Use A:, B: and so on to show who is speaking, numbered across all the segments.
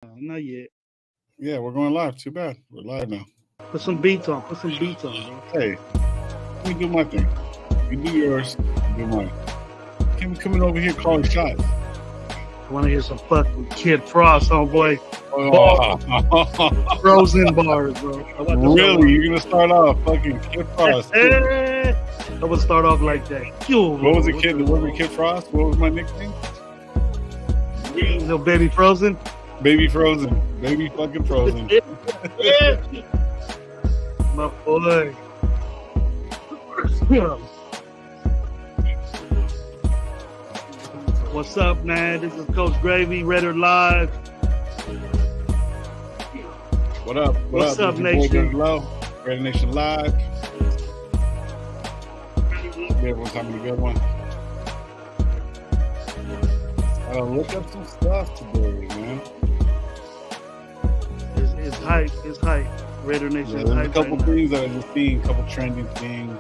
A: Not yet.
B: Yeah, we're going live. Too bad. We're live now.
A: Put some beats on. Put some beats on, bro.
B: Hey, let me do my thing. You do yours, I do mine. Can't be coming over here calling shots.
A: I want to hear some fucking Kid Frost, homeboy.
B: Oh.
A: Frozen bars, bro.
B: Really? You're gonna start off fucking Kid Frost?
A: I'm gonna start off like that.
B: What was it, Kid? What was Kid Frost? What was my nickname?
A: No, Baby Frozen.
B: Baby Frozen. Baby fucking Frozen.
A: My boy. What's up, man? This is Coach Gravy, RaiderNationLive.
B: What up?
A: What's up, Nation?
B: RaiderNationLive. Everyone's having a good one. Look up some stuff today, man.
A: It's hype. It's hype. Raider Nation.
B: Yeah, there's a couple things that I just seen, a couple trending things.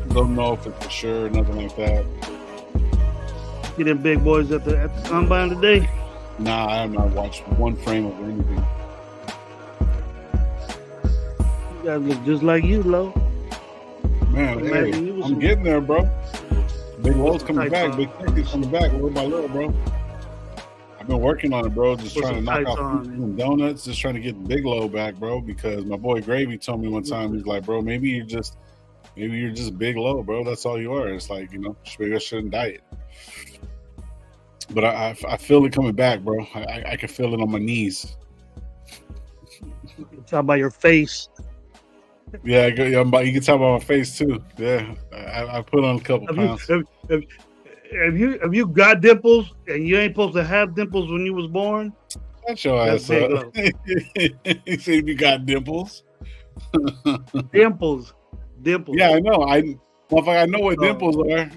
B: Don't know if it's for sure, nothing like that.
A: Get them big boys at the combine today.
B: Nah, I have not watched one frame of anything.
A: You guys look just like you, Lo.
B: Man, hey, I'm getting there, bro. Big Lo's coming back. Big Ticket's coming back little by little, bro. I've been working on it, bro. Just trying to knock out some donuts. Just trying to get Big Lo back, bro. Because my boy Gravy told me one time, he's like, bro, maybe you're just Big Lo, bro. That's all you are. It's like, maybe I shouldn't diet. But I feel it coming back, bro. I can feel it on my knees.
A: Talk about your face.
B: Yeah, you can tell by my face too. Yeah, I put on a couple pounds.
A: Have you got dimples and you ain't supposed to have dimples when you was born?
B: Shut your ass up. You said you got dimples.
A: Dimples.
B: Yeah, I know. I know what dimples are.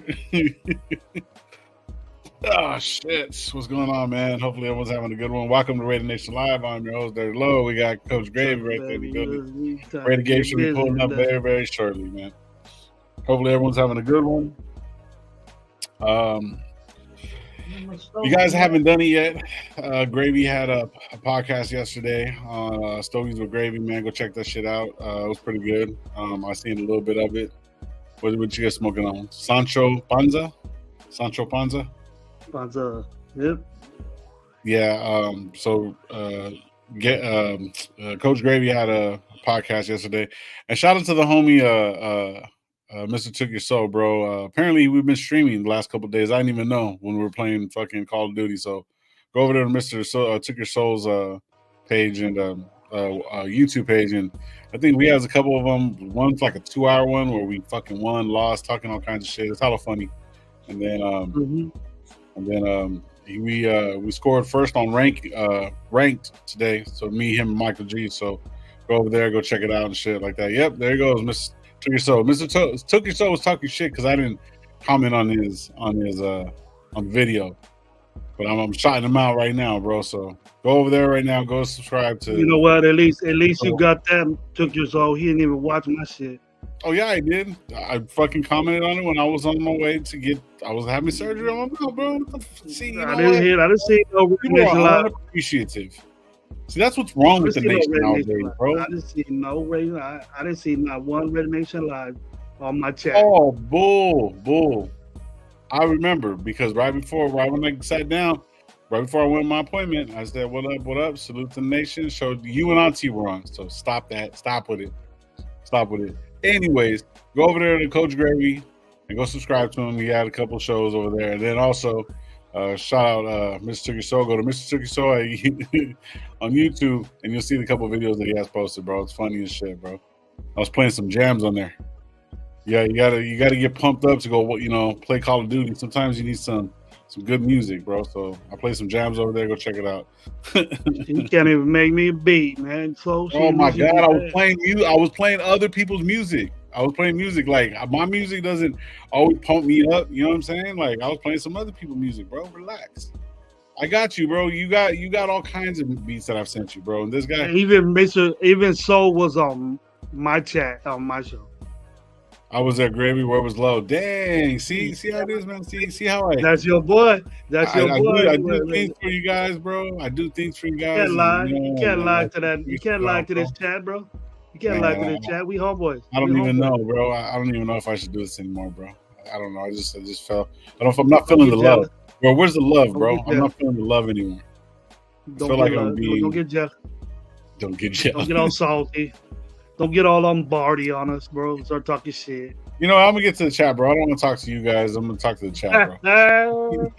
B: Oh shit! What's going on, man? Hopefully everyone's having a good one. Welcome to RaiderNationLive. I'm your host, Dirty Low. We got Coach Gravy right there. Raider Game should be pulling up very, very shortly, man. Hopefully everyone's having a good one. You guys haven't done it yet. Gravy had a podcast yesterday on Stogies with Gravy, man. Go check that shit out. It was pretty good. I seen a little bit of it. What you guys smoking on? Sancho Panza?
A: Yep.
B: Yeah. Coach Gravy had a podcast yesterday, and shout out to the homie, Mr. Took Your Soul, bro. Apparently, we've been streaming the last couple of days. I didn't even know when we were playing fucking Call of Duty. So go over there to Mr. Took Your Soul's page and YouTube page, and I think we have a couple of them. One's like a 2-hour one where we fucking won, lost, talking all kinds of shit. It's hella funny, and then we scored first on ranked today. So me, him, and Michael G. So go over there, go check it out and shit like that. Yep, there he goes, Mr. Took Your Soul. Mr. Took Your Soul was talking shit because I didn't comment on his video, but I'm shouting him out right now, bro. So go over there right now. Go subscribe to.
A: You know what? At least you got that. Took Your Soul. He didn't even watch my shit.
B: Oh yeah, I did. I fucking commented on it when I was on my way to get. I was having surgery on my mouth, bro. See,
A: I didn't see no
B: RaiderNationLive. Appreciative. See, that's what's wrong with the nation nowadays, bro.
A: I didn't see no Raider. I didn't see not one RaiderNationLive on my chat.
B: Oh, bull. I remember because right when I sat down, right before I went to my appointment, I said, "What up? Salute to the nation." Showed you and Auntie were on, so stop that. Stop with it. Anyways, go over there to Coach Gravy and go subscribe to him. He had a couple shows over there. And then also, shout out Mr. Took Your Soul. Go to Mr. Took Your Soul on YouTube, and you'll see the couple videos that he has posted, bro. It's funny as shit, bro. I was playing some jams on there. Yeah, you gotta get pumped up to go, play Call of Duty. Sometimes you need some good music, bro. So I play some jams over there. Go check it out.
A: You can't even make me a beat, man. So
B: oh my god, I was playing other people's music. I was playing music like my music doesn't always pump me up. You know what I'm saying? Like I was playing some other people's music, bro. Relax. I got you, bro. You got all kinds of beats that I've sent you, bro. And this guy,
A: even Soul was on my chat on my show.
B: I was there, Gravy. Where was low? Dang. See how it is, man. See how
A: That's your boy. That's your boy.
B: I do things for you guys, bro. I do things for you
A: You
B: guys,
A: can't
B: and
A: lie. You can't lie to that. You can't lie to this chat, bro. You can't lie to this chat. We homeboys.
B: I don't even know, bro. I don't even know if I should do this anymore, bro. I don't know. I just felt. I don't. I'm not feeling the love. Bro, where's the love, bro? I'm not feeling the love anymore. I feel like I'm being.
A: Don't get jealous.
B: Don't get jealous.
A: Don't get all salty. Don't get all Lombardi on us, bro. Start talking shit.
B: You know, I'm gonna get to the chat, bro. I don't want to talk to you guys. I'm gonna talk to the chat, bro. Nah,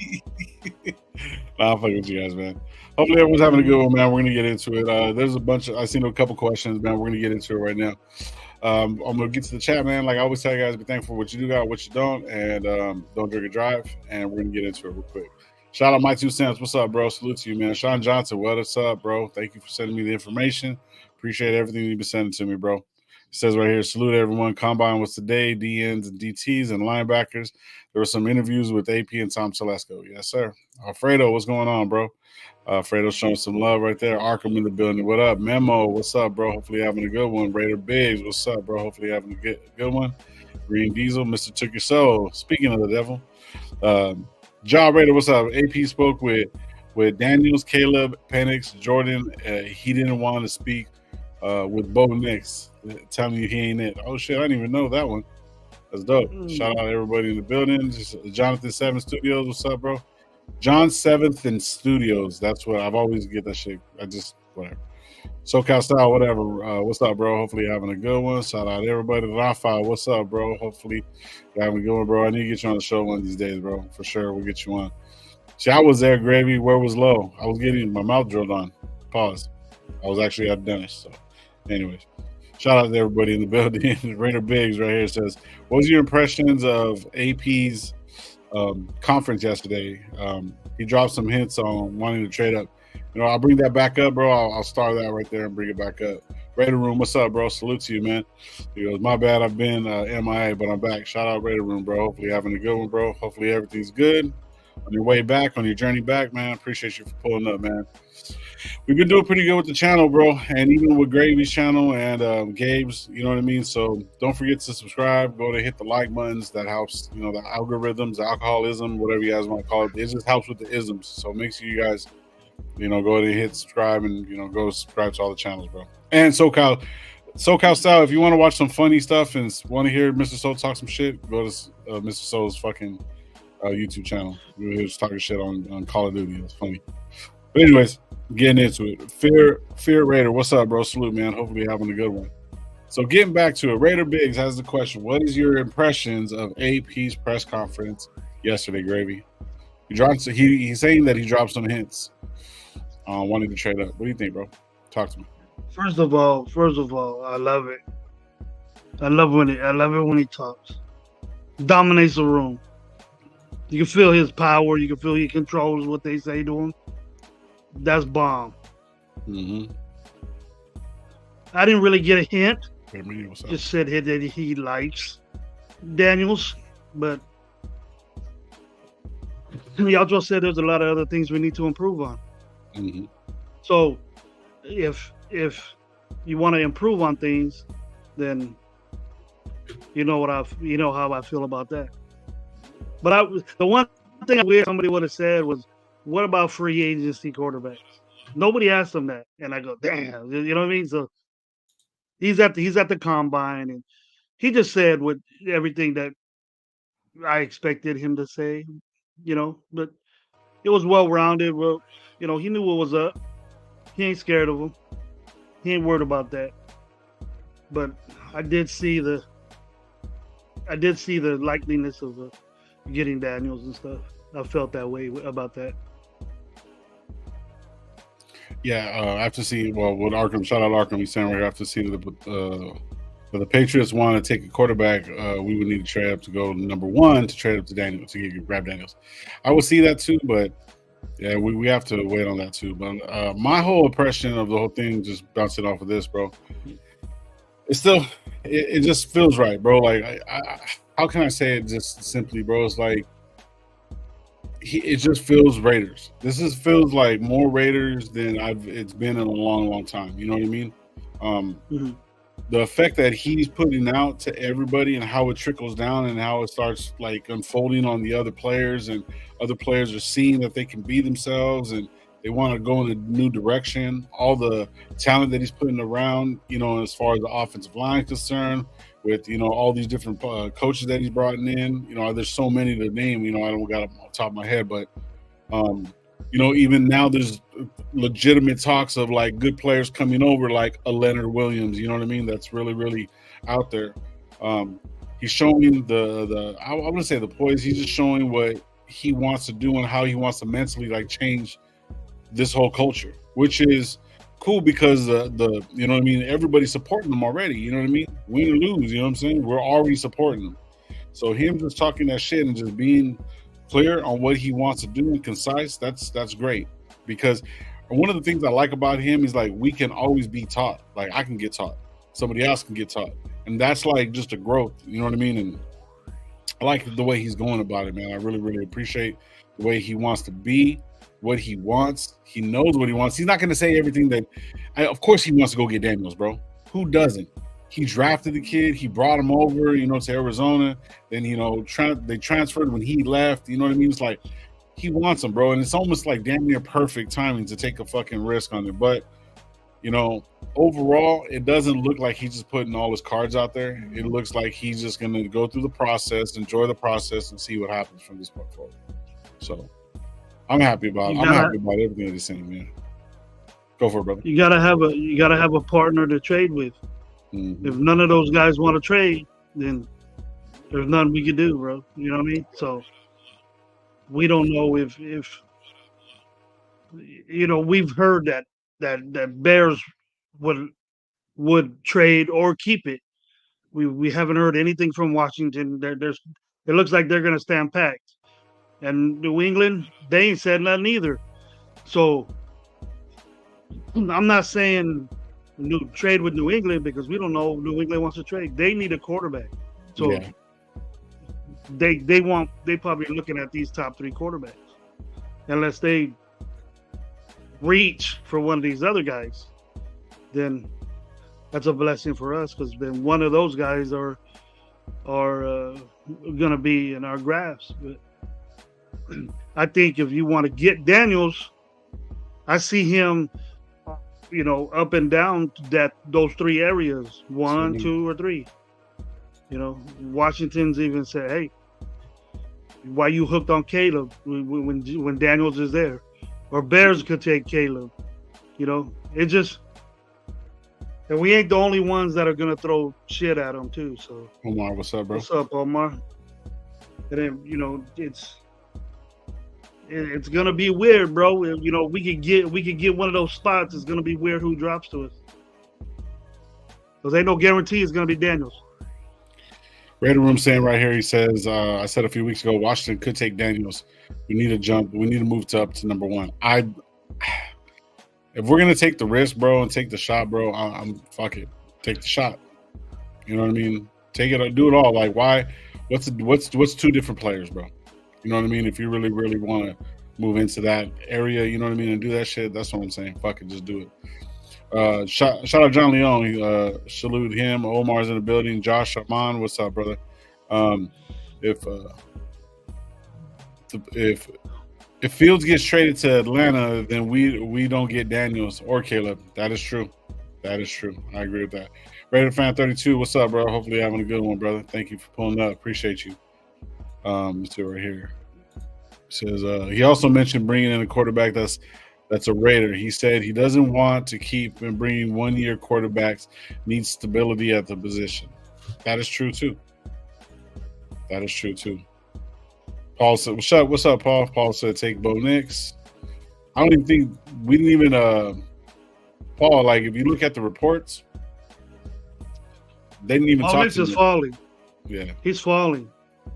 B: I'm fucking with you guys, man. Hopefully everyone's having a good one, man. We're gonna get into it. There's a bunch of I've seen a couple questions, man. We're gonna get into it right now. I'm gonna get to the chat, man. Like I always tell you guys, be thankful for what you do got, what you don't, and don't drink and drive. And we're gonna get into it real quick. Shout out my 2 cents. What's up, bro? Salute to you, man. Sean Johnson, what's up, bro? Thank you for sending me the information. Appreciate everything you've been sending to me, bro. It says right here, salute everyone. Combine was today, DNs and DTs and linebackers. There were some interviews with AP and Tom Telesco. Yes, sir. Alfredo, what's going on, bro? Fredo's showing some love right there. Arkham in the building. What up? Memo, what's up, bro? Hopefully having a good one. Raider Biggs, what's up, bro? Hopefully having a good one. Green Diesel, Mr. Took Your Soul. Speaking of the devil. John Raider, what's up? AP spoke with Daniels, Caleb, Penix, Jordan. He didn't want to speak with Bo Nix. Telling you he ain't it. Oh, shit, I didn't even know that one. That's dope. Shout out to everybody in the building. Just Jonathan 7 Studios, what's up, bro? John 7th in Studios. That's what I've always get that shit. I just whatever. SoCal Style, whatever. What's up, bro? Hopefully you're having a good one. Shout out to everybody. Rafa, what's up, bro? Hopefully you're having a good one, bro. I need to get you on the show one of these days, bro. For sure, we'll get you on. See, I was there, Gravy. Where was low? I was getting my mouth drilled on. Pause. I was actually at the dentist. So, anyways. Shout out to everybody in the building. Raider Biggs right here says, what was your impressions of AP's conference yesterday? He dropped some hints on wanting to trade up. You know, I'll bring that back up, bro. I'll start that right there and bring it back up. Raider Room, what's up, bro? Salute to you, man. He goes, my bad, I've been MIA, but I'm back. Shout out Raider Room, bro. Hopefully having a good one, bro. Hopefully everything's good. On your way back, on your journey back, man. Appreciate you for pulling up, man. We've been doing pretty good with the channel, bro, and even with Gravy's channel and Gabe's, you know what I mean? So don't forget to subscribe. Go to hit the like buttons. That helps, you know, the algorithms, the alcoholism, whatever you guys want to call it. It just helps with the isms. So make sure you guys, you know, go to hit subscribe and, you know, go subscribe to all the channels, bro. And SoCal Style, if you want to watch some funny stuff and want to hear Mr. Soul talk some shit, go to Mr. Soul's fucking YouTube channel. We're just talking shit on Call of Duty. It's funny. But anyways, getting into it. Fear Raider, what's up, bro? Salute, man. Hopefully you're having a good one. So getting back to it, Raider Biggs has the question. What is your impressions of AP's press conference yesterday, Gravy? He's saying that he dropped some hints on wanting to trade up. What do you think, bro? Talk to me.
A: First of all, I love it. I love it when he talks. Dominates the room. You can feel his power. You can feel he controls what they say to him. That's bomb.
B: Mm-hmm.
A: I didn't really get a hint.
B: Just
A: said that he likes Daniels, but he also said there's a lot of other things we need to improve on.
B: Mm-hmm.
A: So if you want to improve on things, then you know how I feel about that. But the one thing I wish somebody would have said was, what about free agency quarterbacks? Nobody asked him that, and I go, damn, you know what I mean? So he's at the combine, and he just said with everything that I expected him to say, you know. But it was well rounded. Well, you know, he knew what was up. He ain't scared of him. He ain't worried about that. But I did see the likeliness of getting Daniels and stuff. I felt that way about that.
B: Yeah, I have to see. Well, with Arkham, shout out Arkham. He's saying we have to see the the Patriots want to take a quarterback. We would need to trade up to go number one to trade up to Daniels to grab Daniels. I would see that too, but yeah, we have to wait on that too. But my whole impression of the whole thing, just bouncing off of this, bro, it's still it just feels right, bro. Like, how can I say it just simply, bro? It's like it just feels Raiders. Feels like more Raiders than it's been in a long, long time. You know what I mean?
A: Mm-hmm.
B: the effect that he's putting out to everybody and how it trickles down and how it starts like unfolding on the other players, and other players are seeing that they can be themselves and they want to go in a new direction. All the talent that he's putting around, as far as the offensive line is concerned, with all these different coaches that he's brought in. There's so many to name. I don't got them off the top of my head, but um, even now there's legitimate talks of like good players coming over, like a Leonard Williams. You know what I mean? That's really, really out there. Um, he's showing I wouldn't say the poise. He's just showing what he wants to do and how he wants to mentally like change this whole culture, which is cool because the you know what I mean, everybody's supporting them already. You know what I mean? Win or lose, you know what I'm saying? We're already supporting them. So him just talking that shit and just being clear on what he wants to do and concise, that's great. Because one of the things I like about him is like we can always be taught. Like I can get taught, somebody else can get taught, and that's like just a growth. You know what I mean? And I like the way he's going about it, man. I really, really appreciate the way he wants to be, what he wants. He knows what he wants. He's not going to say everything that. Of course, he wants to go get Daniels, bro. Who doesn't? He drafted the kid. He brought him over, to Arizona. Then, they transferred when he left. You know what I mean? It's like he wants him, bro. And it's almost like damn near perfect timing to take a fucking risk on it. But, overall, it doesn't look like he's just putting all his cards out there. It looks like he's just going to go through the process, enjoy the process, and see what happens from this point forward. So I'm happy about everything that he's saying, man. Go for it, brother.
A: You gotta have a partner to trade with. Mm-hmm. If none of those guys want to trade, then there's nothing we can do, bro. You know what I mean? So we don't know if we've heard that Bears would trade or keep it. We haven't heard anything from Washington. It looks like they're gonna stand packed. And New England, they ain't said nothing either. So I'm not saying trade with New England because we don't know if New England wants to trade. They need a quarterback. So yeah. They probably looking at these top 3 quarterbacks. Unless they reach for one of these other guys, then that's a blessing for us because then one of those guys are going to be in our grasp. But I think if you want to get Daniels, I see him, up and down those 3 areas, 1, 2, or 3. Washington's even said, "Hey, why you hooked on Caleb when Daniels is there?" Or Bears could take Caleb. It just, and we ain't the only ones that are gonna throw shit at him too. So
B: Omar, what's up, bro?
A: What's up, Omar? And then it's gonna be weird, bro. We could get one of those spots. It's gonna be weird who drops to us. Because ain't no guarantee it's gonna be Daniels.
B: Raider Room saying right here, he says, I said a few weeks ago, Washington could take Daniels. We need to jump. We need to move up to number 1. If we're gonna take the risk, bro, and take the shot, bro, I'm fuck it. Take the shot. You know what I mean? Take it, do it all. Like, why? What's 2 different players, bro? You know what I mean? If you really, really want to move into that area, you know what I mean, and do that shit, that's what I'm saying. Fuck it, just do it. Shout out John Leone. Salute him. Omar's in the building. Josh Amon, what's up, brother? If Fields gets traded to Atlanta, then we don't get Daniels or Caleb. That is true. That is true. I agree with that. Raider Fan 32, what's up, bro? Hopefully you're having a good one, brother. Thank you for pulling up. Appreciate you. Let's see right here. It says he also mentioned bringing in a quarterback that's a Raider. He said he doesn't want to keep and bringing 1-year quarterbacks, needs stability at the position. That is true too. That is true too. Paul said, what's up, Paul? Paul said, take Bo Nix. I don't even think we didn't even Paul, like if you look at the reports, they didn't even talk to him.
A: Nix is falling.
B: Yeah.
A: He's falling.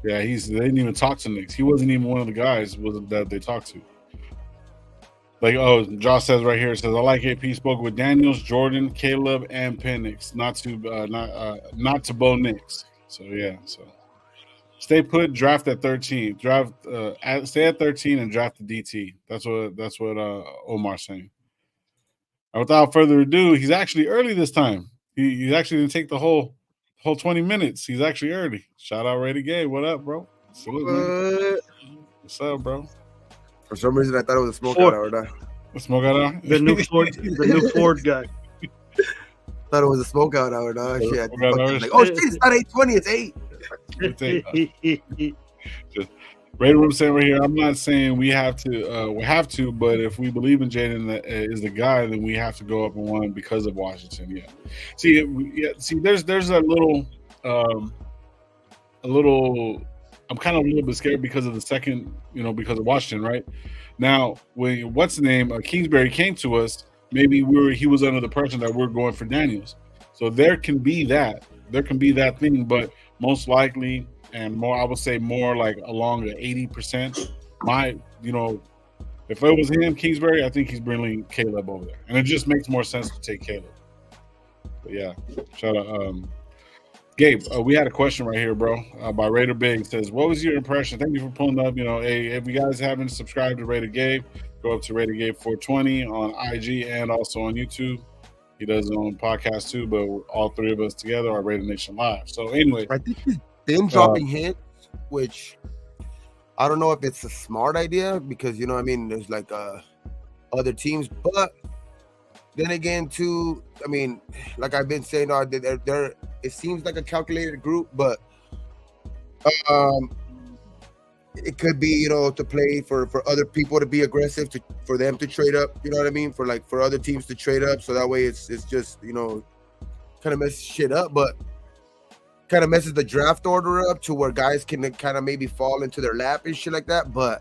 B: Yeah, they didn't even talk to Nix. He wasn't even one of the guys that they talked to. Like, Josh says right here, it says, I like AP spoke with Daniels, Jordan, Caleb, and Penix, not to Bo Nix. So yeah, so stay put, draft at 13. Stay at 13 and draft the DT. That's what Omar's saying. And without further ado, he's actually early this time. He actually didn't take the whole 20 minutes. He's actually early. Shout out Raider Gay. What up, bro? Salute, man. What's up, bro?
C: For some reason, I thought it was a smoke
A: Ford.
C: out or not.
B: Smoke out.
A: The new Ford guy.
C: Thought it was a smoke out or not. Shit.
B: Like,
C: oh shit, it's not 8:20. It's 8.
B: Raider Room saying right here, I'm not saying we have to, but if we believe in Jaden is the guy, then we have to go up and one because of Washington. Yeah. See, there's a little, I'm kind of a little bit scared because of the second, because of Washington, right? Now, when what's the name, Kingsbury came to us, maybe he was under the impression that we're going for Daniels. So there can be that thing, but most likely. And more, I would say more like along the 80%. If it was him, Kingsbury, I think he's bringing Caleb over there, and it just makes more sense to take Caleb. But yeah, shout out, Gabe. We had a question right here, bro, by Raider Big. It says, "What was your impression?" Thank you for pulling up. If you guys haven't subscribed to Raider Gabe, go up to Raider Gabe 420 on IG and also on YouTube. He does his own podcast too, but all three of us together are Raider Nation Live. So anyway,
C: I think he's been dropping hints, which I don't know if it's a smart idea because there's like other teams, but then again too, like I've been saying, they're it seems like a calculated group, but it could be to play for other people to be aggressive, for them to trade up, for other teams to trade up, so that way it's just kind of messes shit up, but kind of messes the draft order up to where guys can kind of maybe fall into their lap and shit like that. But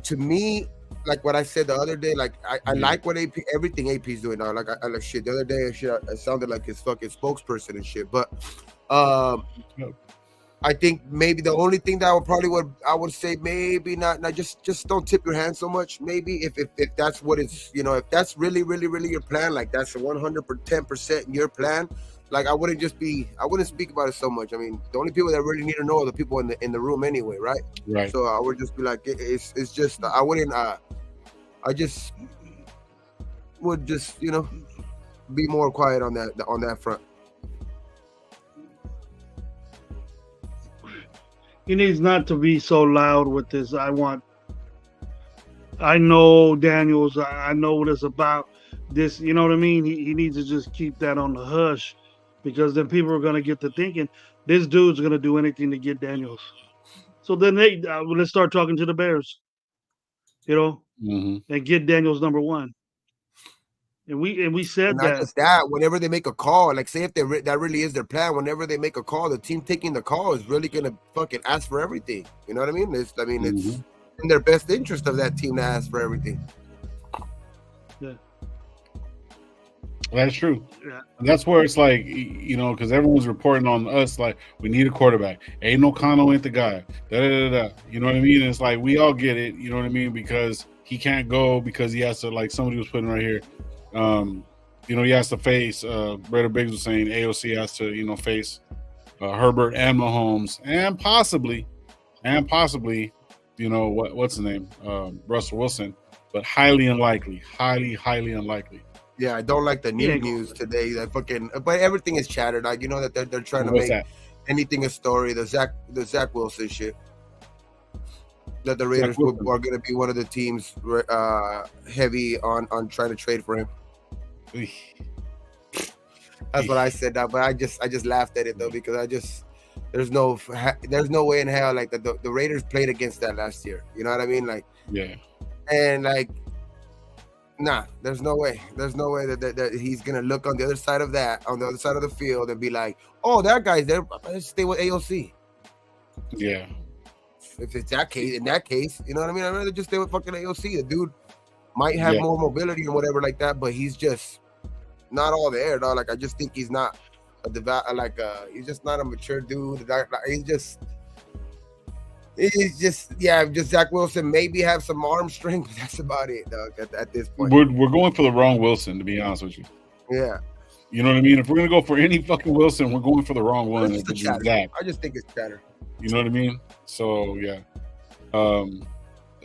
C: to me, like what I said the other day, like I like what everything AP's doing now. Like I like shit the other day, I sounded like his fucking spokesperson and shit. But I think maybe the only thing that I would say maybe not just don't tip your hand so much. Maybe if that's what it's if that's really your plan, like that's 110% your plan. Like I wouldn't speak about it so much. I mean, the only people that really need to know are the people in the room anyway, right?
B: Right.
C: So I would just be like, it's just I wouldn't. I just would just be more quiet on that front.
A: He needs not to be so loud with this. I know Daniels. I know what it's about. This, you know what I mean? He needs to just keep that on the hush. Because then people are going to get to thinking this dude's going to do anything to get Daniels. So then let's start talking to the Bears, and get Daniels number one. And we said
C: and
A: that.
C: Not just that, whenever they make a call, like say if that really is their plan, whenever they make a call, the team taking the call is really going to fucking ask for everything. You know what I mean? It's in their best interest of that team to ask for everything.
A: Yeah.
B: That's true.
A: Yeah.
B: And that's where it's like, because everyone's reporting on us like we need a quarterback. Ain't O'Connell ain't the guy. You know what I mean? And it's like we all get it. You know what I mean? Because he can't go because he has to, like somebody was putting right here. He has to face. Brother Biggs was saying AOC has to face Herbert and Mahomes and possibly what's the name, Russell Wilson, but highly unlikely. Highly unlikely.
C: Yeah, I don't like the news today. That fucking, but everything is chatter. Like that they're trying to make anything a story. The Zach Wilson shit. That the Raiders are going to be one of the teams heavy on trying to trade for him. That's what I said. But I just laughed at it though because there's no way in hell like the Raiders played against that last year. You know what I mean? Like
B: yeah, and
C: like. Nah, there's no way. There's no way that he's gonna look on the other side of the field and be like, "Oh, that guy's there. Let's stay with AOC."
B: Yeah.
C: If it's that case, you know what I mean. I'd rather just stay with fucking AOC. The dude might have more mobility and whatever like that, but he's just not all there, dog. Like I just think he's not he's just not a mature dude. He's just Zach Wilson. Maybe have some arm strength, but that's about it, dog. At this point,
B: we're going for the wrong Wilson, to be honest with you.
C: Yeah,
B: you know what I mean. If we're gonna go for any fucking Wilson, we're going for the wrong one.
C: I just think it's chatter.
B: You know what I mean? So yeah.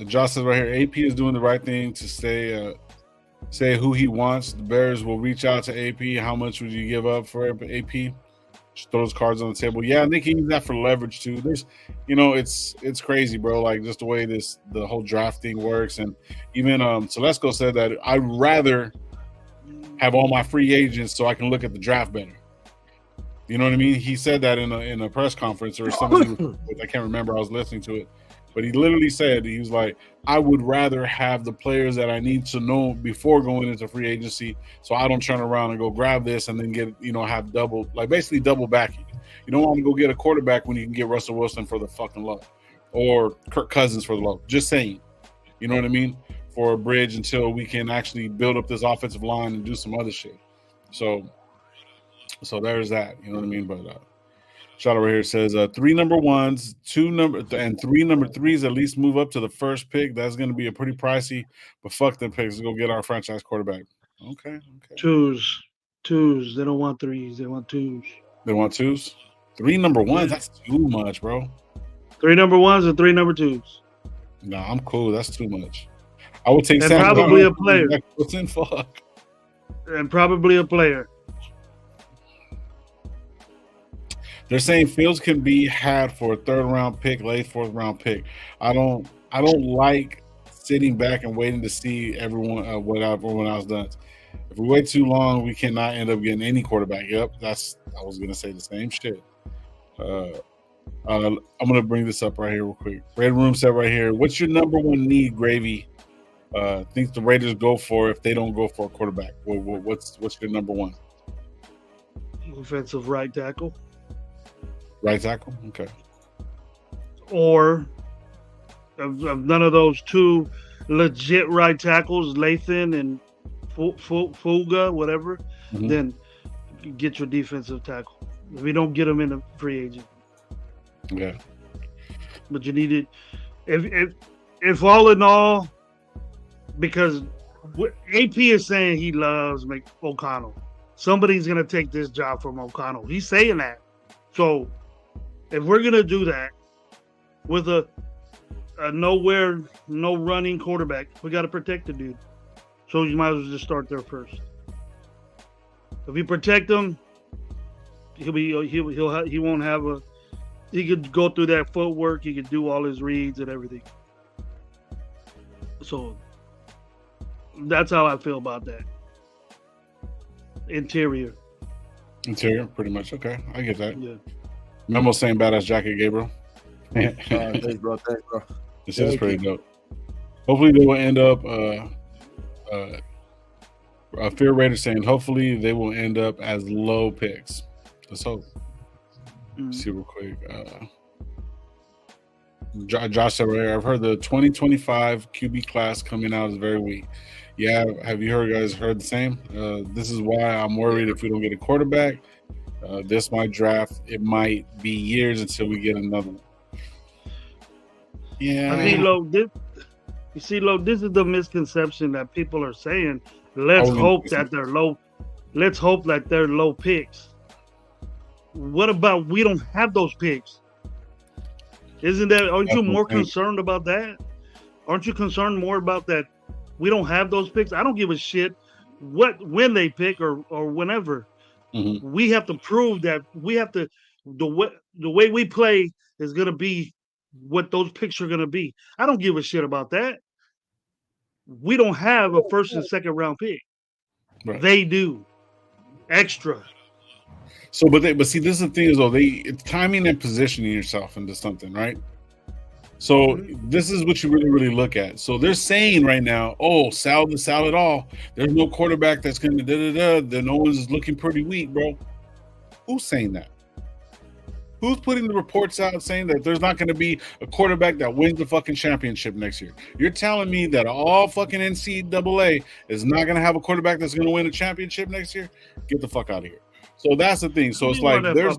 B: Josh says right here, AP is doing the right thing to stay say who he wants. The Bears will reach out to AP. How much would you give up for AP? Just throw those cards on the table. Yeah, and they can use that for leverage too. There's, it's crazy, bro. Like just the way the whole draft thing works, and even Telesco said that I'd rather have all my free agents so I can look at the draft better. You know what I mean? He said that in a press conference or something. I can't remember. I was listening to it. But he literally said, he was like, I would rather have the players that I need to know before going into free agency so I don't turn around and go grab this and then get, have double, like basically double backing. You don't want to go get a quarterback when you can get Russell Wilson for the fucking low or Kirk Cousins for the low. Just saying. You know what I mean? For a bridge until we can actually build up this offensive line and do some other shit. So there's that. You know what I mean? But shout out right here says 3 number ones, 2 number 3 number 3s at least move up to the first pick. That's going to be a pretty pricey, but fuck them picks. Let's go get our franchise quarterback. Okay.
A: Twos. They don't want 3s. They want 2s.
B: They want 2s? 3 number 1s? That's too much, bro.
A: 3 number 1s and 3 number 2s.
B: No, I'm cool. That's too much. I would take
A: and probably a player.
B: What's in fuck?
A: And probably a player.
B: They're saying Fields can be had for a 3rd round pick, late 4th round pick. I don't like sitting back and waiting to see everyone what everyone else does. If we wait too long, we cannot end up getting any quarterback. Yep, I was gonna say the same shit. I'm gonna bring this up right here real quick. Red Room said right here, what's your number 1 need, Gravy? Think the Raiders go for if they don't go for a quarterback? What's your number 1?
A: Offensive right tackle.
B: Right tackle? Okay.
A: Or of none of those 2 legit right tackles, Lathan and Fuga, whatever, then get your defensive tackle. We don't get them in a free agent.
B: Yeah.
A: But you need it. If all in all, because AP is saying he loves O'Connell. Somebody's going to take this job from O'Connell. He's saying that. So if we're going to do that with a nowhere, no running quarterback, we got to protect the dude. So you might as well just start there first. If you protect him, he won't have he could go through that footwork. He could do all his reads and everything. So that's how I feel about that. Interior,
B: pretty much. Okay, I get that.
A: Yeah.
B: Memo saying badass jacket, Gabriel.
C: Thanks, bro.
B: This is pretty dope. Hopefully they will end up. Fear Raider saying hopefully they will end up as low picks. Let's hope. See real quick. Josh said right here, I've heard the 2025 QB class coming out is very weak. Yeah, have you guys heard the same? This is why I'm worried if we don't get a quarterback. This might draft. It might be years until we get another one. Yeah.
A: I mean, this is the misconception that people are saying. Let's hope that they're low. Let's hope that they're low picks. What about we don't have those picks? Aren't you more concerned about that? Aren't you concerned more about that? We don't have those picks. I don't give a shit when they pick or whenever. Mm-hmm. We have to prove that the way we play is going to be what those picks are going to be. I don't give a shit about that. We don't have a 1st and 2nd round pick. Right. They do. Extra.
B: So, but see, this is the thing is though, it's timing and positioning yourself into something, right? So this is what you really, really look at. So they're saying right now, sell it all. There's no quarterback that's going to Then no one's looking pretty weak, bro. Who's saying that? Who's putting the reports out saying that there's not going to be a quarterback that wins the fucking championship next year? You're telling me that all fucking NCAA is not going to have a quarterback that's going to win a championship next year? Get the fuck out of here. So that's the thing. So it's like there's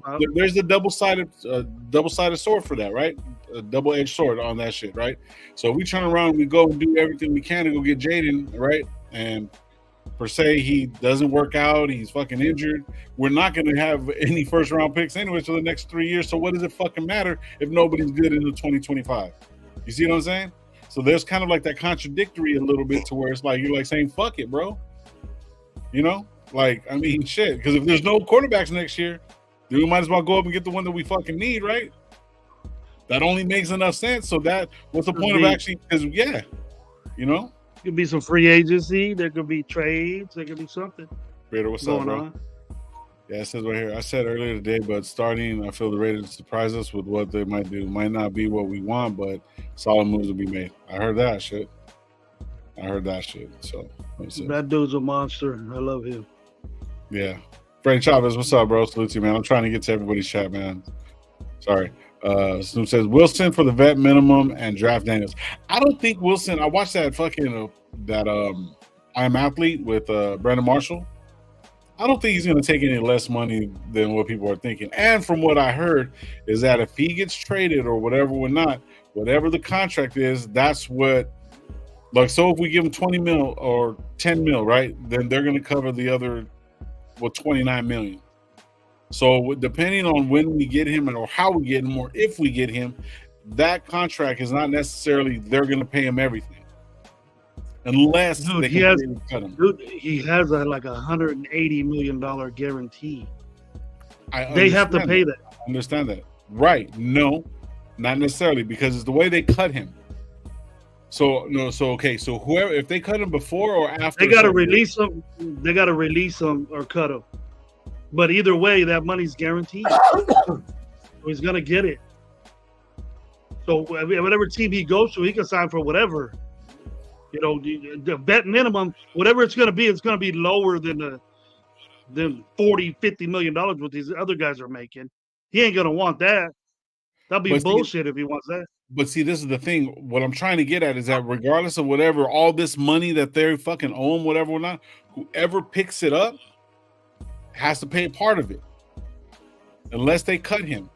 B: the double-sided sword for that, right? A double-edged sword on that shit, right? So we turn around, we go and do everything we can to go get Jaden, right? And per se, he doesn't work out. He's fucking injured. We're not going to have any 1st-round picks anyways for the next 3 years. So what does it fucking matter if nobody's good in the 2025? You see what I'm saying? So there's kind of like that contradictory a little bit to where it's like you're like saying fuck it, bro. You know, like I mean, shit. Because if there's no quarterbacks next year, then we might as well go up and get the one that we fucking need, right? That only makes enough sense. So that what's the point of actually? Because yeah, you know,
A: could be some free agency. There could be trades. There could be something.
B: Raider, what's
A: going
B: up, bro?
A: on.
B: Yeah, it says right here. I said earlier today, but starting, I feel the Raiders surprise us with what they might do. Might not be what we want, but solid moves will be made. I heard that shit. So
A: that dude's a monster. I love him.
B: Yeah. Freddie Chavez, what's up, bro? Salute to you, man. I'm trying to get to everybody's chat, man. Sorry. Snoop says Wilson for the vet minimum and draft Daniels. I don't think Wilson. I watched that fucking I Am Athlete with Brandon Marshall. I don't think he's going to take any less money than what people are thinking. And from what I heard is that if he gets traded or whatever whatever the contract is, that's what, like, so if we give him 20 mil or 10 mil, right, then they're going to cover the other, 29 million. So depending on when we get him or how we get him or if we get him, that contract is not necessarily they're going to pay him everything. Unless
A: dude, he has like $180 million guarantee. They have to pay that.
B: I understand that. Right. No, not necessarily, because it's the way they cut him. So okay. So whoever, if they cut him before or after,
A: they got to release him. They got to release him or cut him. But either way, that money's guaranteed. So he's gonna get it. So whatever team he goes to, he can sign for whatever. You know, the vet minimum, whatever it's going to be lower than $40, $50 million what these other guys are making. He ain't going to want that. That'll be bullshit if he wants that.
B: But see, this is the thing. What I'm trying to get at is that regardless of whatever, all this money that they fucking own, whatever or not, whoever picks it up has to pay a part of it. Unless they cut him.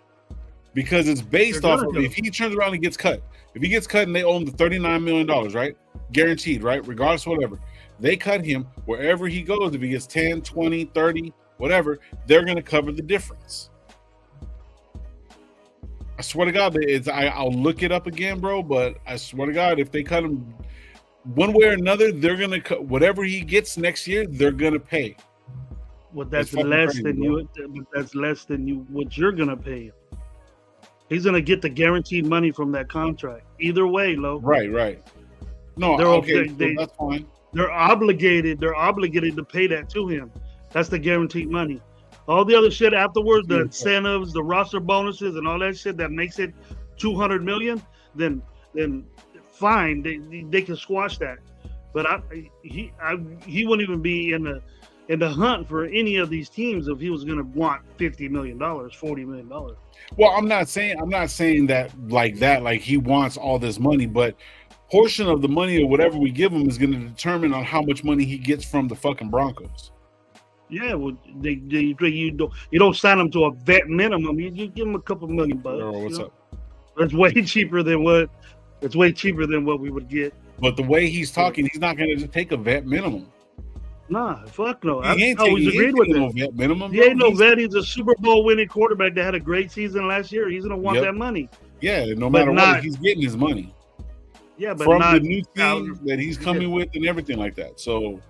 B: Because it's based off of if he turns around and gets cut. If he gets cut and they own the $39 million, right? Guaranteed, right? Regardless of whatever. They cut him wherever he goes. If he gets 10, 20, 30, whatever, they're going to cover the difference. I swear to God, I'll look it up again, bro, but I swear to God, if they cut him one way or another, they're going to cut whatever he gets next year, they're going to pay.
A: Well, that's less than you. That's less than you. What you're going to pay him. He's going to get the guaranteed money from that contract. Either way, Lo.
B: Right. No, okay, that's fine.
A: They're obligated to pay that to him. That's the guaranteed money. All the other shit afterwards, the incentives, the roster bonuses, and all that shit that makes it $200 million, then fine, they can squash that. But he wouldn't even be in the hunt for any of these teams if he was going to want $50 million, $40 million.
B: Well, I'm not saying that like he wants all this money, but portion of the money or whatever we give him is going to determine on how much money he gets from the fucking Broncos.
A: Yeah, well, you don't sign him to a vet minimum. You give him a couple $1 million.
B: What's up?
A: That's way cheaper than what we would get.
B: But the way he's talking, he's not going to just take a vet minimum.
A: Nah, fuck no. I
B: ain't
A: always agreed with him.
B: Vet minimum,
A: he ain't no vet. He's a Super Bowl winning quarterback that had a great season last year. He's gonna want that money.
B: Yeah, no matter what, he's getting his money.
A: Yeah, but
B: from
A: not
B: the new team that he's coming with and everything like that. So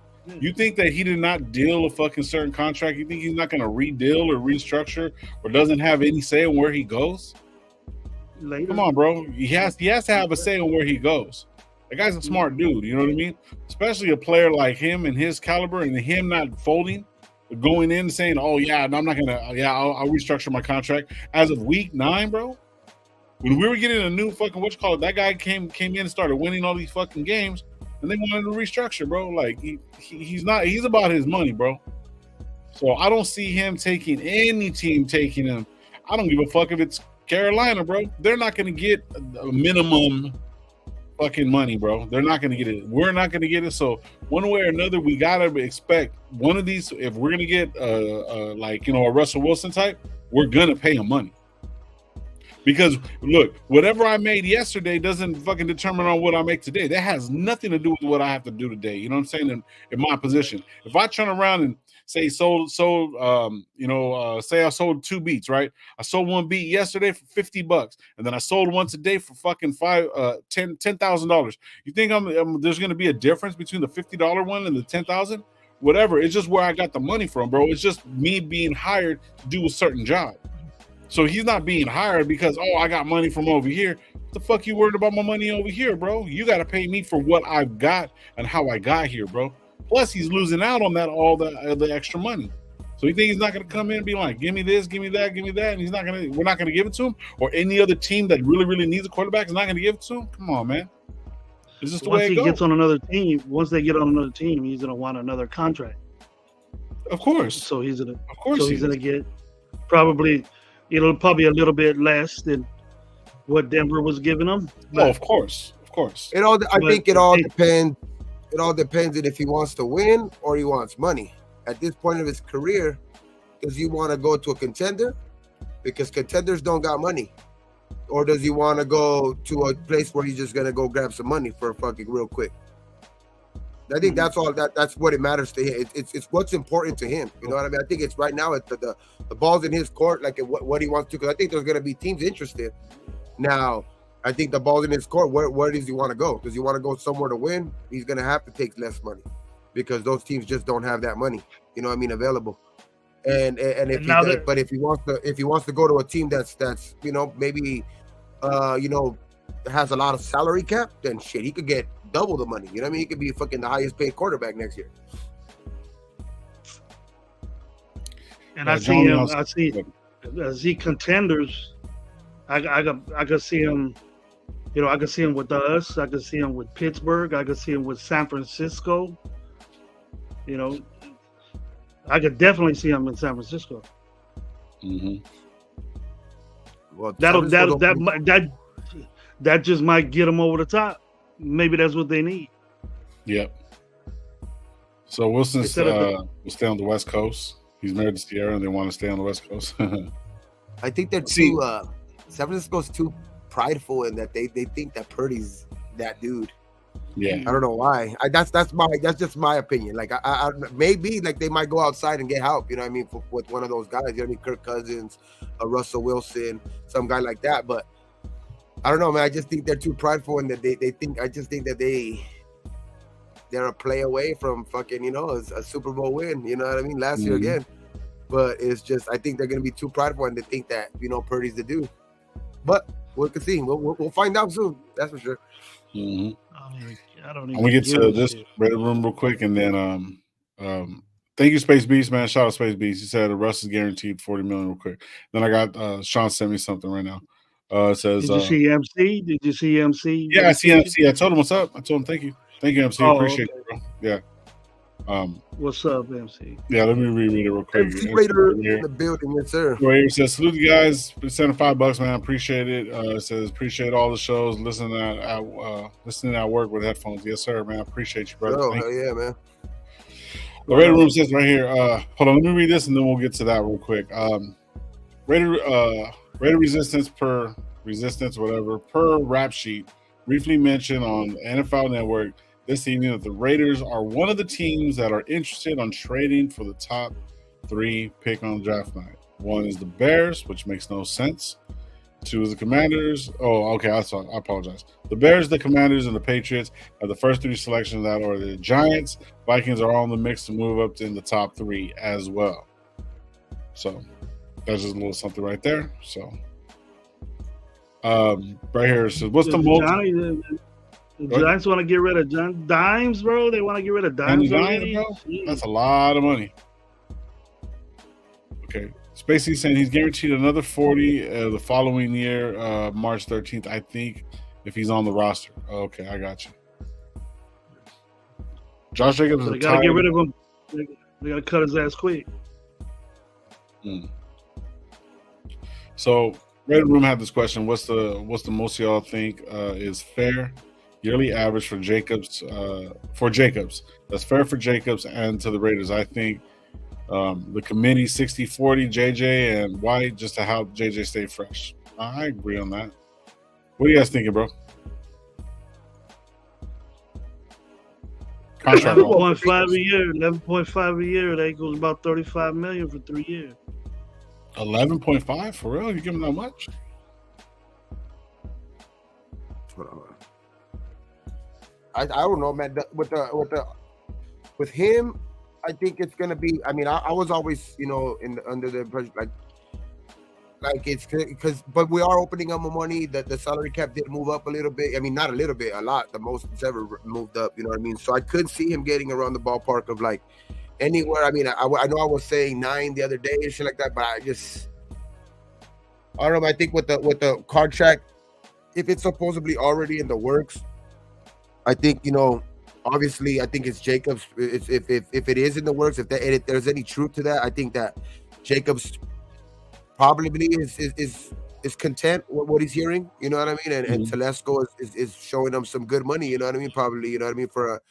B: you think that he did not deal a fucking certain contract? You think he's not gonna redeal or restructure or doesn't have any say on where he goes?
A: Later.
B: Come on, bro. He has to have a say on where he goes. That guy's a smart dude, you know what I mean? Especially a player like him and his caliber and him not folding, going in and saying, oh, yeah, no, I'm not going to, I'll restructure my contract. As of week 9, bro, when we were getting a new fucking, that guy came in and started winning all these fucking games, and they wanted to restructure, bro. Like, he's about his money, bro. So I don't see him taking any team taking him. I don't give a fuck if it's Carolina, bro. They're not going to get a minimum fucking money, bro. They're not going to get it. We're not going to get it. So one way or another, we got to expect one of these. If we're going to get a Russell Wilson type, we're going to pay him money Because look, whatever I made yesterday doesn't fucking determine on what I make today. That has nothing to do with what I have to do today. You know what I'm saying? In my position, if I turn around and say say I sold 2 beats, right? I sold 1 beat yesterday for $50, and then I sold one today for fucking $10,000. You think there's going to be a difference between the $50 one and the 10,000? Whatever. It's just where I got the money from, bro. It's just me being hired to do a certain job. So he's not being hired because, I got money from over here. What the fuck you worried about my money over here, bro? You got to pay me for what I've got and how I got here, bro. Plus, he's losing out on that, all the extra money. So you think he's not going to come in and be like, give me this, give me that, give me that, and we're not going to give it to him? Or any other team that really, really needs a quarterback is not going to give it to him? Come on, man. It's just the way it goes.
A: Gets on another team, once they get on another team, he's going to want another contract.
B: Of course.
A: So he's going to get probably a little bit less than what Denver was giving him.
B: But, of course.
C: I think it all depends. It all depends on if he wants to win or he wants money. At this point of his career, does he want to go to a contender? Because contenders don't got money. Or does he want to go to a place where he's just going to go grab some money for fucking real quick? I think that's all. That's what it matters to him. It's what's important to him. You know what I mean? I think it's right now. It's the ball's in his court, like what he wants to. Because I think there's going to be teams interested. Now, I think the ball's in his court. Where does he want to go? Does he want to go somewhere to win? He's going to have to take less money because those teams just don't have that money. You know what I mean? Available. And if he wants to go to a team that's maybe has a lot of salary cap, then shit, he could get double the money. You know what I mean? He could be fucking the highest paid quarterback next year.
A: And I see contenders. I could see him. I could see him with us. I could see him with Pittsburgh. I could see him with San Francisco. I could definitely see him in San Francisco.
B: Mm-hmm.
C: Well,
A: that just might get him over the top. Maybe that's what they need.
B: Yep. So Wilson will stay on the West Coast. He's married to Sierra, and they want to stay on the West Coast.
C: I think they're too. San Francisco's too prideful in that they think that Purdy's that dude.
B: Yeah.
C: I don't know why. That's just my opinion. Like I maybe like they might go outside and get help. You know what I mean? With one of those guys. You know what I mean? Kirk Cousins, Russell Wilson, some guy like that. But I don't know, man. I just think they're too prideful, and that they think. I just think that they're a play away from fucking a Super Bowl win. You know what I mean? Last year again. But it's just I think they're gonna be too prideful, and they think that Purdy's the dude. But we can see. We'll find out soon. That's for sure.
B: Mm-hmm.
A: I don't even.
B: I'm gonna get to this Reddit room real quick, and then thank you, Space Beast, man. Shout out Space Beast. He said Russ is guaranteed $40 million real quick. Then I got Sean sent me something right now. It says,
A: Did you see MC? Did you see MC?
B: Yeah, I see MC. I told him what's up. I told him thank you, MC. Appreciate it, bro. Yeah.
A: What's up, MC?
B: Yeah, let me reread it real quick.
C: MC Raider in the building, yes, sir.
B: Raider says, salute you guys. $75, man. Appreciate it. It says, appreciate all the shows. Listening at work with headphones. Yes, sir, man. Appreciate you, brother.
C: Oh, hell yeah, man.
B: The Raider room says right here. Hold on, let me read this and then we'll get to that real quick. Raider resistance per rap sheet briefly mentioned on NFL Network this evening that the Raiders are one of the teams that are interested on trading for the top 3 pick on draft night. 1 is the Bears, which makes no sense. 2 is the Commanders. Oh, okay, I apologize. The Bears, the Commanders, and the Patriots are the first 3 selections that are the Giants. Vikings are all in the mix to move up in the top 3 as well. So that's just a little something right there. So right here it says, what's the most?
A: The Giants want to get rid of Dimes, bro. They want to get rid of Dimes already.
B: Bro? That's a lot of money. Okay. Spacey's saying he's guaranteed another 40 the following year, March 13th, I think, if he's on the roster. Okay, I got you. Josh Jacobs
A: so they got to get rid of him. They got to cut his ass quick.
B: So, Reddit Room had this question. What's the most y'all think is fair yearly average for Jacobs? That's fair for Jacobs and to the Raiders. I think the committee 60-40 JJ and White just to help JJ stay fresh. I agree on that. What are you guys thinking, bro? Contract.
A: 11.5 a year. 11.5 a year. That equals about 35 million for 3 years.
B: 11.5 for real? You give him that much?
C: I don't know, man. With him, I think it's gonna be. I mean, I was always, under the impression like it's because, but we are opening up more money. That the salary cap did move up a little bit. I mean, not a little bit, a lot. The most it's ever moved up. You know what I mean? So I could see him getting around the ballpark of like anywhere. I mean, I know I was saying 9 the other day and shit like that, but I don't know. I think with the contract, if it's supposedly already in the works, I think obviously I think it's Jacobs. If it is in the works, if there's any truth to that, I think that Jacobs probably is content with what he's hearing. You know what I mean? And Telesco is showing him some good money. You know what I mean? Probably. You know what I mean for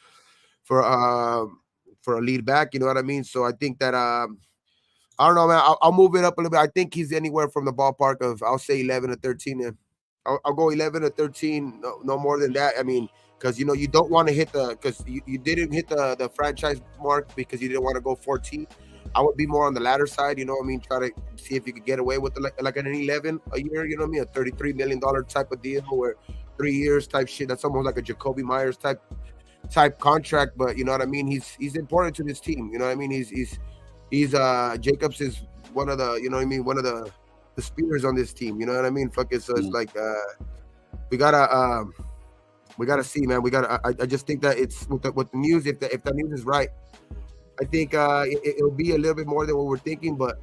C: a lead back. You know what I mean? So I think that I don't know, man. I'll move it up a little bit. I think he's anywhere from the ballpark of, I'll say 11 to 13. And I'll go 11 to 13. No more than that. I mean, because you don't want to hit because you didn't hit the franchise mark because you didn't want to go 14. I would be more on the latter side, you know what I mean? Try to see if you could get away with like an 11 a year, you know what I mean? A $33 million type of deal where 3 years type shit. That's almost like a Jacoby Myers type contract, but you know what I mean? He's important to this team, you know what I mean? He's Jacobs is one of the, you know what I mean? One of the spears on this team, you know what I mean? Fuck it. So it's like we gotta see, man. I just think that it's with the news, if the news is right, I think it'll be a little bit more than what we're thinking, but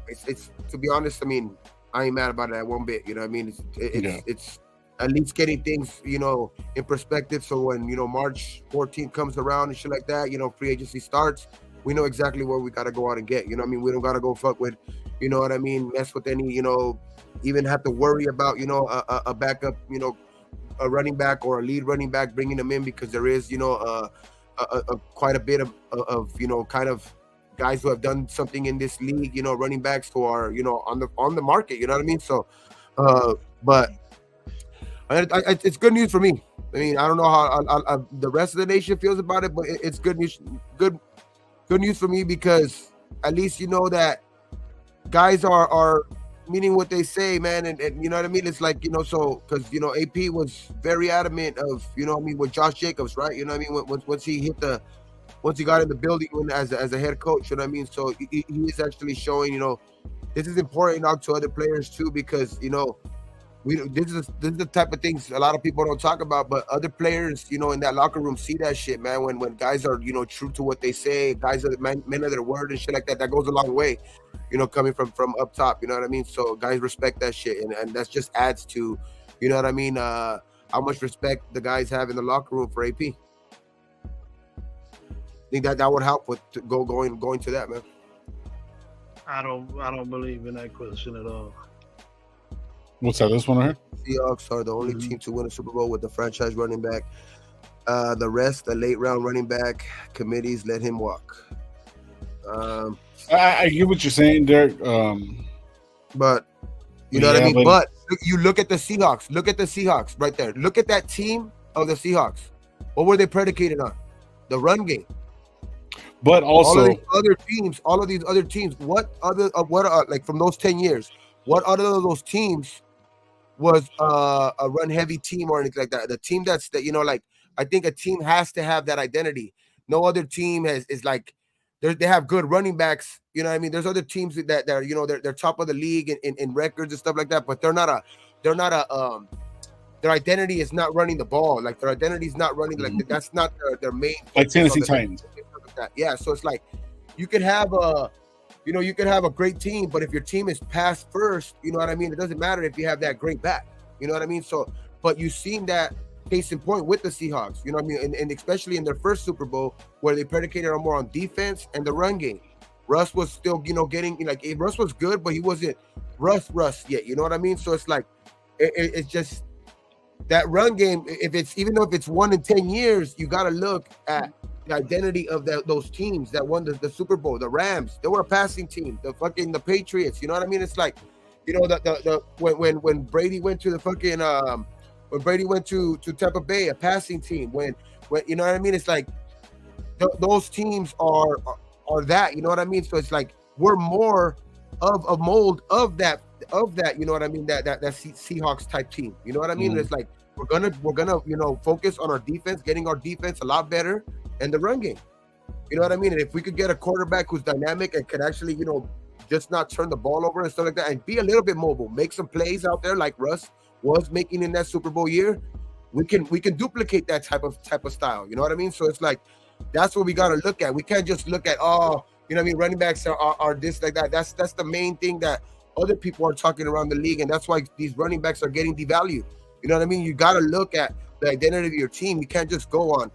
C: it's to be honest, I mean, I ain't mad about it one bit. You know what I mean? It's at least getting things, in perspective. So when, March 14th comes around and shit like that, free agency starts, we know exactly what we got to go out and get. You know what I mean? We don't got to go fuck with, you know what I mean, mess with any, even have to worry about, a backup, a running back or a lead running back, bringing them in because there is, quite a bit of kind of guys who have done something in this league, running backs who are, on the market, you know what I mean? So, but it's good news for me. I mean, I don't know how the rest of the nation feels about it, but it's good news. Good news for me because at least that guys are meaning what they say, man, and you know what I mean. It's like so because AP was very adamant of with Josh Jacobs, right? You know what I mean. Once he got in the building as a head coach, you know what I mean. So he is actually showing this is important now to other players too because this is the type of things a lot of people don't talk about, but other players in that locker room see that shit, man. When guys are true to what they say, guys are men of their word and shit like that goes a long way, coming from up top, you know what I mean? So guys respect that shit, and that just adds to you know what I mean, how much respect the guys have in the locker room for AP. I think that would help with going to that, man.
A: I don't believe in that question at all.
B: What's that? This one right
C: here? Seahawks are the only team to win a Super Bowl with the franchise running back. The rest, the late round running back committees, let him walk.
B: I get what you're saying, Derek.
C: But you know what I mean? But you look at the Seahawks. Look at the Seahawks right there. Look at that team of the Seahawks. What were they predicated on? The run game.
B: But also
C: all of these other teams. What like from those 10 years? What other of those teams was a run heavy team or anything like that? The team that like I think a team has to have that identity. No other team is like they have good running backs. You know what I mean? There's other teams that are they're top of the league in records and stuff like that, but they're not a their identity is not running the ball. Like their identity is not running like that's not their main.
B: Like Tennessee Titans.
C: Yeah, so it's like you could have a great team, but if your team is pass first, you know what I mean? It doesn't matter if you have that great back. You know what I mean? So, but you've seen that case in point with the Seahawks, you know what I mean? And especially in their first Super Bowl where they predicated more on defense and the run game. Russ was still, getting like Russ was good, but he wasn't Russ yet. You know what I mean? So it's like it's just that run game. Even though it's 1 in 10 years, you got to look at the identity of those teams that won the Super Bowl. The Rams, they were a passing team. The Patriots, you know what I mean? It's like You know, when Brady went to the fucking when Brady went to Tampa Bay, a passing team. When you know what I mean? It's like those teams are that. You know what I mean? So it's like we're more of a mold of that. You know what I mean? That Seahawks type team. You know what I mean? It's like we're gonna focus on our defense, getting our defense a lot better, and the run game. You know what I mean? And if we could get a quarterback who's dynamic and could actually, just not turn the ball over and stuff like that, and be a little bit mobile, make some plays out there like Russ was making in that Super Bowl year, we can duplicate that type of style. You know what I mean? So it's like that's what we got to look at. We can't just look at running backs are this like that. That's the main thing that other people are talking around the league, and that's why these running backs are getting devalued. You know what I mean? You got to look at the identity of your team. You can't just go on,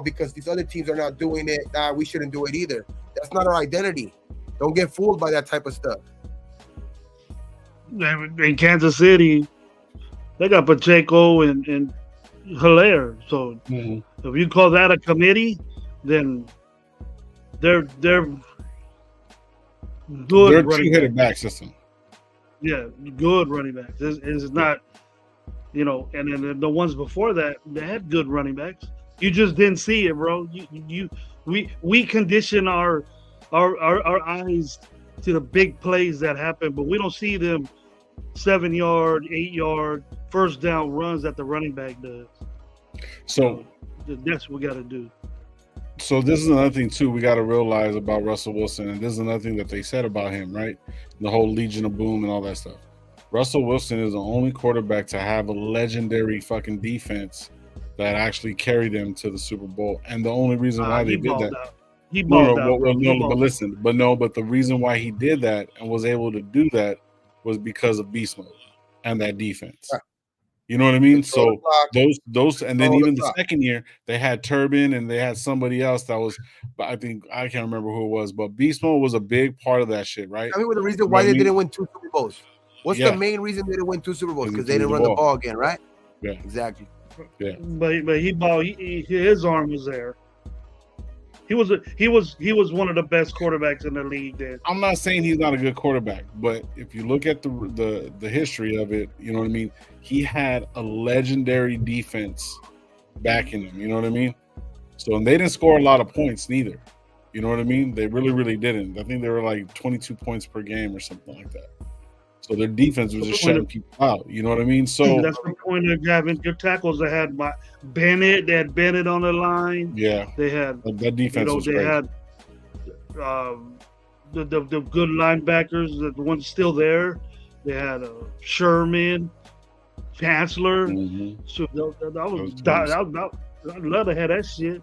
C: because these other teams are not doing it, we shouldn't do it either. That's not our identity. Don't get fooled by that type of stuff.
A: In Kansas City, they got Pacheco and Hilaire. So if you call that a committee, then they're good.
B: They're a two-headed back system.
A: Yeah, good running backs. It's not, and then the ones before that, they had good running backs. You just didn't see it, bro. We condition our eyes to the big plays that happen, but we don't see them 7-yard, 8-yard, first down runs that the running back does.
B: So
A: that's what we got to do.
B: So this is another thing too we got to realize about Russell Wilson, and this is another thing that they said about him, right? The whole Legion of Boom and all that stuff. Russell Wilson is the only quarterback to have a legendary fucking defense that actually carried them to the Super Bowl, and the only reason why they did that.
A: He balled out.
B: But the reason why he did that and was able to do that was because of beast mode and that defense. Right. You know what I mean? So those, and then even the second year they had Turbin and they had somebody else that was, I think I can't remember who it was, but beast mode was a big part of that shit, right?
C: I mean, the reason why they didn't win 2 Super Bowls. What's the main reason they didn't win 2 Super Bowls? Because they didn't run the ball again, right?
B: Yeah,
C: exactly.
A: Yeah, but he balled. His arm was there. He was one of the best quarterbacks in the league. Then
B: I'm not saying he's not a good quarterback, but if you look at the history of it, you know what I mean. He had a legendary defense backing him. You know what I mean. So and they didn't score a lot of points neither. You know what I mean. They really didn't. I think they were like 22 points per game or something like that. So their defense was just shutting people out. You know what I mean? So
A: that's the point of having good tackles. They had Bennett. They had Bennett on the line.
B: Yeah,
A: they had
B: that defense. Was
A: they
B: crazy.
A: Had the good linebackers. The ones still there. They had Sherman, Chancellor. Mm-hmm. So I'd love to have that shit.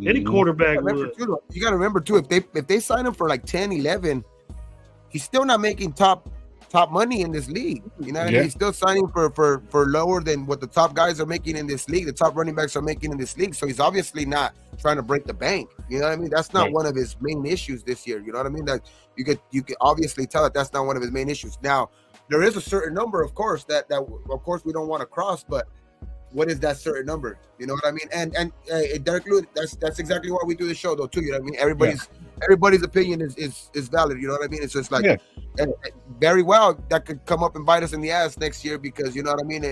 A: Any quarterback would.
C: You got to remember too. If they sign him for like 10, 11, he's still not making top money in this league. You know what I mean? He's still signing for lower than what the top guys are making in this league. The top running backs are making in this league. So he's obviously not trying to break the bank. You know what I mean? That's not one of his main issues this year. You know what I mean? That you could obviously tell that's not one of his main issues. Now, there is a certain number, of course, that of course we don't want to cross, but what is that certain number? You know what I mean? And Derek Lewis, that's exactly why we do the show though too. You know what I mean? Everybody's opinion is valid. You know what I mean? It's just like and very well that could come up and bite us in the ass next year because you know what I mean.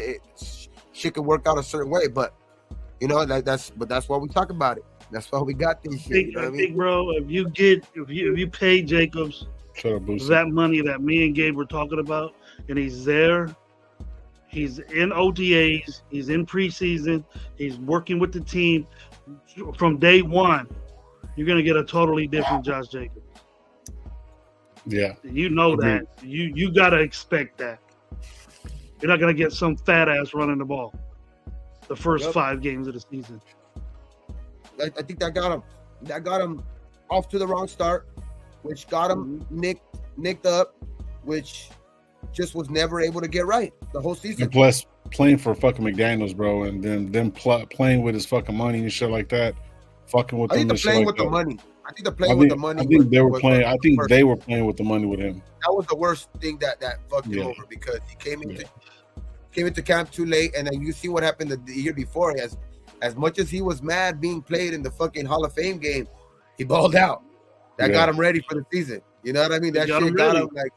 C: Shit could work out a certain way, but you know that's why we talk about it. That's why we got this shit. You know what I mean,
A: bro? If you pay Jacobs that money that me and Gabe were talking about, and he's there. He's in OTAs. He's in preseason. He's working with the team from day one. You're going to get a totally different Josh Jacobs.
B: Yeah.
A: You know that. You got to expect that. You're not going to get some fat ass running the ball the first 5 games of the season.
C: I think that got him. That got him off to the wrong start, which got him nicked up, which just was never able to get right the whole season.
B: And plus, playing for fucking McDaniels, bro, and then them playing with his fucking money and shit like that, fucking with them. I think
C: the playing with the money. I think the playing with the money.
B: I think they were playing. I think they were playing with the money with him.
C: That was the worst thing that fucked him over because he came into camp too late, and then you see what happened the year before. As much as he was mad being played in the fucking Hall of Fame game, he balled out. That got him ready for the season. You know what I mean? That shit got him like.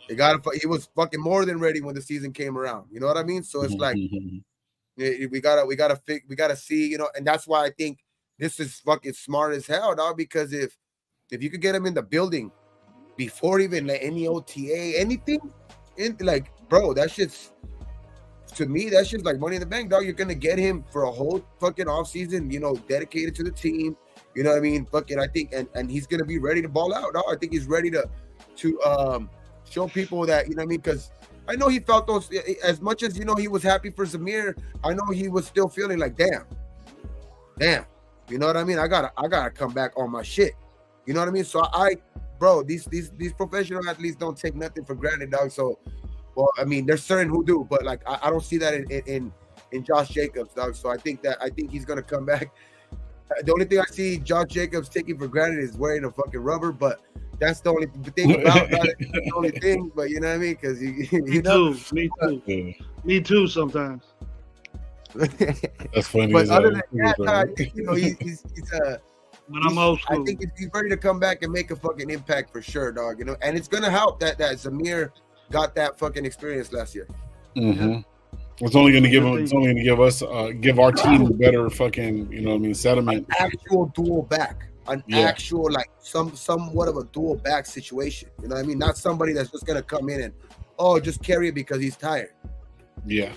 C: He was fucking more than ready when the season came around. You know what I mean? So it's like we gotta see, and that's why I think this is fucking smart as hell, dog. Because if you could get him in the building before even like any OTA, anything, like, bro, that shit's, to me, that shit's like money in the bank, dog. You're gonna get him for a whole fucking offseason, dedicated to the team. You know what I mean? Fucking, I think, and he's gonna be ready to ball out, dog. I think he's ready to show people that, you know what I mean? Because I know he felt those, as much as, he was happy for Zamir. I know he was still feeling like, damn. You know what I mean? I gotta come back on my shit. You know what I mean? So bro, these professional athletes don't take nothing for granted, dog. So, well, I mean, there's certain who do, but like I don't see that in Josh Jacobs, dog. So I think he's gonna come back. The only thing I see Josh Jacobs taking for granted is wearing a fucking rubber, but that's the only thing about that. That's the only thing, but you know what I mean? Because
A: me too. Sometimes.
B: That's funny.
C: But other than that, I think, he's
A: But I'm old school.
C: I think he's ready to come back and make a fucking impact for sure, dog. And it's gonna help that Zamir got that fucking experience last year.
B: Mm-hmm. Yeah. It's only going to give him. It's only going to give us, give our team a better fucking, settlement.
C: An actual dual back, actual like somewhat of a dual back situation. You know what I mean? Not somebody that's just going to come in and just carry it because he's tired.
B: Yeah.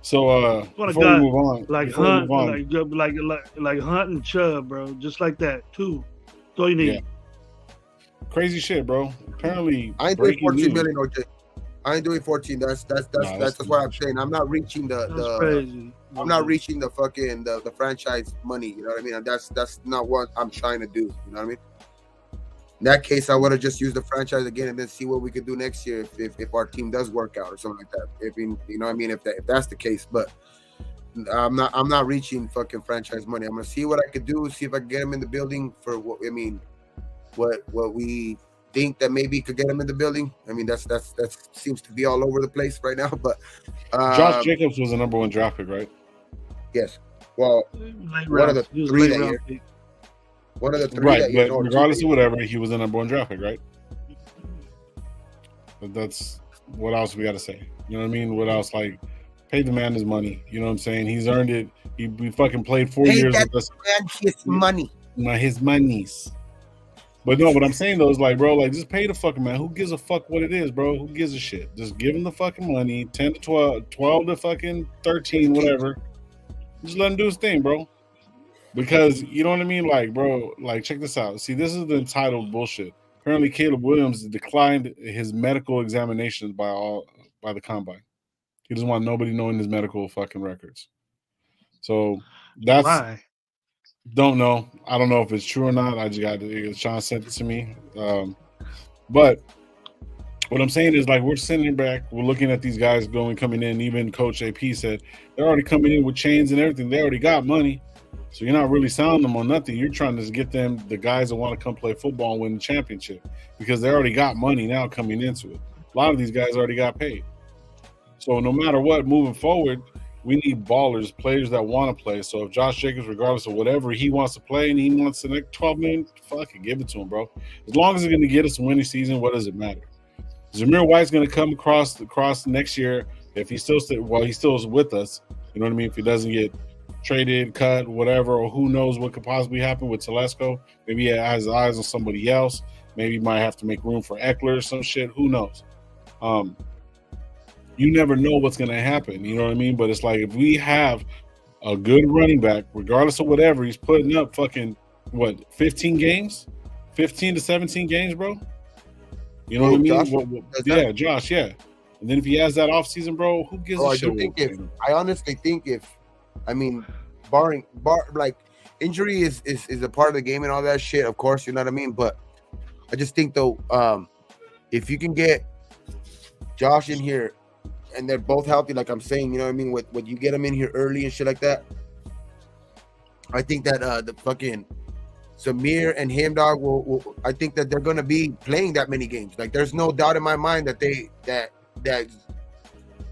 C: So
B: before we move on,
A: like Hunt and Chubb, bro, just like that too. That's all you need.
B: Yeah. Crazy shit, bro. Apparently,
C: I ain't doing 14 million, OJ. I ain't doing 14. That's what I'm saying. I'm not reaching I'm not reaching the fucking the franchise money. You know what I mean? And that's not what I'm trying to do. You know what I mean? In that case, I would have just used the franchise again and then see what we could do next year if our team does work out or something like that. You know what I mean? If that's the case, but I'm not reaching fucking franchise money. I'm gonna see what I could do. See if I can get him in the building for what we think that maybe could get him in the building. I mean, that seems to be all over the place right now. But
B: Josh Jacobs was the number 1 draft pick, right?
C: Yes. Well, one of the 3 that year. One of the 3
B: right,
C: that year.
B: But regardless of whatever, he was the number 1 draft pick, right? But that's what else we got to say. You know what I mean? What else? Like, pay the man his money. You know what I'm saying? He's earned it. We fucking played 4 years with us.
C: Man his money.
B: Not his monies. But no, what I'm saying though is like, bro, like just pay the fucking man. Who gives a fuck what it is, bro? Who gives a shit? Just give him the fucking money, 10 to 12, 12 to fucking 13, whatever. Just let him do his thing, bro. Because you know what I mean? Like, bro, like check this out. See, this is the entitled bullshit. Apparently Caleb Williams declined his medical examinations by the combine. He doesn't want nobody knowing his medical fucking records. So that's
A: Why?
B: Don't know. I don't know if it's true or not. I just got Sean sent it to me. But what I'm saying is, like, we're sitting back, we're looking at these guys coming in. Even Coach AP said they're already coming in with chains and everything. They already got money, so you're not really selling them on nothing. You're trying to get them, the guys that want to come play football and win the championship, because they already got money now coming into it. A lot of these guys already got paid. So no matter what, moving forward, we need ballers, players that want to play. So if Josh Jacobs, regardless of whatever he wants to play, and he wants the next 12 million, fucking give it to him, bro. As long as it's going to get us a winning season, what does it matter? Zamir White's going to come across next year if he still is with us. You know what I mean? If he doesn't get traded, cut, whatever, or who knows what could possibly happen with Telesco. Maybe he has his eyes on somebody else. Maybe he might have to make room for Eckler or some shit. Who knows? You never know what's going to happen. You know what I mean? But it's like, if we have a good running back, regardless of whatever, he's putting up fucking, 15 games? 15 to 17 games, bro? You know what I mean?
C: Josh?
B: Josh, yeah. And then if he has that offseason, bro, who gives a shit?
C: I honestly think barring injury is a part of the game and all that shit, of course, you know what I mean? But I just think, though, if you can get Josh in here, and they're both healthy, like I'm saying, you know what I mean? When you get them in here early and shit like that, I think that the fucking Zamir and him, dog, will I think that they're gonna be playing that many games. Like, there's no doubt in my mind that that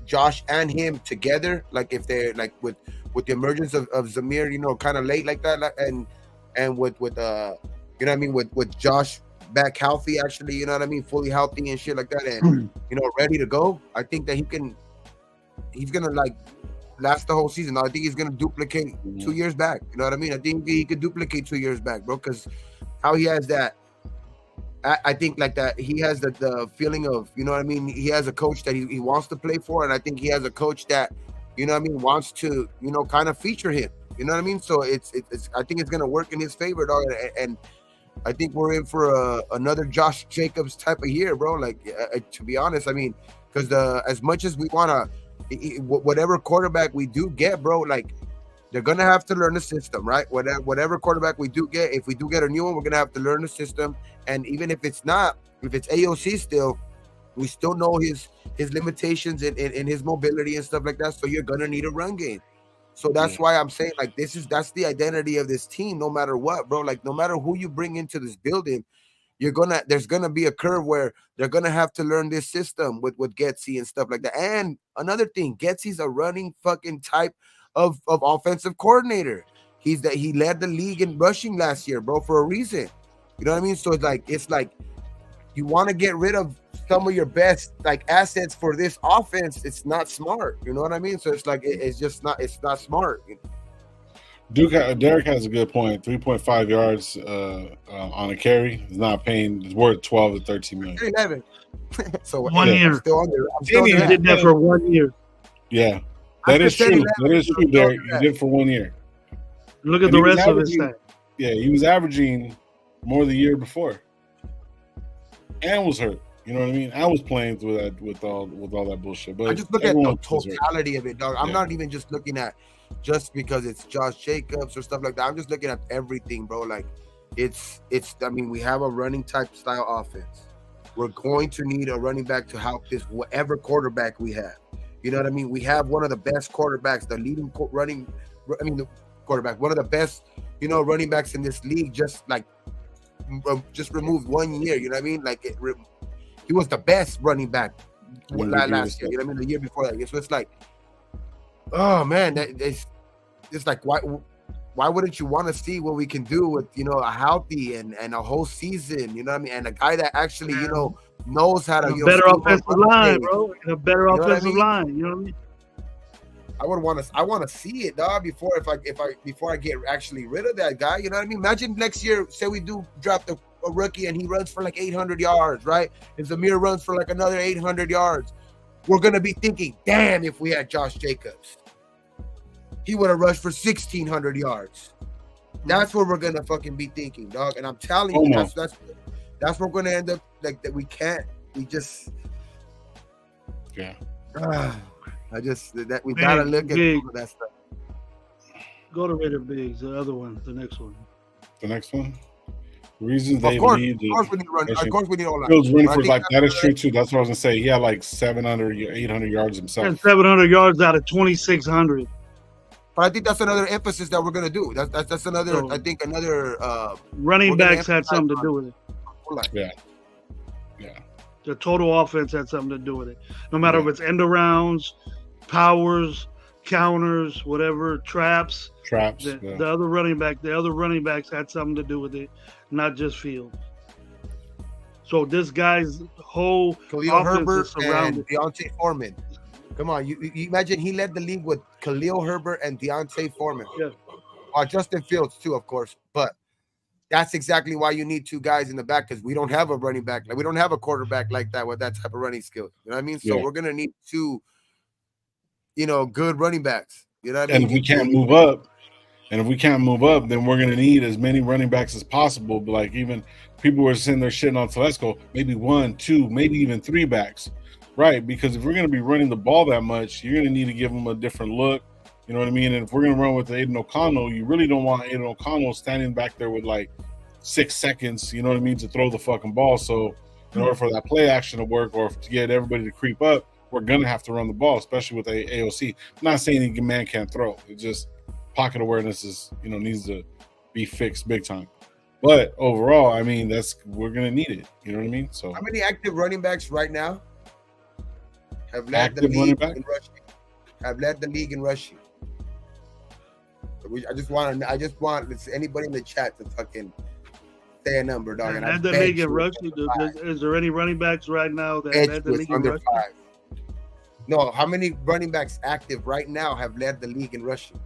C: Josh and him together, like if they're like with the emergence of Zamir, you know, kind of late like that, and with you know what I mean, with Josh back healthy, actually, you know what I mean, fully healthy and shit like that, and you know, ready to go, I think that he's gonna like last the whole season. I think he's gonna duplicate 2 years back. You know what I mean? I think he could duplicate 2 years back, bro, because how he has that. I think like that he has the feeling of, you know what I mean, he has a coach that he wants to play for, and I think he has a coach that, you know what I mean, wants to, you know, kind of feature him, you know what I mean. So it's I think it's gonna work in his favor, dog, and I think we're in for another Josh Jacobs type of year, bro. Like to be honest, I mean, because as much as we wanna whatever quarterback we do get, bro, like they're gonna have to learn the system, right? Whatever quarterback we do get, if we do get a new one, we're gonna have to learn the system. And even if it's AOC still, we still know his limitations in his mobility and stuff like that. So you're gonna need a run game. So that's why I'm saying, like, that's the identity of this team, no matter what, bro. Like, no matter who you bring into this building, there's gonna be a curve where they're gonna have to learn this system with Getsy and stuff like that. And another thing, Getsy's a running fucking type of offensive coordinator. He led the league in rushing last year, bro, for a reason. You know what I mean? So it's like you want to get rid of some of your best like assets for this offense. It's not smart. You know what I mean? So it's like it's not smart.
B: Derek has a good point. 3.5 yards on a carry is not paying. It's worth 12 to 13 million.
C: 11. So
A: 1 year.
C: I'm still under.
A: He did that for 1 year.
B: Yeah, that is true. That is true, Derek. He did for 1 year.
A: Look at the rest of his stats.
B: Yeah, he was averaging more the year before, and was hurt. You know what I mean? I was playing through that with all that bullshit. But
C: I just look at the totality of it, dog. I'm not even just looking at just because it's Josh Jacobs or stuff like that. I'm just looking at everything, bro. Like it's. I mean, we have a running type style offense. We're going to need a running back to help this whatever quarterback we have. You know what I mean? We have one of the best quarterbacks, the leading the quarterback, one of the best, you know, running backs in this league. Just removed 1 year. You know what I mean? Like he was the best running back last year. You know what I mean? The year before that. So it's like, oh man, it's like why wouldn't you want to see what we can do with, you know, a healthy and a whole season? You know what I mean? And a guy that actually, you know, knows how to
A: better offensive line, bro. And a better offensive line. You know what I mean?
C: I want to see it, dog, before I get actually rid of that guy. You know what I mean? Imagine next year, say we do draft a rookie and he runs for like 800 yards, right? And Zamir runs for like another 800 yards. We're gonna be thinking, damn, if we had Josh Jacobs, he would have rushed for 1,600 yards. That's what we're gonna fucking be thinking, dog. And I'm telling you, that's what we're gonna end up like that. We can't. We just
B: yeah.
C: We gotta look at all of that stuff.
A: Go to Raider Biggs, the other one, the next one.
B: The next one? Reasons
C: Of
B: they
C: course
B: need
C: we need run. Of course we need all that.
B: Fields running for like that is true too. That's what I was gonna say. He had like 700, 800 yards himself.
A: And 700 yards out of 2,600.
C: But I think that's another emphasis that we're gonna do. That's another. So, I think another.
A: Running backs had something to do with it.
B: Yeah.
A: The total offense had something to do with it. No matter if it's end arounds, powers, counters, whatever, traps. The other running backs had something to do with it, not just Fields. So this guy's whole
C: Khalil Herbert and Deontay Foreman. Come on, you imagine he led the league with Khalil Herbert and Deontay Foreman.
A: Yeah.
C: Justin Fields too, of course. But that's exactly why you need two guys in the back, because we don't have a running back. Like we don't have a quarterback like that with that type of running skill. You know what I mean? So we're gonna need two, you know, good running backs. You know what I mean?
B: And if we can't move up, then we're gonna need as many running backs as possible. But like even people were sitting there shitting on Telesco, maybe 1, 2, maybe even 3 backs. Right, because if we're going to be running the ball that much, you're going to need to give them a different look. You know what I mean? And if we're going to run with Aiden O'Connell, you really don't want Aiden O'Connell standing back there with like 6 seconds, you know what I mean, to throw the fucking ball. So in order for that play action to work or to get everybody to creep up, we're going to have to run the ball, especially with AOC. I'm not saying the man can't throw. It's just pocket awareness is, you know, needs to be fixed big time. But overall, I mean, we're going to need it. You know what I mean? So
C: how many active running backs right now have led the league in rushing? Have led the league in rushing. I just want anybody in the chat to fucking that number, dog. And I
A: led the
C: bet
A: league in
C: you
A: rushing. Is there any running backs right now that
C: bet
A: led the
C: you it's
A: league in
C: under
A: rushing?
C: 5. No, how many running backs active right now have led the league in rushing?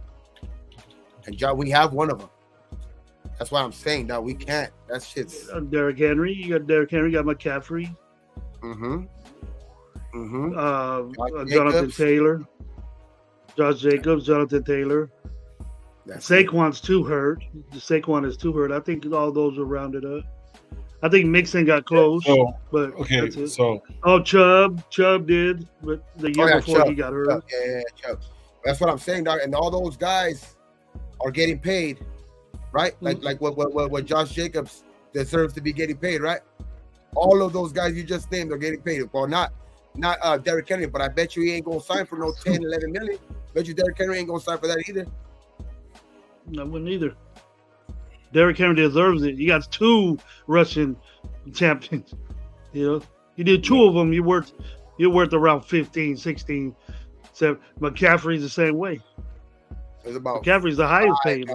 C: And John, we have one of them. That's why I'm saying that we can't. That shit's.
A: Derrick Henry. You got Derrick Henry. You got McCaffrey. Jonathan Taylor. Josh Jacobs. Jonathan Taylor. Saquon's too hurt. Saquon is too hurt. I think all those are rounded up. I think Mixon got close, but
B: okay.
A: That's it.
B: So
A: Chubb did, but the year before
C: Chubb.
A: he got hurt.
C: Chubb. That's what I'm saying, dog. And all those guys are getting paid, right? Like what Josh Jacobs deserves to be getting paid, right? All of those guys you just named are getting paid. Well, not Derrick Henry, but I bet you he ain't gonna sign for no 10, 11 million. Bet you Derrick Henry ain't gonna sign for that either.
A: I wouldn't either. Derrick Henry deserves it. You got 2 Russian champions. You know, you did 2 of them. You're worth around 15, 16. So McCaffrey's the same way. McCaffrey's the highest paid.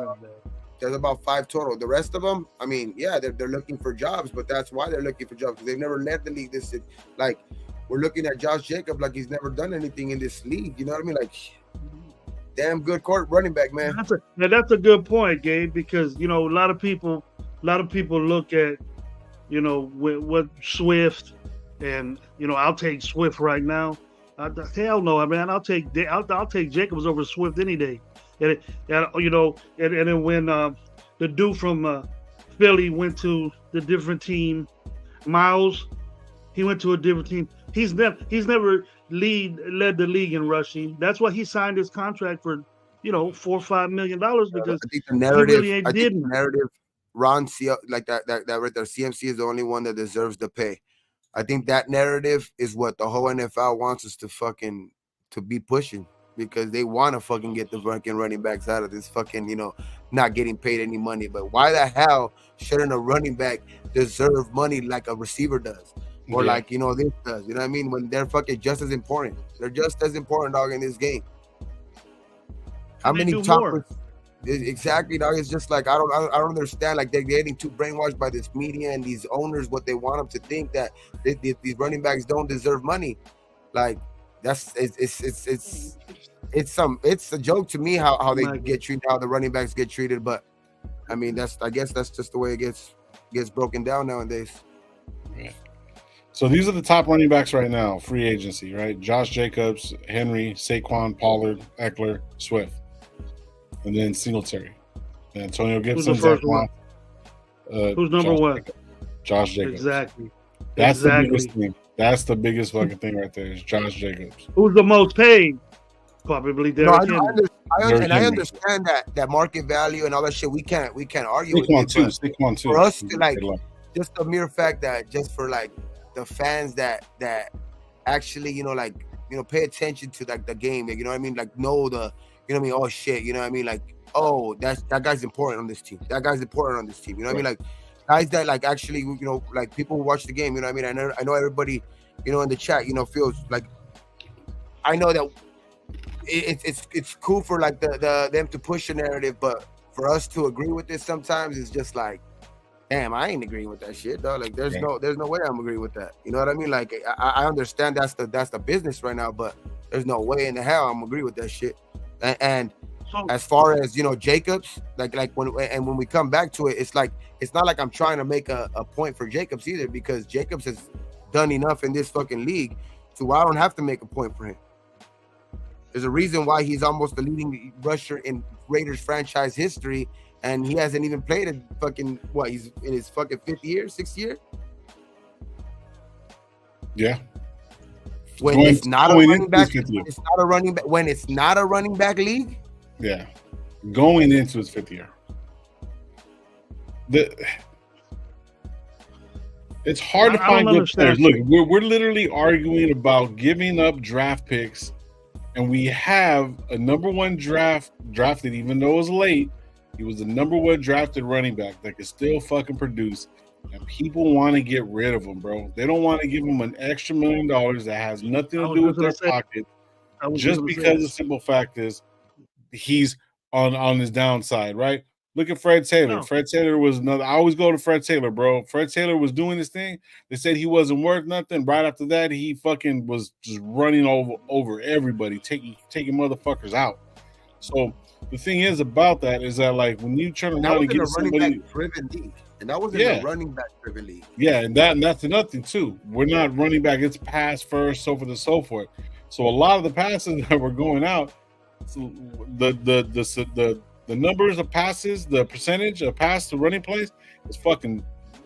C: There's about 5 total. The rest of them, I mean, yeah, they're looking for jobs, but that's why they're looking for jobs, because they've never led the league. Like, we're looking at Josh Jacobs like he's never done anything in this league. You know what I mean? Like, damn good court running back, man.
A: That's a good point, Gabe, because, you know, a lot of people look at, you know, what Swift, and, you know, I'll take Swift right now. Hell no, man. I'll take Jacobs over Swift any day. And you know, and then when the dude from Philly went to the different team, Miles, he went to a different team. He's never led the league in rushing. That's why he signed his contract for, you know, $4 or $5 million, because
C: I think the narrative,
A: he really didn't.
C: Ron, like that right there, CMC is the only one that deserves the pay. I think that narrative is what the whole NFL wants us to be pushing, because they want to fucking get the fucking running backs out of this fucking, you know, not getting paid any money. But why the hell shouldn't a running back deserve money like a receiver does? Or like, you know, this does, you know what I mean? When they're fucking just as important. They're just as important, dog, in this game. How many toppers? Exactly, dog. It's just like, I don't understand. Like, they're getting too brainwashed by this media and these owners, what they want them to think, that these running backs don't deserve money. Like, it's a joke to me how they get treated, how the running backs get treated. But I mean, I guess that's just the way it gets broken down nowadays.
B: Yeah. So these are the top running backs right now, free agency, right? Josh Jacobs, Henry, Saquon, Pollard, Eckler, Swift, and then Singletary, and Antonio Gibson.
A: Who's the first one? Who's number one?
B: Josh Jacobs.
A: Exactly.
B: That's the biggest thing. That's the biggest fucking thing right there is Josh Jacobs.
A: Who's the most paid? Probably Derrick Henry.
C: I understand that market value and all that shit. We can't argue with it.
B: Saquon too.
C: For us to like, just the mere fact that just for like the fans that actually, you know, like, you know, pay attention to like the game, you know what I mean? Like, know the, you know what I mean? Oh shit, you know what I mean? Like, oh, that guy's important on this team. That guy's important on this team. You know what I mean? Like, guys that like actually, you know, like people who watch the game. You know what I mean? I know everybody, you know, in the chat, you know, feels like, I know that it's cool for like them to push a narrative, but for us to agree with this sometimes it's just like, damn, I ain't agreeing with that shit, dog. Like, there's no way I'm agreeing with that. You know what I mean? Like, I understand that's the business right now, but there's no way in the hell I'm agree with that shit. And as far as, you know, Jacobs, like when we come back to it, it's like, it's not like I'm trying to make a point for Jacobs either, because Jacobs has done enough in this fucking league, so I don't have to make a point for him. There's a reason why he's almost the leading rusher in Raiders franchise history, and he hasn't even played a fucking, what, he's in his fucking 6th year?
B: Yeah.
C: When it's not a running back, when it's not a running back league?
B: Yeah. Going into his 5th year. It's hard to find good players. Look, we're literally arguing about giving up draft picks, and we have a number 1 drafted, even though it was late. He was the number 1 drafted running back that could still fucking produce, and people want to get rid of him, bro. They don't want to give him an extra $1 million that has nothing to do with their pocket, just because the simple fact is he's on his downside, right? Look at Fred Taylor.
A: No.
B: Fred Taylor was another. I always go to Fred Taylor, bro. Fred Taylor was doing this thing. They said he wasn't worth nothing. Right after that, he fucking was just running over everybody, taking motherfuckers out. So the thing is about that is that like when you turn around and get somebody
C: driven league, and that was in a running back driven league.
B: Yeah, and that's another thing too. We're not running back; it's pass first, so forth and so forth. So a lot of the passes that were going out, so the numbers of passes, the percentage of pass to running plays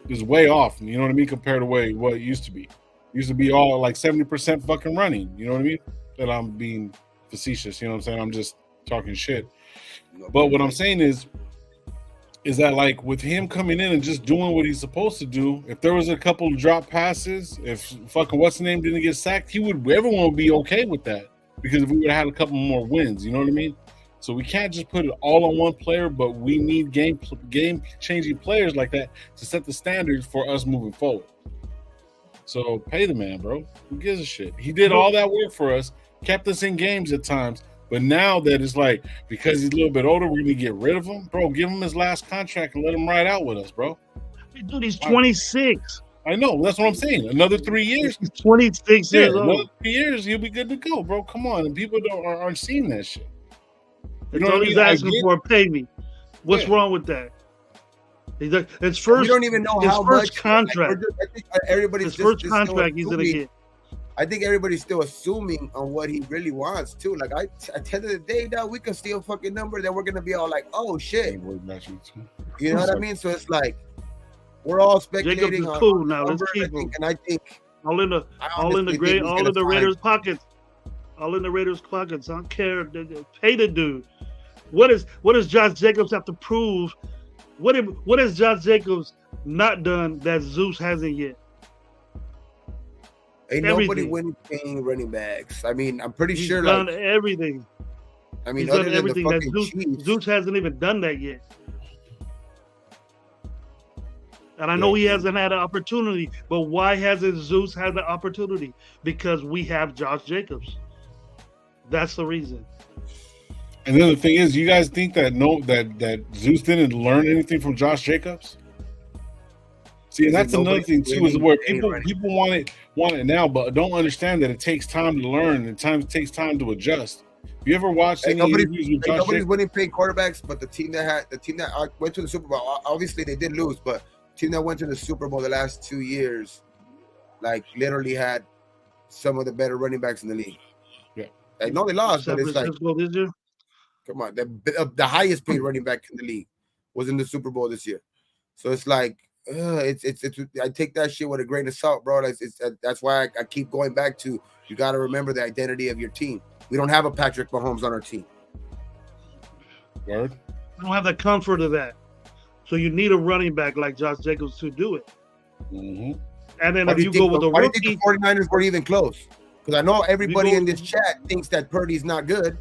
B: is way off. You know what I mean? Compared to what it used to be. It used to be all like 70% fucking running. You know what I mean? That I'm being facetious. You know what I'm saying? I'm just talking shit. But what I'm saying is that like with him coming in and just doing what he's supposed to do, if there was a couple of drop passes, if fucking what's the name didn't get sacked, everyone would be okay with that because if we would have had a couple more wins, you know what I mean? So we can't just put it all on one player, but we need game changing players like that to set the standards for us moving forward. So pay the man, bro. Who gives a shit? He did all that work for us, kept us in games at times. But now that it's like, because he's a little bit older, we're going to get rid of him? Bro, give him his last contract and let him ride out with us, bro.
A: Dude, he's 26.
B: I know. That's what I'm saying. Another 3 years.
A: He's 26 years old.
B: Another 3 years, he'll be good to go, bro. Come on. And people aren't seeing that shit.
A: You know what he's asking for, pay me. What's wrong with that? It's first.
C: We don't even know how
A: much
C: much
A: contract.
C: I think everybody's
A: his first contract he's gonna get.
C: I think everybody's still assuming on what he really wants too. Like at the end of the day, now we can steal a fucking number that we're gonna be all like, oh shit. You know what I mean? So it's like we're all speculating on
A: cool now. Let's keep
C: him. And I think
A: all in the Raiders' pockets. All in the Raiders' pockets. I don't care. Pay the dude. What does Josh Jacobs have to prove? What has Josh Jacobs not done that Zeus hasn't yet?
C: Ain't nobody winning paying running backs. I mean, I'm pretty sure
A: done everything.
C: I mean,
A: he's done everything that Zeus hasn't even done that yet. And I know he hasn't had an opportunity, but why hasn't Zeus had the opportunity? Because we have Josh Jacobs. That's the reason.
B: And then the thing is, you guys think that that Zeus didn't learn anything from Josh Jacobs? See, and that's another thing too, is where people want it now, but don't understand that it takes time to learn and it takes time to adjust. Have you ever watched any interviews with Josh Jacobs?
C: Nobody's winning paid quarterbacks, but the team that went to the Super Bowl, obviously they did lose, but the team that went to the Super Bowl the last 2 years, like literally had some of the better running backs in the league.
B: Yeah,
C: I know they lost, but it's like, come on, the highest paid running back in the league was in the Super Bowl this year. So it's like, it's I take that shit with a grain of salt, bro. That's why I keep going back to, you got to remember the identity of your team. We don't have a Patrick Mahomes on our team.
B: Word.
A: We don't have the comfort of that. So you need a running back like Josh Jacobs to do it.
B: Mm-hmm.
A: And then if you go with a rookie,
C: why do you think the 49ers weren't even close? Because I know everybody in this chat thinks that Purdy's not good.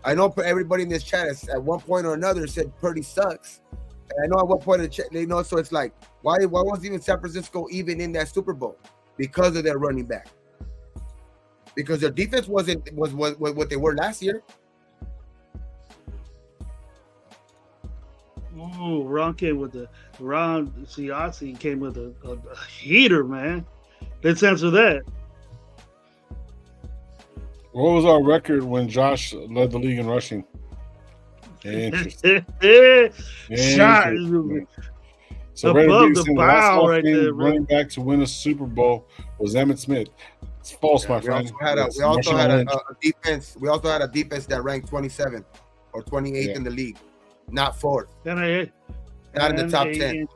C: I know everybody in this chat has, at one point or another, said Purdy sucks. And I know at one point in the chat, they know. So it's like, why wasn't even San Francisco even in that Super Bowl? Because of their running back. Because their defense was what they were last year.
A: Oh, Ron Ciazzi came with a heater, man. Let's answer that.
B: What was our record when Josh led the league in rushing? Interesting.
A: Shot.
B: So
A: above the bow right there,
B: running back to win a Super Bowl was Emmitt Smith. It's false, my friend.
C: We also had a defense. We also had a defense that ranked 27th or 28th in the league, not 4th. Not in the top 10.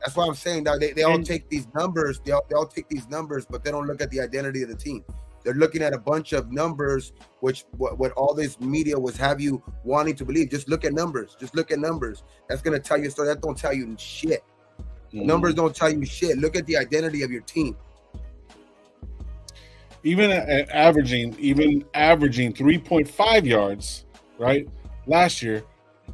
C: That's why I'm saying that they all take these numbers. They all take these numbers, but they don't look at the identity of the team. They're looking at a bunch of numbers, which what all this media was have you wanting to believe. Just look at numbers. Just look at numbers. That's gonna tell you a story. That don't tell you shit. Numbers don't tell you shit. Look at the identity of your team.
B: Even averaging 3.5 yards, right? Last year,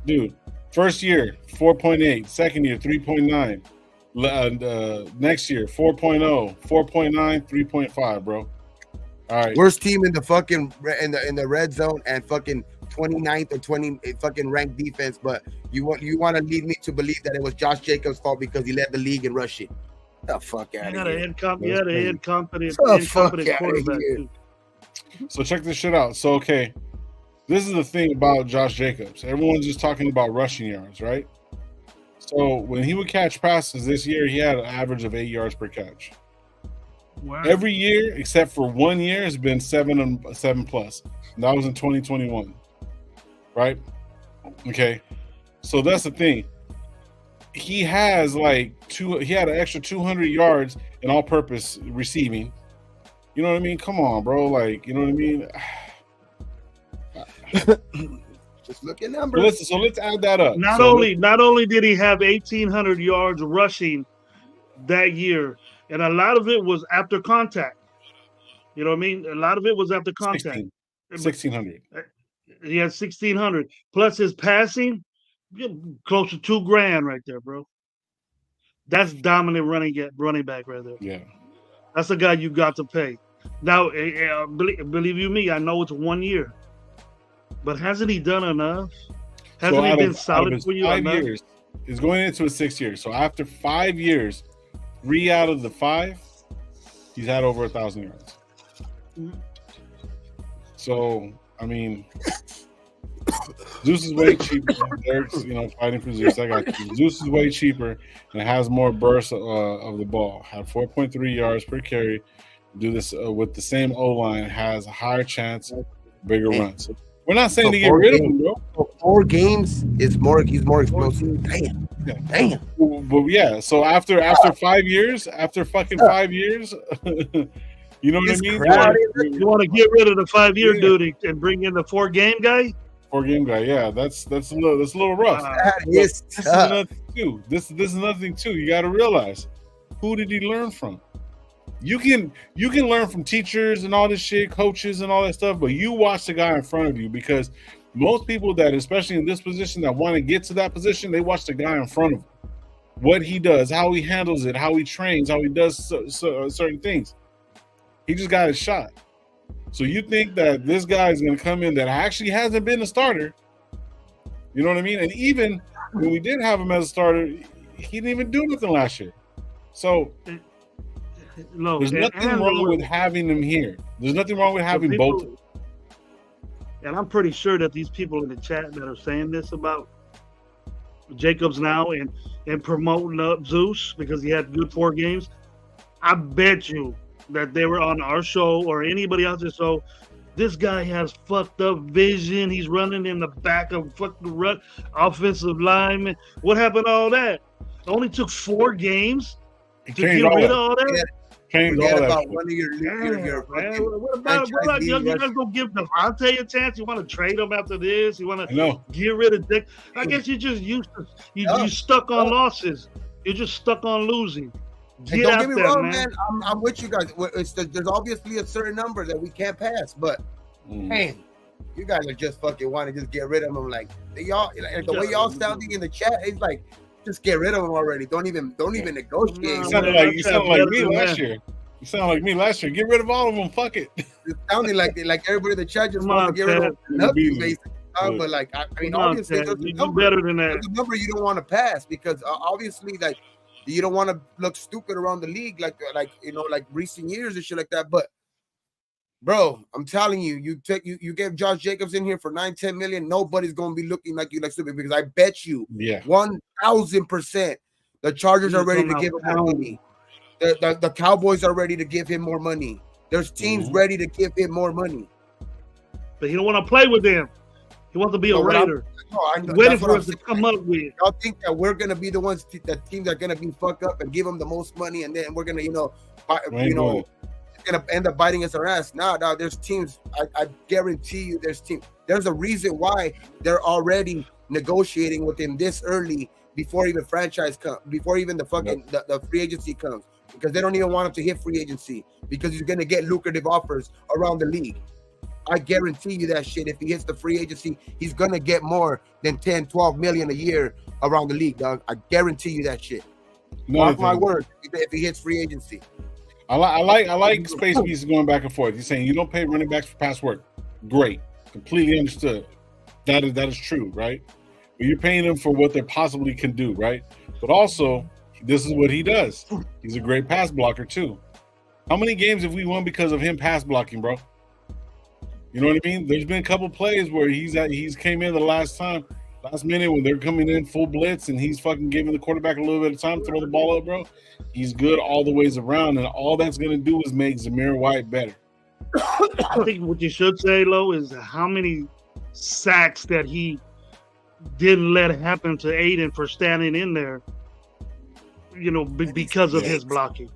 B: dude. First year 4.8. Second year 3.9. Next year 4.0. 4.9. 3.5, bro. All right.
C: Worst team in the fucking in the red zone and fucking 29th or 20 fucking ranked defense, but you want to lead me to believe that it was Josh Jacobs' fault because he led the league in rushing. The fuck out of here.
A: Incompetent quarterback too.
B: So check this shit out. So okay, this is the thing about Josh Jacobs. Everyone's just talking about rushing yards, right? So when he would catch passes this year, he had an average of 8 yards per catch.
A: Wow.
B: Every year, except for 1 year, has been 7 plus. And that was in 2021, right? Okay, so that's the thing. He has he had an extra 200 yards in all-purpose receiving. You know what I mean? Come on, bro. Like, you know what I mean?
C: Just look at numbers.
B: So let's add that up.
A: Not only did he have 1,800 yards rushing that year, and a lot of it was after contact. You know what I mean? A lot of it was after contact.
B: 1,600.
A: He had 1,600 plus his passing, close to $2,000 right there, bro. That's dominant running back right there.
B: Yeah,
A: that's a guy you got to pay. Now, believe you me, I know it's 1 year, but hasn't he done enough? Hasn't he been solid for you?
B: 5 years. He's going into his 6th year. So after 5 years, 3 out of the 5, he's had over 1,000 yards. Mm-hmm. So I mean, Zeus is way cheaper. Derek's, fighting for Zeus. I got you. Zeus is way cheaper and has more bursts of the ball. Have 4.3 yards per carry. Do this with the same O-line. Has a higher chance, bigger runs. We're not saying to get rid of him, bro.
C: 4 games is more. He's more explosive. Damn.
B: But yeah. So after 5 years, after fucking 5 years. You know what I mean?
A: You want to get rid of the 5-year dude and bring in the 4-game guy?
B: 4-game guy, yeah. That's a little rough.
C: This
B: is another thing too. This is another thing too. You got to realize, who did he learn from? You can learn from teachers and all this shit, coaches and all that stuff, but you watch the guy in front of you, because most people that, especially in this position, that want to get to that position, they watch the guy in front of them. What he does, how he handles it, how he trains, how he does certain things. He just got his shot. So you think that this guy is going to come in that actually hasn't been a starter? You know what I mean? And even when we did have him as a starter, he didn't even do nothing last year. So there's nothing wrong with having him here. There's nothing wrong with having both.
A: And I'm pretty sure that these people in the chat that are saying this about Jacobs now and promoting up Zeus because he had good 4 games, I bet you that they were on our show or anybody else's show. This guy has fucked up vision. He's running in the back of fucking offensive lineman. What happened to all that? It only took 4 games to get rid of all that.
C: Forget about one of your
A: what about you guys gonna give Devontae a chance? You want to trade him after this? You want to get rid of Dick? I guess you just you stuck on losses. You're just stuck on losing.
C: Don't get me wrong, man. I'm with you guys. There's obviously a certain number that we can't pass, but man, you guys are just fucking want to just get rid of them. Like the way y'all sounding in the chat, it's like just get rid of them already. Don't even negotiate.
B: You sounded like me last year. You sound like me last year. Get rid of all of them. Fuck it.
C: It's sounding like everybody in the chat just wants to get rid of nothing, basically. But I mean, obviously, there's a number,
A: better than that.
C: There's a number you don't want to pass because obviously, like. You don't want to look stupid around the league like recent years and shit like that. But bro, I'm telling you, you get Josh Jacobs in here for 9-10 million, nobody's gonna be looking like you like stupid, because I bet you 1,000% the Chargers are ready to give him more money. The Cowboys are ready to give him more money. There's teams ready to give him more money.
A: But he don't want to play with them. He wants to be a Raider. Waiting for us to come up with.
C: Y'all think that we're gonna be the ones the teams are gonna be fucked up and give them the most money, and then we're gonna it's gonna end up biting us our ass. Now there's teams. I guarantee you, there's a reason why they're already negotiating with him this early before even franchise comes, before even the fucking the free agency comes, because they don't even want him to hit free agency because he's gonna get lucrative offers around the league. I guarantee you that shit. If he hits the free agency, he's gonna get more than 10, 12 million a year around the league, dog. I guarantee you that shit. Mark my word. If he hits free agency,
B: I like space pieces going back and forth. You're saying you don't pay running backs for past work. Great, completely understood. That is true, right? But you're paying him for what they possibly can do, right? But also, this is what he does. He's a great pass blocker too. How many games have we won because of him pass blocking, bro? You know what I mean? There's been a couple plays where he's came in the last minute when they're coming in full blitz and he's fucking giving the quarterback a little bit of time to throw the ball up, bro. He's good all the ways around, and all that's gonna do is make Zamir White better.
A: I think what you should say, Lo, is how many sacks that he didn't let happen to Aiden for standing in there, because of his blocking.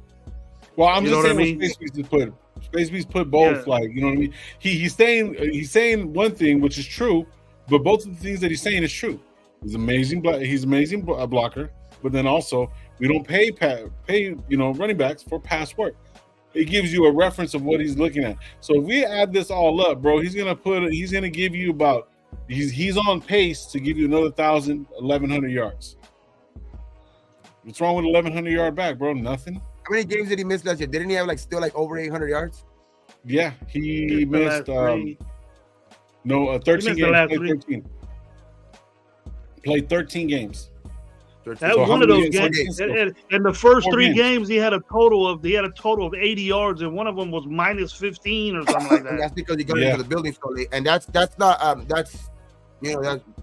B: Well, I'm just saying what Space Beast put both, like, you know what I mean? He's saying one thing, which is true, but both of the things that he's saying is true. He's amazing blocker, but then also we don't pay running backs for pass work. It gives you a reference of what he's looking at. So if we add this all up, bro, he's gonna give you about he's on pace to give you another 1,100 yards. What's wrong with 1,100 yard back, bro? Nothing.
C: How many games did he miss last year? Didn't he have still over 800 yards?
B: Yeah, he missed 13 games. Played 13 games.
A: That was one of those games. And the first 3 games, he had a total of 80 yards, and one of them was minus 15 or something like that.
C: That's because he got into the building so late, and that's not that's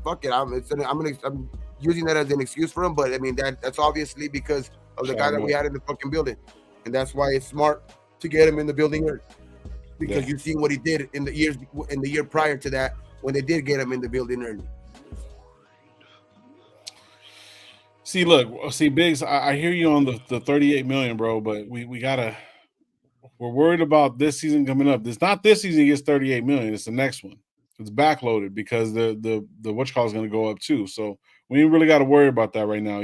C: fuck it. I'm using that as an excuse for him, but I mean that's obviously because of the guy that we had in the fucking building, and that's why it's smart to get him in the building early, because you've seen what he did in the year prior to that when they did get him in the building early.
B: See, Biggs, I hear you on the 38 million, bro, but we're worried about this season coming up. It's not this season he gets 38 million, it's the next one. It's backloaded because the whatchamacall is going to go up too. So we ain't really got to worry about that right now.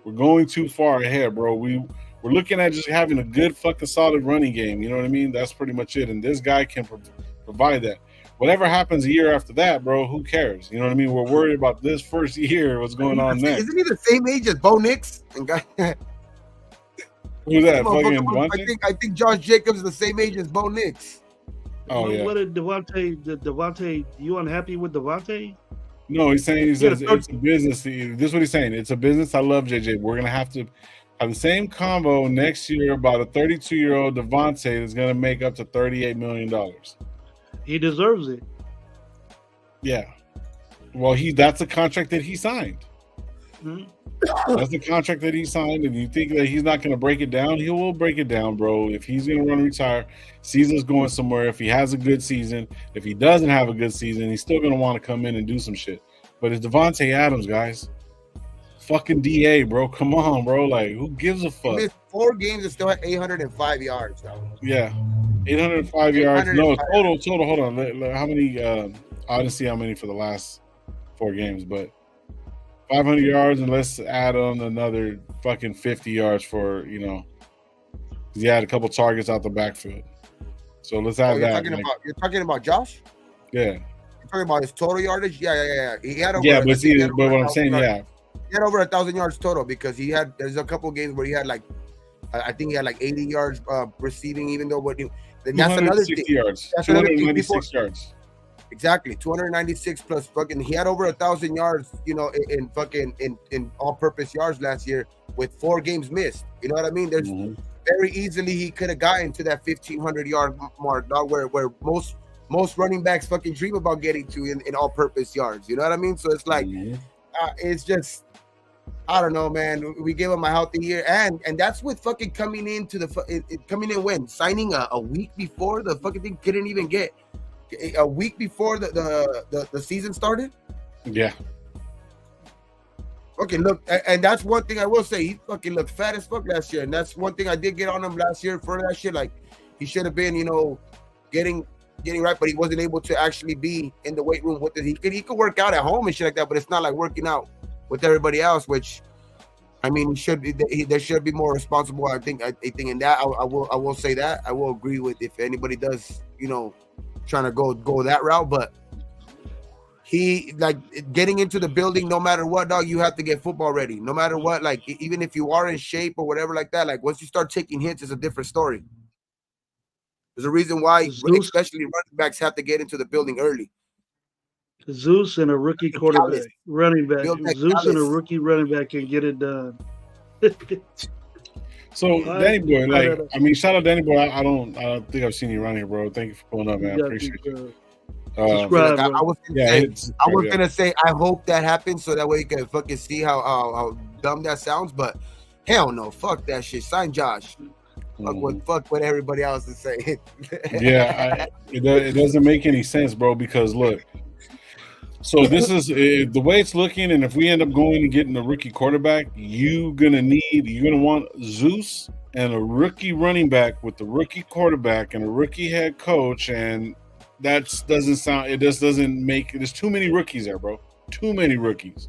B: We're going too far ahead, bro. We're looking at just having a good fucking solid running game. You know what I mean? That's pretty much it. And this guy can provide that. Whatever happens a year after that, bro, who cares? You know what I mean? We're worried about this first year, what's going on next.
C: Isn't he the same age as Bo Nix?
B: Who's that? Fucking
C: I think Josh Jacobs is the same age as Bo Nix.
B: Oh, yeah.
A: What did Devontae, you unhappy with Devontae?
B: No, he's saying it's a business. This is what he's saying. It's a business. I love JJ. We're going to have the same combo next year about a 32-year-old Devontae that's going to make up to $38 million.
A: He deserves it.
B: Yeah. Well, that's a contract that he signed. Mm-hmm. That's the contract that he signed, and you think that he's not going to break it down? He will break it down, bro. If he's going to retire, season's going somewhere. If he has a good season, if he doesn't have a good season, he's still going to want to come in and do some shit. But it's Devontae Adams, guys. Fucking DA, bro. Come on, bro. Like, who gives a fuck?
C: He missed 4 games and still had 805 yards.
B: Yeah. 805 yards. No, total. Hold on. How many? I didn't see how many for the last 4 games, but 500 yards, and let's add on another fucking 50 yards for, he had a couple targets out the backfield. So let's add that.
C: You're talking about Josh?
B: Yeah.
C: You're talking about his total yardage? Yeah. He had over.
B: Yeah, but what I'm saying, yeah.
C: He had over 1,000 yards total because there's a couple games where he had I think he had 80 yards receiving, even though that's another thing.
B: Yards. That's 296 yards.
C: Exactly, 296 plus fucking. He had over 1,000 yards, in fucking in all-purpose yards last year with 4 games missed. You know what I mean? There's very easily he could have gotten to that 1,500 yard mark, dog, where most running backs fucking dream about getting to in all-purpose yards. You know what I mean? So it's like, it's just, I don't know, man. We gave him a healthy year, and that's with fucking coming in when signing a week before the fucking thing couldn't even get. A week before the season started.
B: Yeah.
C: Okay, look, and that's one thing I will say. He fucking looked fat as fuck last year, and that's one thing I did get on him last year for that shit. Like, he should have been, getting right, but he wasn't able to actually be in the weight room with it. He could work out at home and shit like that, but it's not like working out with everybody else. Which, I mean, there should be more responsible. I think in that I will say that I will agree with if anybody does, trying to go that route, but he getting into the building, no matter what, dog, you have to get football ready. No matter what, even if you are in shape or whatever like that, once you start taking hits, it's a different story. There's a reason why, especially running backs, have to get into the building early.
A: Zeus and a rookie quarterback, running back.
C: Build that
A: Zeus and a
C: callus.
A: rookie running back can get it done.
B: So Danny Boy, like,
A: I-
B: I mean, shout out Danny Boy. I don't think I've seen you around here, bro. Thank you for pulling up, man. I
A: You got
B: appreciate
A: to,
B: you.
A: subscribe,
C: I
A: bro.
C: was gonna
B: Yeah,
C: say,
B: it's
C: I was
B: yeah.
C: gonna say, I hope that happens so that way you can fucking see how dumb that sounds. But hell no, fuck that shit. Sign Josh. Fuck what everybody else is saying.
B: Yeah, it doesn't make any sense, bro. Because look, so this is the way it's looking, and if we end up going and getting a rookie quarterback, you're gonna want Zeus and a rookie running back with the rookie quarterback and a rookie head coach, and that doesn't sound. It just doesn't make. There's too many rookies there, bro. Too many rookies.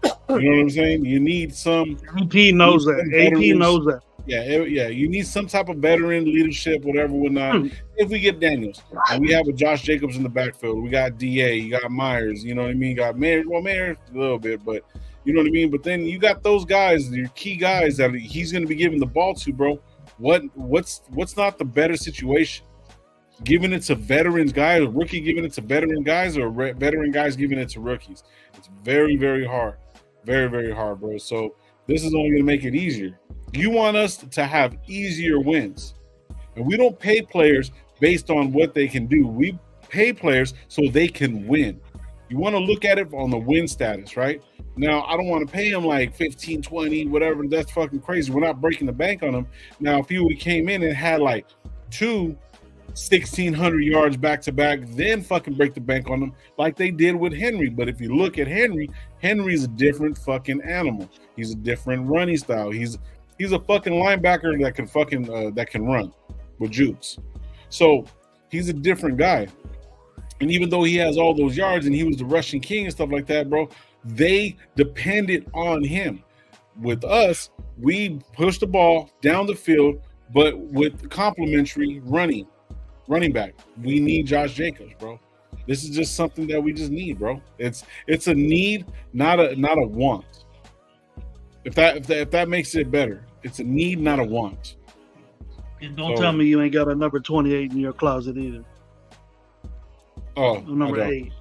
B: You know what I'm saying? You need some.
A: AP knows that. AP knows that.
B: Yeah. You need some type of veteran leadership, whatever, whatnot. If we get Daniels, and we have a Josh Jacobs in the backfield, we got Da, you got Myers. You know what I mean? You got Mayer. Well, Mayer a little bit, but you know what I mean. But then you got those guys, your key guys that he's going to be giving the ball to, bro. What's not the better situation? Giving it to veterans guys, a rookie giving it to veteran guys, or veteran guys giving it to rookies? It's very, very hard. Very, very hard, bro. So this is only going to make it easier. You want us to have easier wins. And we don't pay players based on what they can do. We pay players so they can win. You want to look at it on the win status, right? Now, I don't want to pay him like 15, 20, whatever. That's fucking crazy. We're not breaking the bank on him. Now, if he would have came in and had like 1,600 yards back-to-back, then fucking break the bank on them like they did with Henry. But if you look at Henry's a different fucking animal. He's a different running style. He's a fucking linebacker that can that can run with jukes. So he's a different guy. And even though he has all those yards and he was the rushing king and stuff like that, bro, they depended on him. With us, we push the ball down the field, but with complementary running back. We need Josh Jacobs, bro. This is just something that we just need, bro. It's a need, not a want. If that makes it better, it's a need, not a want.
A: And don't tell me you ain't got a number 28 in your closet either.
B: Oh,
A: number 8.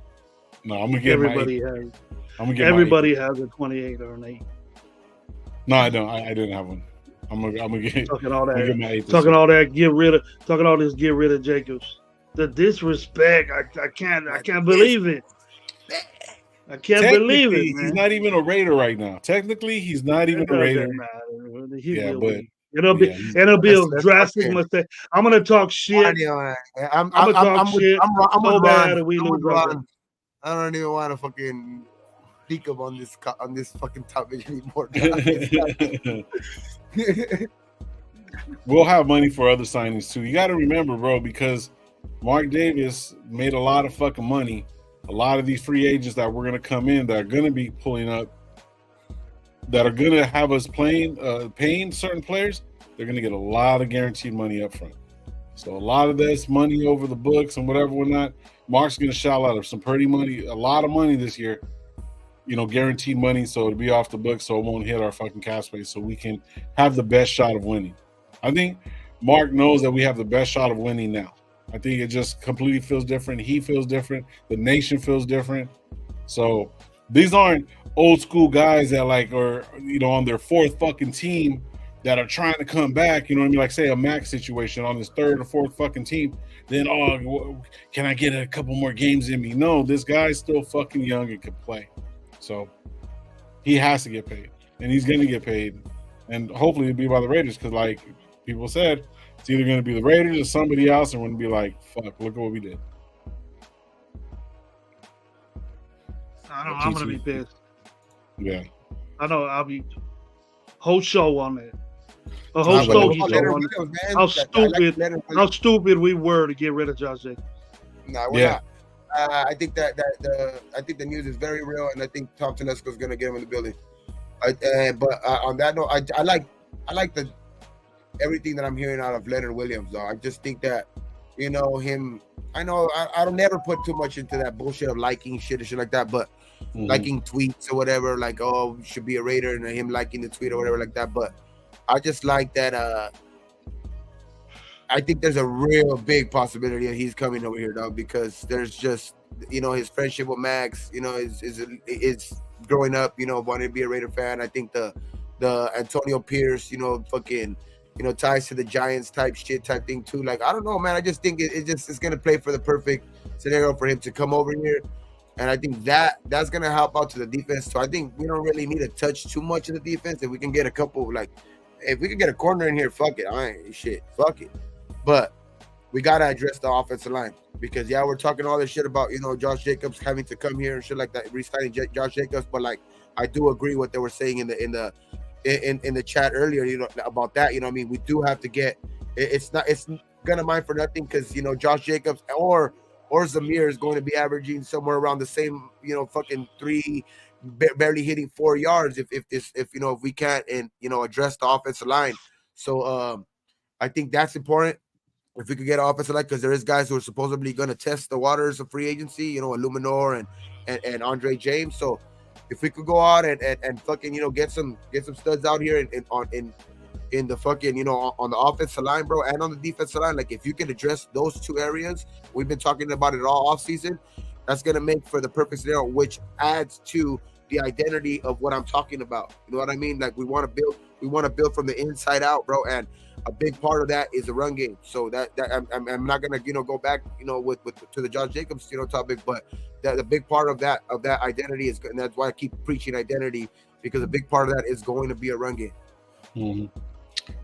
B: No, I'm gonna get
A: everybody
B: my 8.
A: has.
B: I'm gonna get
A: everybody has a 28 or an 8.
B: No, I don't. I didn't have one. I'm gonna get
A: talking all that.
B: Get my 8
A: talking all that. Get rid of Jacobs. The disrespect. I can't believe it. I can't believe it, man.
B: He's not even a Raider right now. Technically, he's not even a Raider.
A: It'll be a drastic mistake. I'm gonna talk shit.
C: I'm
A: gonna talk shit so bad that we lose.
C: I don't even want to fucking speak up on this fucking topic anymore.
B: We'll have money for other signings too. You got to remember, bro, because Mark Davis made a lot of fucking money. A lot of these free agents that we're gonna come in that are gonna be pulling up, that are gonna have us paying certain players, they're gonna get a lot of guaranteed money up front. So a lot of this money over the books and whatnot, Mark's gonna shell out of some pretty money, a lot of money this year. You know, guaranteed money, so it'll be off the books, so it won't hit our fucking cap space, so we can have the best shot of winning. I think Mark knows that we have the best shot of winning now. I think it just completely feels different. He feels different. The nation feels different. So these aren't old school guys that are on their 4th fucking team that are trying to come back. You know what I mean? Like say a Max situation on his 3rd or 4th fucking team. Then, can I get a couple more games in me? No, this guy's still fucking young and can play. So he has to get paid, and he's going to get paid, and hopefully it'll be by the Raiders because, like people said, it's either going to be the Raiders or somebody else, and we're going to be like, fuck, look at what we did.
A: I know I'm going to be pissed.
B: Yeah.
A: I know I'll be whole show on that. A whole stogie show on that. How stupid we were to get rid of Josh Jacobs.
C: No, we're not. I think I think the news is very real, and I think Tom Telesco is going to get him in the building. But on that note, I like everything that I'm hearing out of Leonard Williams, though. I just think that, him. I know I don't never put too much into that bullshit of liking shit or shit like that, but liking tweets or whatever, like, oh, you should be a Raider, and him liking the tweet or whatever like that. But I just like that. I think there's a real big possibility that he's coming over here, dog, because there's just his friendship with Max, is growing up, wanting to be a Raider fan. I think the Antonio Pierce, fucking, ties to the Giants type thing too. Like, I don't know, man. I just think it's gonna play for the perfect scenario for him to come over here. And I think that's gonna help out to the defense. So I think we don't really need to touch too much of the defense. If we can get a couple, like, if we can get a corner in here, fuck it. Fuck it. But we gotta address the offensive line, because we're talking all this shit about Josh Jacobs having to come here and shit like that, re-signing Josh Jacobs. But like, I do agree what they were saying in the chat earlier, about that. I mean, we do have to get. It's gonna mind for nothing, because Josh Jacobs or Zamir is going to be averaging somewhere around the same, fucking 3, barely hitting 4 yards if we can't address the offensive line. So I think that's important. If we could get an offensive line, because there is guys who are supposedly going to test the waters of free agency, Illuminor and Andre James. So if we could go out and fucking get some studs out here in the fucking on the offensive line, bro, and on the defensive line, like, if you can address those 2 areas, we've been talking about it all off season. That's gonna make for the perfect scenario, which adds to the identity of what I'm talking about. You know what I mean? Like, we want to build from the inside out, bro, and a big part of that is the run game. So that I'm not gonna go back with to the Josh Jacobs topic, but that the big part of that identity is, and that's why I keep preaching identity, because a big part of that is going to be a run game.
B: Mm-hmm.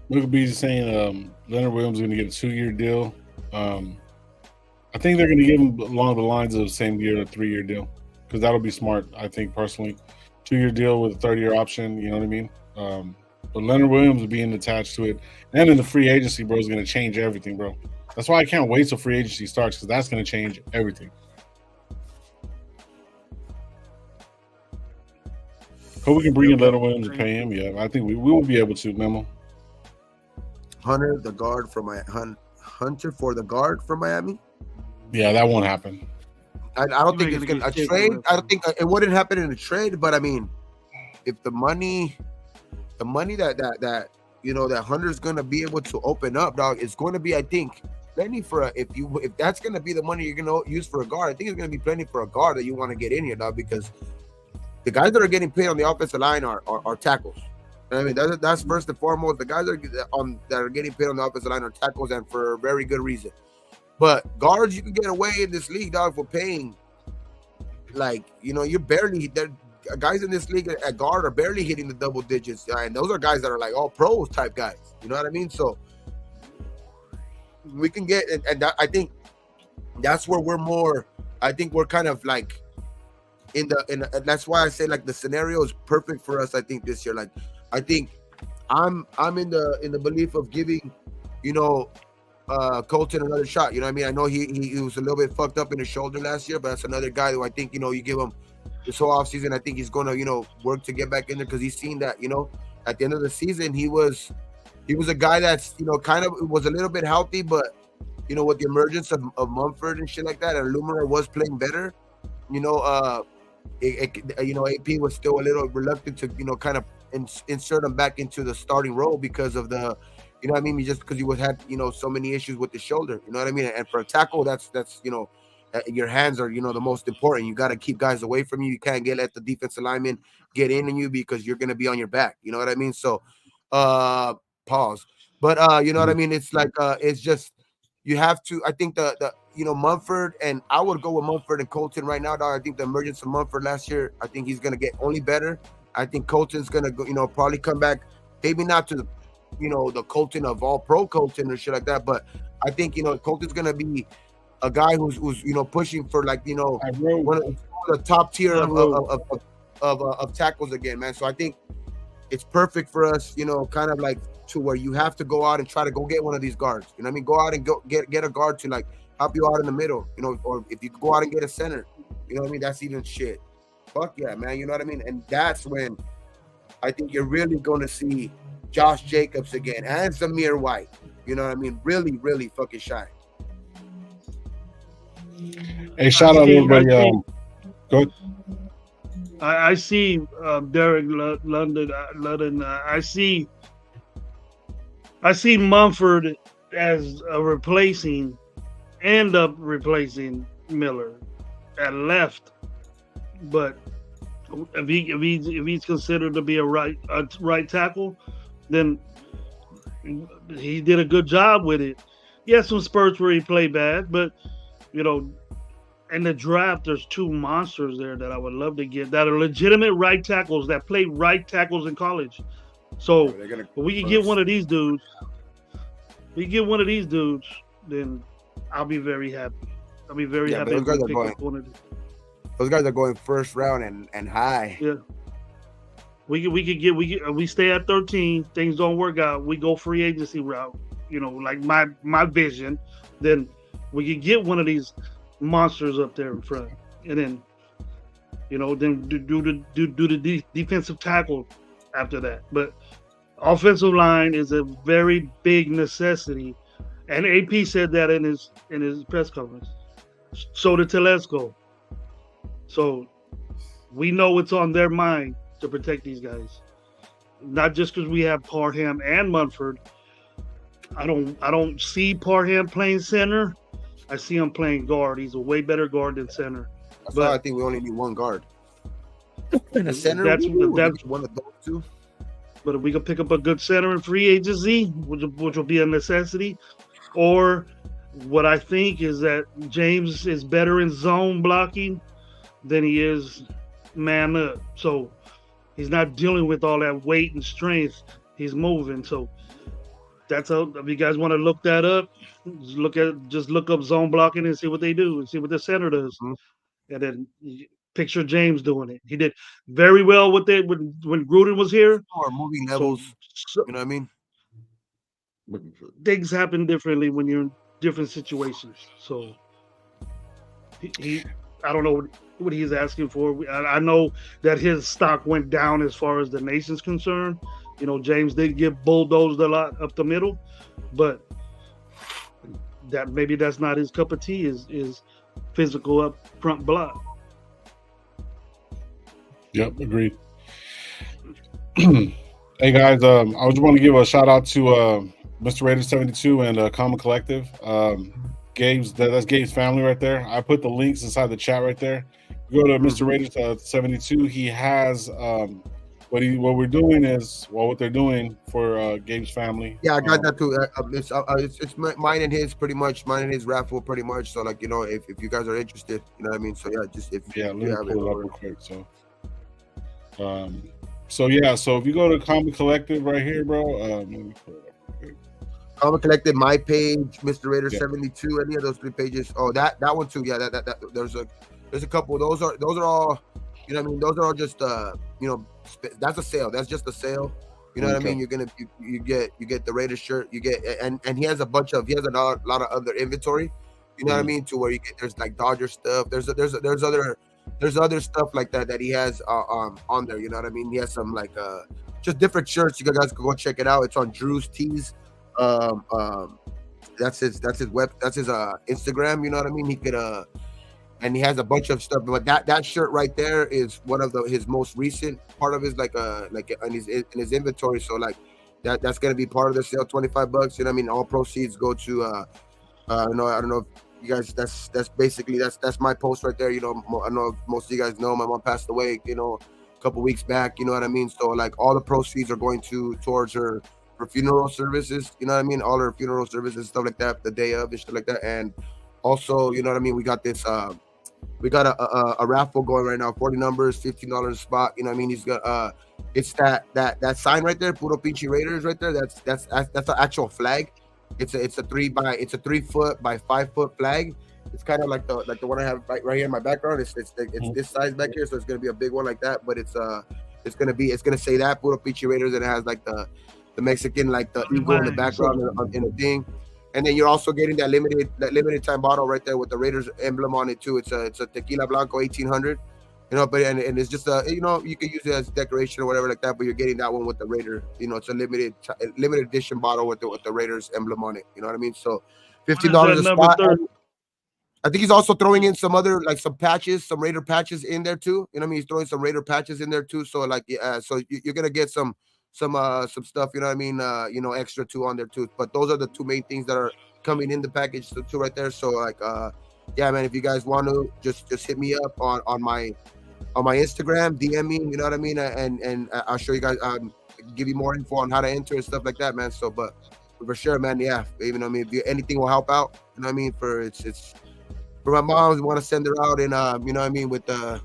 B: Look, be saying Leonard Williams is going to get a 2-year deal. I think they're going to give him along the lines of the same year, a 3-year deal, because that'll be smart. I think personally, 2-year deal with a 30-year option. You know what I mean? But Leonard Williams being attached to it, and in the free agency, bro, is going to change everything, bro. That's why I can't wait till free agency starts, because that's going to change everything. Hope we can bring in Leonard Williams and pay him. Yeah, I think we will be able to, Memo.
C: Hunter for the guard from Miami.
B: Yeah, that won't happen.
C: I don't think it's gonna trade. I don't think it wouldn't happen in a trade. But I mean, if the money that that Hunter's gonna be able to open up, dog, it's going to be, I think, plenty for if that's gonna be the money you're gonna use for a guard. I think it's gonna be plenty for a guard that you want to get in here, dog, because the guys that are getting paid on the offensive line are tackles. I mean, that's first and foremost. The guys that are getting paid on the offensive line are tackles, and for a very good reason. But guards, you can get away in this league, dog, for paying. Like, you're barely, guys in this league at guard are barely hitting the double digits, and those are guys that are like all pros type guys. You know what I mean? So we can get, and that, I think that's where we're more. I think we're kind of like that's why I say, like, the scenario is perfect for us. I think this year, like, I think I'm in the belief of giving, Colton another shot. You know what I mean? I know he was a little bit fucked up in his shoulder last year, but that's another guy who I think, you give him this whole offseason. I think he's going to, work to get back in there, because he's seen that, at the end of the season, he was a guy that's, kind of was a little bit healthy, but, with the emergence of Mumford and shit like that, and Lumina was playing better, AP was still a little reluctant to, kind of insert him back into the starting role because of the, what I mean? Just because he had, so many issues with the shoulder, you know what I mean? And for a tackle, that's your hands are, the most important. You got to keep guys away from you. You can't let the defensive lineman get in on you, because you're going to be on your back. You know what I mean? So, pause. But, you know what I mean? It's like, it's just, you have to, I think the Mumford, and I would go with Mumford and Colton right now, dog. I think the emergence of Mumford last year, I think he's going to get only better. I think Colton's going to go, probably come back, maybe not to the, the Colton of all pro Colton or shit like that. But I think, Colton's going to be a guy who's pushing for, like, one of the top tier of tackles again, man. So I think it's perfect for us, kind of like to where you have to go out and try to go get one of these guards. You know what I mean? Go out and go get a guard to, like, help you out in the middle, or if you go out and get a center, you know what I mean? That's even shit. Fuck yeah, man. You know what I mean? And that's when I think you're really going to see Josh Jacobs again and Zamir White. You know what I mean? Really, really fucking shine.
B: Hey, shout out everybody. Go ahead.
A: I see Derek London. I see Mumford as replacing Miller at left, but if he's considered to be a right tackle, then he did a good job with it. He had some spurts where he played bad, but you know, in the draft, there's two monsters there that I would love to get that are legitimate right tackles that played right tackles in college. So if we can get one of these dudes, then I'll be very happy. I'll be very happy if we pick up one of these.
C: Those guys are going first round and high.
A: Yeah. We stay at 13, things don't work out, we go free agency route, like my vision, then we could get one of these monsters up there in front, and then then do the defensive tackle after that. But offensive line is a very big necessity, and AP said that in his press conference. So did Telesco. So we know it's on their mind to protect these guys, not just because we have Parham and Munford. I don't see Parham playing center. I see him playing guard. He's a way better guard than center.
C: That's why I think we only need one guard. In a center, that's one of those two.
A: But if we can pick up a good center in free agency, which will be a necessity, or what I think is that James is better in zone blocking than he is man up. So he's not dealing with all that weight and strength. He's moving. So that's how. If you guys want to look that up, just look up zone blocking and see what they do and see what the center does, and then picture James doing it. He did very well with it when Gruden was here.
C: Or moving levels, you know what I mean?
A: Things happen differently when you're in different situations. So he I don't know what he's asking for. I know that his stock went down as far as the nation's concerned. James did get bulldozed a lot up the middle, but that's not his cup of tea. Is physical up front block.
B: Yep, agreed. Hey guys, I just want to give a shout out to Mr. Raider 72 and Common Collective. That's Gabe's family right there. I put the links inside the chat right there. Go to Mr. Raider 72. He has what they're doing for Gabe's family.
C: Yeah, I got that too. It's mine and his pretty much. Mine and his raffle pretty much. So if you guys are interested, you know what I mean. So let me pull it up real quick. So if you go to Common Collective right here, bro. Let me pull it up real quick. Common Collective, my page, Mr. Raider 72, any of those 3 pages. Oh, that one too. Yeah, that there's a couple. Those are all. You know what I mean? Those are all just that's a sale. That's just a sale. You know what I mean? You're gonna you get the Raiders shirt. You get and he has a lot of other inventory. You know what I mean? To where there's like Dodger stuff. There's other stuff like that he has on there. You know what I mean? He has some like just different shirts. You guys can go check it out. It's on Drew's Tees. That's his Instagram. You know what I mean? He could and he has a bunch of stuff, but that shirt right there is one of his most recent part of his in his inventory. So that's gonna be part of the sale, $25. You know what I mean? All proceeds go to I don't know if you guys, that's basically that's my post right there. I know most of you guys know my mom passed away, a couple weeks back. You know what I mean? So all the proceeds are going towards her funeral services. You know what I mean? All her funeral services, stuff like that, the day of and stuff like that. And also, you know what I mean? We got this. We got a raffle going right now, 40 numbers, $15 a spot. You know what I mean? He's got it's that sign right there, Puro Pinche Raiders right there. That's an actual flag. It's a 3 foot by 5 foot flag. It's kind of like the one I have right here in my background. It's this size back here, so it's gonna be a big one like that. But it's gonna say that Puro Pinche Raiders, and it has like the Mexican the eagle in the background in the thing. And then you're also getting that limited time bottle right there with the Raiders emblem on it too. It's a Tequila Blanco 1800, but it's just you can use it as decoration or whatever like that. But you're getting that one with the Raider. It's a limited edition bottle with the Raiders emblem on it. You know what I mean? So $15 a spot. I think he's also throwing in some other some patches, some Raider patches in there too. You know what I mean? He's throwing some Raider patches in there too. So so you're gonna get some stuff, you know what I mean, extra too on there too. But those are the 2 main things that are coming in the package too right there. So yeah, man, if you guys want to just hit me up on my Instagram, DM me, you know what I mean, and I'll show you guys, give you more info on how to enter and stuff like that, man. So, but for sure, man, yeah, even I mean, if anything will help out, you know what I mean. For it's for my mom, we want to send her out and you know what I mean, with the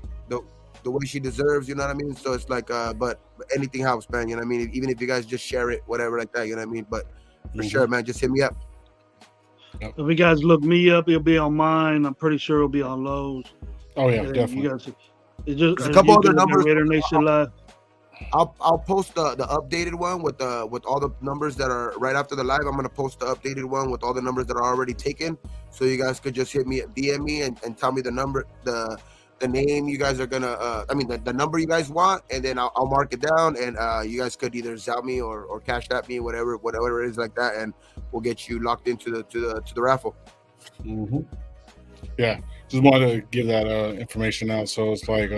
C: way she deserves, you know what I mean. So it's like, but anything helps, man. You know what I mean. Even if you guys just share it, whatever, like that, you know what I mean. But for sure, man, just hit me up.
A: If you guys look me up, it'll be on mine. I'm pretty sure it'll be on Lowe's.
B: Oh yeah, definitely.
A: You guys, it's just
C: there's a couple other numbers.
A: RaiderNationLive.
C: I'll post the updated one with all the numbers that are right after the live. I'm gonna post the updated one with all the numbers that are already taken, so you guys could just hit me, DM me, and tell me the number, the name you guys are gonna, the number you guys want, and then I'll mark it down, and you guys could either Zelle me or cash at me, whatever it is like that, and we'll get you locked into the raffle.
B: Mm-hmm. Yeah, just wanted to give that information out. So it's like,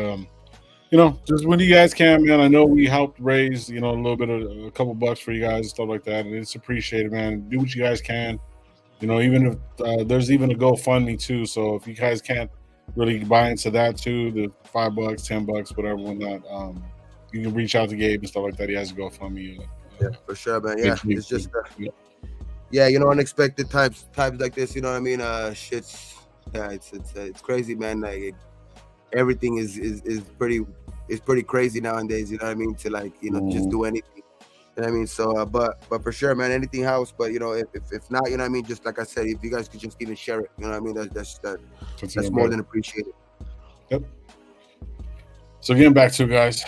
B: just when you guys can, man. I know we helped raise, a little bit of a couple bucks for you guys and stuff like that, and it's appreciated, man. Do what you guys can. Even if there's even a GoFundMe too. So if you guys can't really buy into that too, the $5, $10, whatever, whatnot, you can reach out to Gabe and stuff like that. He has a GoFundMe.
C: Yeah, for sure, man. Yeah, it's just unexpected times like this. You know what I mean? It's crazy, man. Like everything is pretty crazy nowadays. You know what I mean? To just do anything. You know what I mean? So, but for sure, man, anything helps. But if not, you know what I mean? Just like I said, if you guys could just even share it, you know what I mean? That's more than appreciated.
B: Yep. So getting back to it, guys.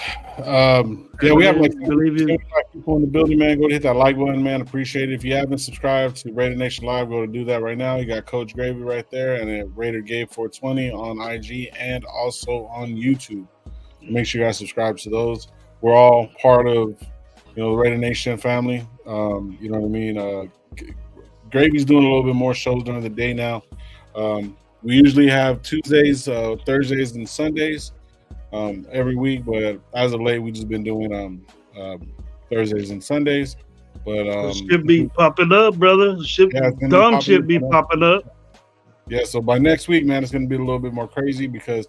B: We have like 75 people in the building, man. Go to hit that like button, man. Appreciate it. If you haven't subscribed to Raider Nation Live, go to do that right now. You got Coach Gravy right there, and then Raider Gabe 420 on IG and also on YouTube. Make sure you guys subscribe to those. We're all part of the Raider Nation family. You know what I mean? Gravy's doing a little bit more shows during the day now. We usually have Tuesdays, Thursdays, and Sundays every week, but as of late, we've just been doing Thursdays and Sundays. But
A: should be popping up, brother. Should be popping up.
B: Yeah, so by next week, man, it's going to be a little bit more crazy because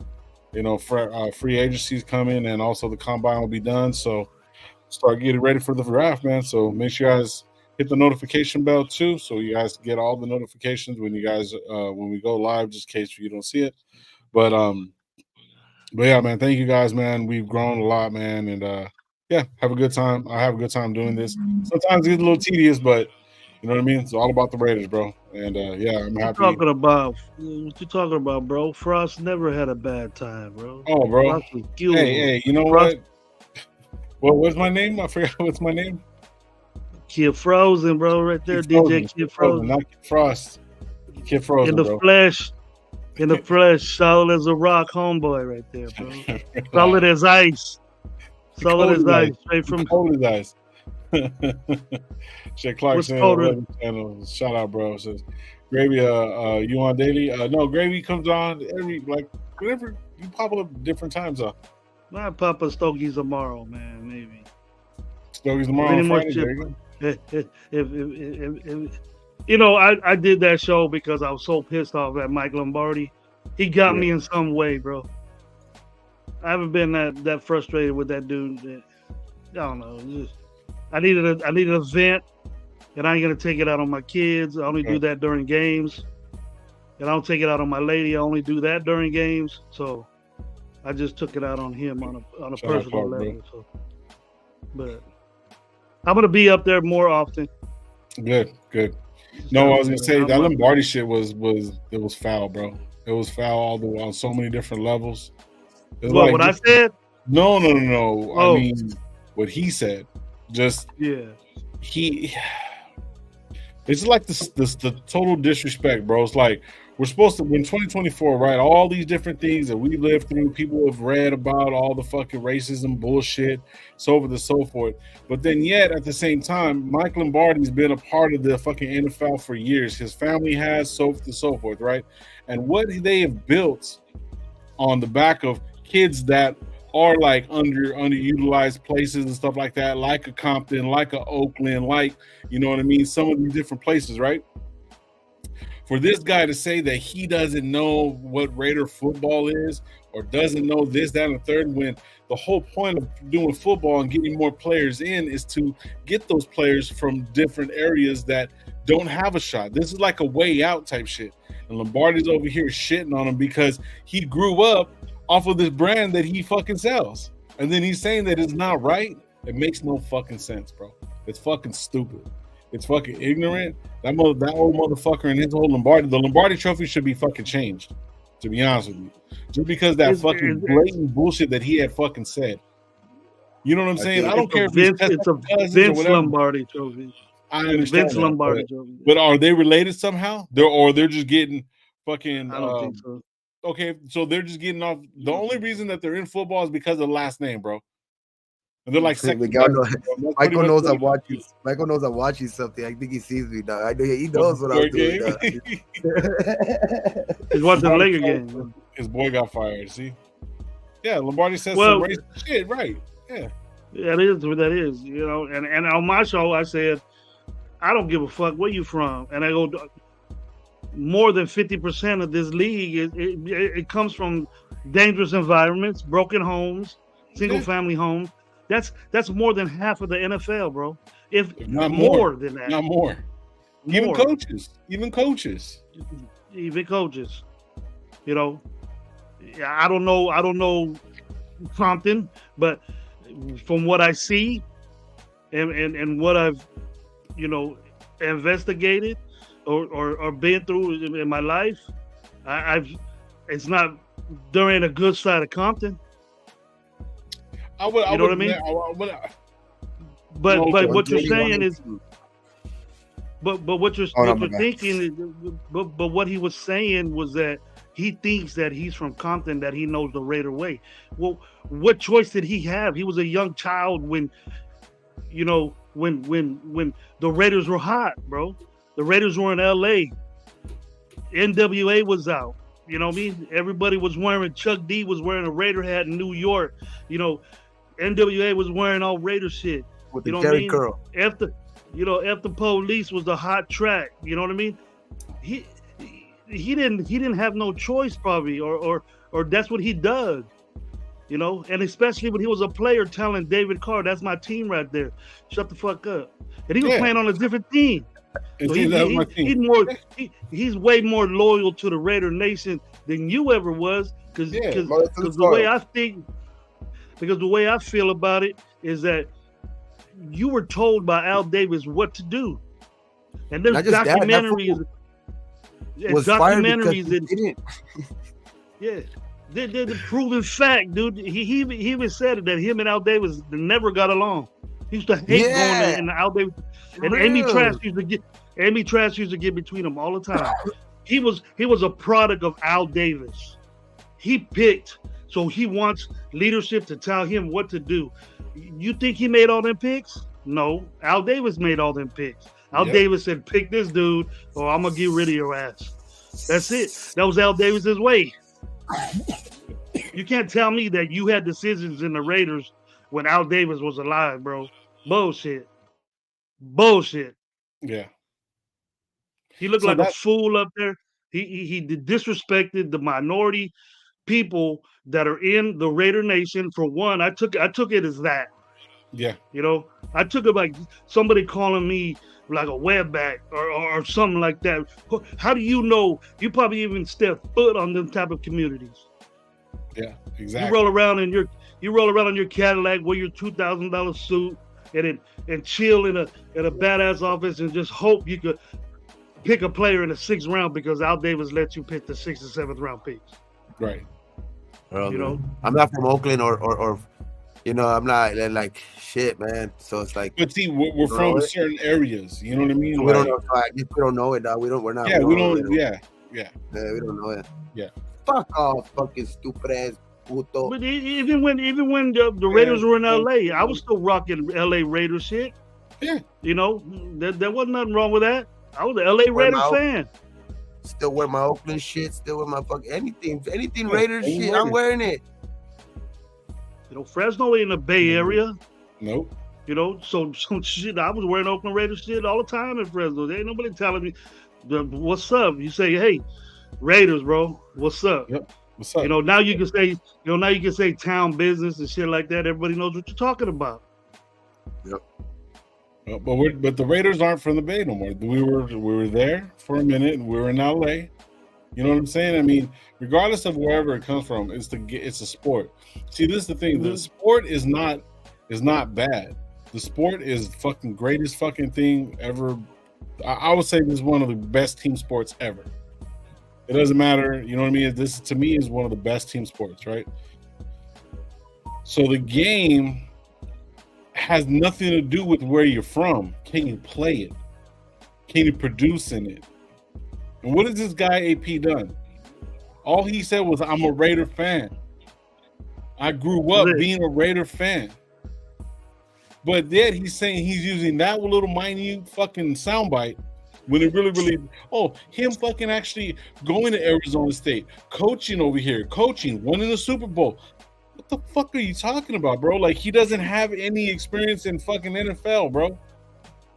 B: free agencies coming and also the combine will be done. So start getting ready for the draft, man. So make sure you guys hit the notification bell too, so you guys get all the notifications when you guys when we go live, just in case you don't see it. But yeah, man, thank you guys, man. We've grown a lot, man, and have a good time. I have a good time doing this. Sometimes it gets a little tedious, but you know what I mean. It's all about the Raiders, bro. And I'm happy.
A: What you talking about, bro? Frost never had a bad time, bro.
B: Oh, bro. Hey, you know Frost, what? What's my name? I forgot what's my name.
A: Kid Frozen, bro, right there. DJ Kid Frozen.
B: Not Kid Frost. Kid Frozen,
A: in the flesh. In the flesh, solid as a rock, homeboy, right there, bro. Solid as ice. Solid as ice. Straight from
B: cold as ice. Shit, Clark said, shout out, bro. Says Gravy, you on daily? No, Gravy comes on every whenever you pop up different times.
A: Might pop up Stogies tomorrow, man. Maybe.
B: Stogies tomorrow on Friday.
A: I did that show because I was so pissed off at Mike Lombardi. He got me in some way, bro. I haven't been that frustrated with that dude. I don't know. I needed a vent, and I ain't gonna take it out on my kids. I only do that during games, and I don't take it out on my lady. I only do that during games. So I just took it out on him on a personal level. So, but I'm gonna be up there more often.
B: Good. No, I was gonna say that Lombardi shit was foul, bro. It was foul on so many different levels.
A: What I said?
B: No. Oh. I mean, what he said. Just it's like the total disrespect, bro. It's like we're supposed to, in 2024, right? All these different things that we lived through, people have read about, all the fucking racism bullshit, so forth and so forth. But then yet at the same time, Mike Lombardi's been a part of the fucking NFL for years. His family has, so forth and so forth, right? And what they have built on the back of kids that are like underutilized places and stuff like that, like a Compton, like a Oakland, like, you know what I mean, some of these different places, right? for this guy to say that he doesn't know what Raider football is or doesn't know this, that, and the third, when the whole point of doing football and getting more players in is to get those players from different areas that don't have a shot. This is like a way out type shit. And Lombardi's over here shitting on him because he grew up off of this brand that he fucking sells. And then he's saying that it's not right. It makes no fucking sense, bro. It's fucking stupid. It's fucking ignorant. That old motherfucker and his whole Lombardi, the Lombardi trophy should be fucking changed, to be honest with you. Just because that fucking blatant bullshit that he had fucking said. You know what I'm saying? I don't care if
A: it's a Vince Lombardi trophy.
B: I understand
A: Vince Lombardi trophy.
B: But are they related somehow? They're just getting fucking.
A: I don't think so.
B: Okay, so they're just getting off. The only reason that they're in football is because of the last name, bro. And they're like second.
C: Michael knows I'm watching. Michael knows I'm watching something. I think he sees me now. I know he knows what I'm doing.
A: He's watching the Laker game.
B: His boy got fired. See? Yeah, Lombardi says some racist shit, right? Yeah.
A: Yeah, that is what that is. You know, and on my show I said, I don't give a fuck where you from, and I go, more than 50% of this league it comes from dangerous environments, broken homes, single family homes. That's more than half of the NFL, bro. If not more than that.
B: Not more. Even coaches. Even coaches.
A: You know, I don't know Compton, but from what I see and what I've, you know, investigated or been through in my life, it's not, there ain't a good side of Compton. You know what I mean? But what you're saying is, but what you're thinking is, but what he was saying was that he thinks that he's from Compton, that he knows the Raider way. Well, what choice did he have? He was a young child when, you know, when the Raiders were hot, bro. The Raiders were in LA. NWA was out. You know what I mean? Everybody was wearing, Chuck D was wearing a Raider hat in New York. You know, NWA was wearing all Raider shit.
C: With the Jerry curl.
A: After Police was the hot track. You know what I mean? He didn't have no choice probably, or that's what he does. You know, and especially when he was a player telling David Carr, that's my team right there. Shut the fuck up. And he was playing on a different team. So he's way more loyal to the Raider Nation than you ever was, because the way I think, because the way I feel about it is that you were told by Al Davis what to do, and there's documentaries. Yeah, the proven fact, dude. He even said that him and Al Davis never got along. He used to hate going there, and Al Davis and Amy Trash used to get between them all the time. He was a product of Al Davis. He picked, so he wants leadership to tell him what to do. You think he made all them picks? No, Al Davis made all them picks. Al Davis said, pick this dude or I'm going to get rid of your ass. That's it. That was Al Davis's way. You can't tell me that you had decisions in the Raiders when Al Davis was alive, bro. Bullshit.
B: Yeah.
A: He looked like a fool up there. He disrespected the minority people that are in the Raider Nation. For one, I took it as that.
B: Yeah.
A: You know, I took it like somebody calling me like a wetback or something like that. How do you know? You probably even step foot on them type of communities.
B: Yeah, exactly.
A: You roll around in your Cadillac, wear your $2,000 suit, and chill in a badass office and just hope you could pick a player in the 6th round because Al Davis let you pick the 6th or 7th round picks.
B: Right.
C: You know, I'm not from Oakland or you know, I'm not like shit, man. So it's like,
B: but see, we're from certain areas. You know what I mean?
C: So we don't know. I guess we don't know it, dog. We're not.
B: Yeah, we don't.
C: Yeah, we don't know it.
B: Yeah.
C: Fuck off, fucking stupid ass puto.
A: But even when the Raiders were in LA, I was still rocking LA Raiders shit.
B: Yeah.
A: You know, there wasn't nothing wrong with that. I was an LA Raiders fan.
C: Still wear my Oakland shit. Still wear my fucking anything Raiders shit. I'm wearing it.
A: You know, Fresno ain't in the Bay Area.
B: Nope.
A: You know, so shit. I was wearing Oakland Raiders shit all the time in Fresno. There ain't nobody telling me What's up? You say, hey, Raiders, bro. What's up?
B: Yep. What's up?
A: Now you can say, now you can say town business and shit like that. Everybody knows what you're talking about.
C: Yep.
B: But the Raiders aren't from the Bay no more. We were there for a minute, and we were in LA. You know what I'm saying? I mean, regardless of wherever it comes from, it's a sport. See, this is the thing. The sport is not bad. The sport is fucking greatest fucking thing ever. I would say this is one of the best team sports ever. It doesn't matter, you know what I mean? This to me is one of the best team sports, right? So the game has nothing to do with where you're from. Can you play it? Can you produce in it? And what has this guy AP done? All he said was, I'm a Raider fan. I grew up being a Raider fan. But then he's saying he's using that little minute fucking soundbite when it really, him fucking actually going to Arizona State, coaching over here, winning the Super Bowl. What the fuck are you talking about, bro? Like, he doesn't have any experience in fucking NFL, bro.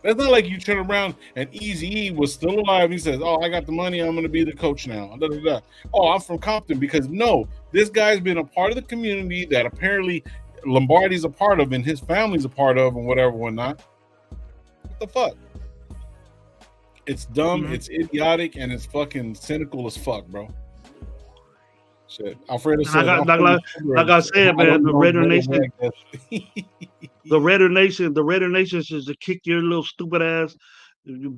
B: That's not like you turn around and Eazy-E was still alive. He says, I got the money. I'm going to be the coach now. Da, da, da. Oh, I'm from Compton. Because no, this guy's been a part of the community that apparently Lombardi's a part of and his family's a part of and whatever, whatnot. What the fuck? It's dumb, it's idiotic, and it's fucking cynical as fuck, bro. Shit. Alfredo said,
A: like I said, man, the Raider Nation, the Raider Nation is to kick your little stupid ass.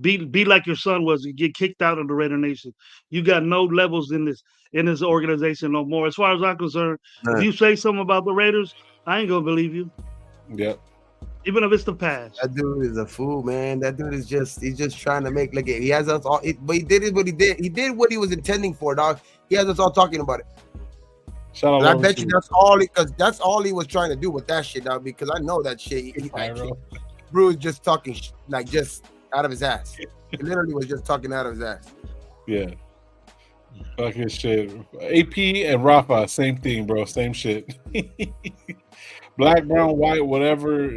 A: Be like your son was. You get kicked out of the Raider Nation. You got no levels in this organization no more. As far as I'm concerned, if you say something about the Raiders, I ain't gonna believe you.
B: Yep.
A: Even if it's the past.
C: That dude is a fool, man. That dude is he's just trying to make like he has us all. But he did what he did. He did what he was intending for, dog. He has us all talking about it.
B: Shout out,
C: I bet you that's all he was trying to do with that shit, dog. Because I know that shit. Bro was just talking like just out of his ass. He literally was just talking out of his ass.
B: Yeah. Fucking shit. AP and Rafa, same thing, bro. Same shit. Black, brown, white, whatever,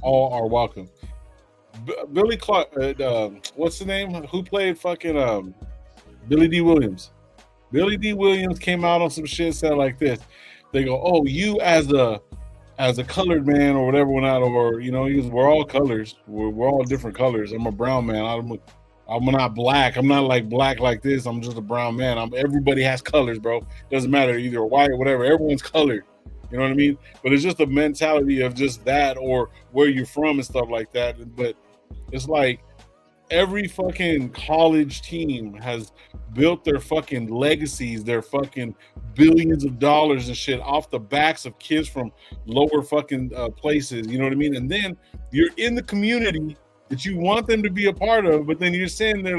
B: all are welcome. Billy Clark, what's the name? Who played fucking Billy D. Williams? Billy D. Williams came out on some shit, said like this. They go, "Oh, you as a colored man or whatever, or you know, we're all colors. We're all different colors. I'm a brown man. I'm not black. I'm not like black like this. I'm just a brown man. Everybody has colors, bro. Doesn't matter either white or whatever. Everyone's colored. You know what I mean? But it's just a mentality of just that or where you're from and stuff like that. But it's like every fucking college team has built their fucking legacies, their fucking billions of dollars and shit off the backs of kids from lower fucking places. You know what I mean? And then you're in the community that you want them to be a part of, but then you're saying that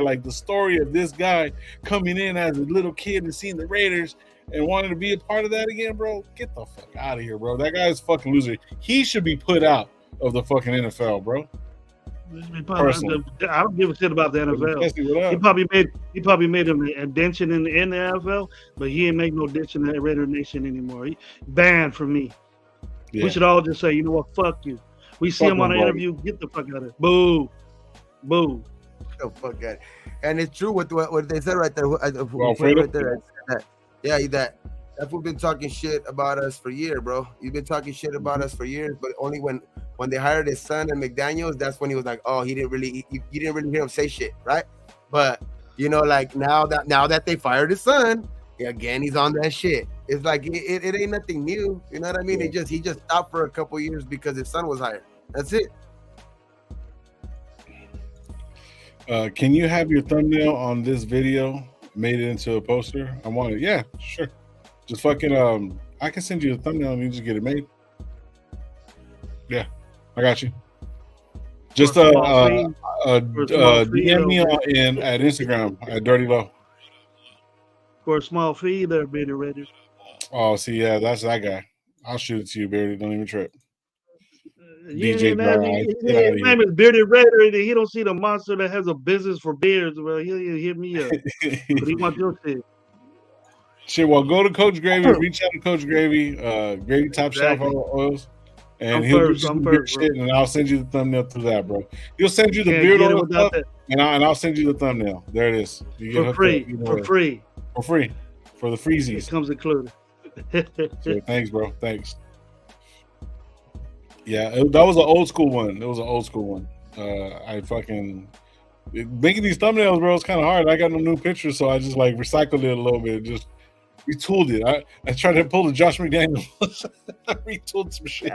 B: like the story of this guy coming in as a little kid and seeing the Raiders and wanting to be a part of that again, bro. Get the fuck out of here, bro. That guy's a fucking loser. He should be put out of the fucking NFL, bro.
A: I don't give a shit about the NFL. He probably made an indention in the NFL, but he ain't make no dent in the Raider Nation anymore. He banned from me. Yeah. We should all just say, you know what, fuck you. We see him on an interview, get the fuck out of it. Boo. Boo.
C: Get the fuck out of it. And it's true what they said right there. That fool been talking shit about us for years, bro. You've been talking shit about us for years, but only when they hired his son and McDaniels, that's when he was like, oh, you didn't really hear him say shit, right? But you know, like now that they fired his son, again he's on that shit. It's like it ain't nothing new, you know what I mean? Yeah. He just stopped for a couple years because his son was hired. That's it.
B: Can you have your thumbnail on this video made it into a poster? I want it. Yeah, sure. Just fucking I can send you a thumbnail and you just get it made. Yeah, I got you. Just DM me at Instagram at Dirty Low.
A: For a small fee, there, Bearded Raiders.
B: Oh, see, yeah, that's that guy. I'll shoot it to you, Bearded. Don't even trip.
A: DJ his name is Bearded Raider, and he don't see the monster that has a business for beards. Well, he'll hit me up. But he wants your shit.
B: Shit, well, go to Coach Gravy, reach out to Coach Gravy, Gravy Top Shelf Oils, And
A: I'm
B: he'll do
A: first,
B: some
A: I'm
B: weird
A: first, bro.
B: shit, and I'll send you the thumbnail through that, bro. He'll send you the
A: Can't
B: beard
A: get it
B: oil
A: without
B: stuff,
A: that.
B: and I'll send you the thumbnail. There it is. You get
A: For
B: hooked
A: free,
B: up either
A: for
B: way.
A: free.
B: For free, for the
A: It
B: freezies.
A: comes included.
B: So thanks, bro. Thanks. Yeah, that was an old school one. It was an old school one. I fucking making these thumbnails, bro. It's kind of hard. I got no new pictures, so I just like recycled it a little bit. Just retooled it. I tried to pull the Josh McDaniels. I retooled some shit.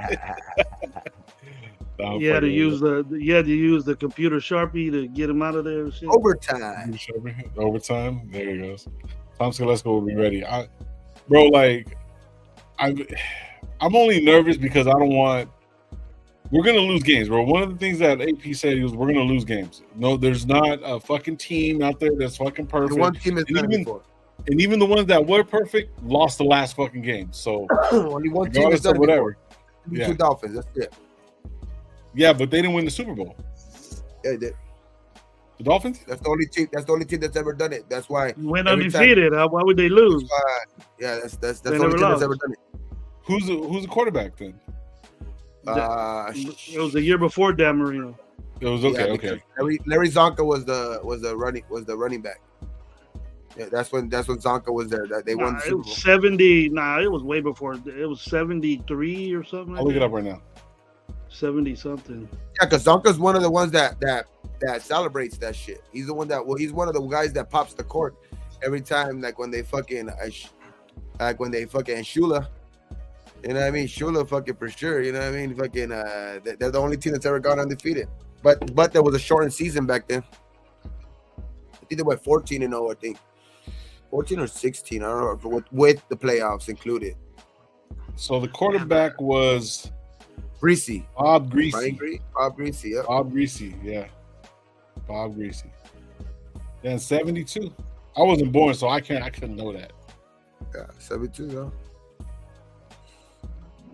A: You had to use the computer Sharpie to get him out of there. And shit.
B: Overtime. There he goes. Tom Scalesco will be ready. Bro, like I'm only nervous because I don't want. We're gonna lose games, bro. One of the things that AP said was we're gonna lose games. No, there's not a fucking team out there that's fucking perfect.
C: The one team is done before.
B: And even the ones that were perfect lost the last fucking game. So
C: only one team has done
B: whatever.
C: Two Dolphins. That's it.
B: Yeah, but they didn't win the Super Bowl.
C: Yeah, they did.
B: The Dolphins?
C: That's the only team. That's the only team that's ever done it. That's why
A: went undefeated. Why would they lose?
C: That's the only team that's ever done it.
B: Who's the quarterback then?
C: It
A: was the year before Dan Marino.
B: It was okay.
C: Larry Zonka was the running back. Yeah, that's when Zonka was there. That they won the Super Bowl.
A: 70. It was way before. It was 73 or something.
B: I'll look it up right now.
A: 70 something.
C: Yeah, because Zonka's one of the ones that celebrates that shit. He's the one he's one of the guys that pops the cork every time, like when they fucking Shula. You know what I mean? Shula fucking for sure. You know what I mean? Fucking they're the only team that's ever gone undefeated. But there was a shortened season back then. I think they went 14-0, I think. 14 or 16, I don't know, with the playoffs included.
B: So the quarterback was
C: Greasy.
B: Bob Greasy.
C: Bob Greasy, yeah.
B: Bob Greasy, yeah. Bob Greasy. Then 72. I wasn't born, so I couldn't know that.
C: Yeah, 72, though.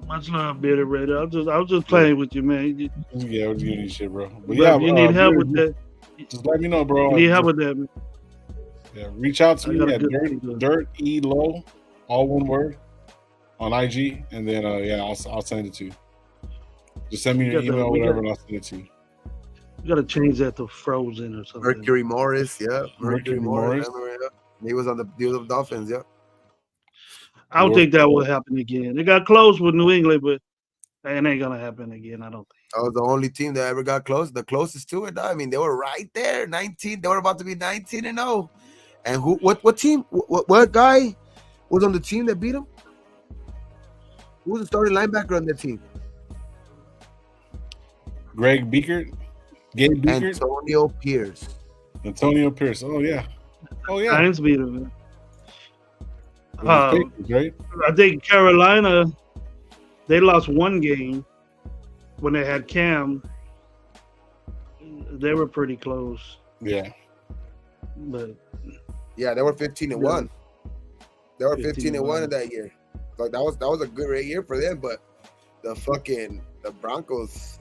A: Much love, Bearded Raider. I was just playing with you, man.
B: Yeah, we're giving you shit, bro. But
A: yeah, you need help with that.
B: Just let me know, bro.
A: You need help with that, man.
B: Yeah, reach out to me at Dirt E Low, all one word, on IG, and then I'll send it to you. Just send me your email, whatever, and I'll send it to you.
A: You gotta change that to Frozen or something.
C: Mercury Morris, yeah. Mercury Morris. He was on the Dolphins, yeah.
A: I don't think that will happen again. They got close with New England, but it ain't gonna happen again. I don't think.
C: That was the only team that ever got close. The closest to it. I mean, they were right there. 19. They were about to be 19-0. And what team? What guy was on the team that beat them? Who was the starting linebacker on that team?
B: Gabe Beekert.
C: Antonio Pierce.
B: Oh yeah.
A: Giants beat them.
B: Right?
A: I think Carolina, they lost one game when they had Cam. They were pretty close.
B: Yeah.
A: But
C: yeah, they were 15-1. They were 15-1 in that year. Like that was a good year for them, but the Broncos.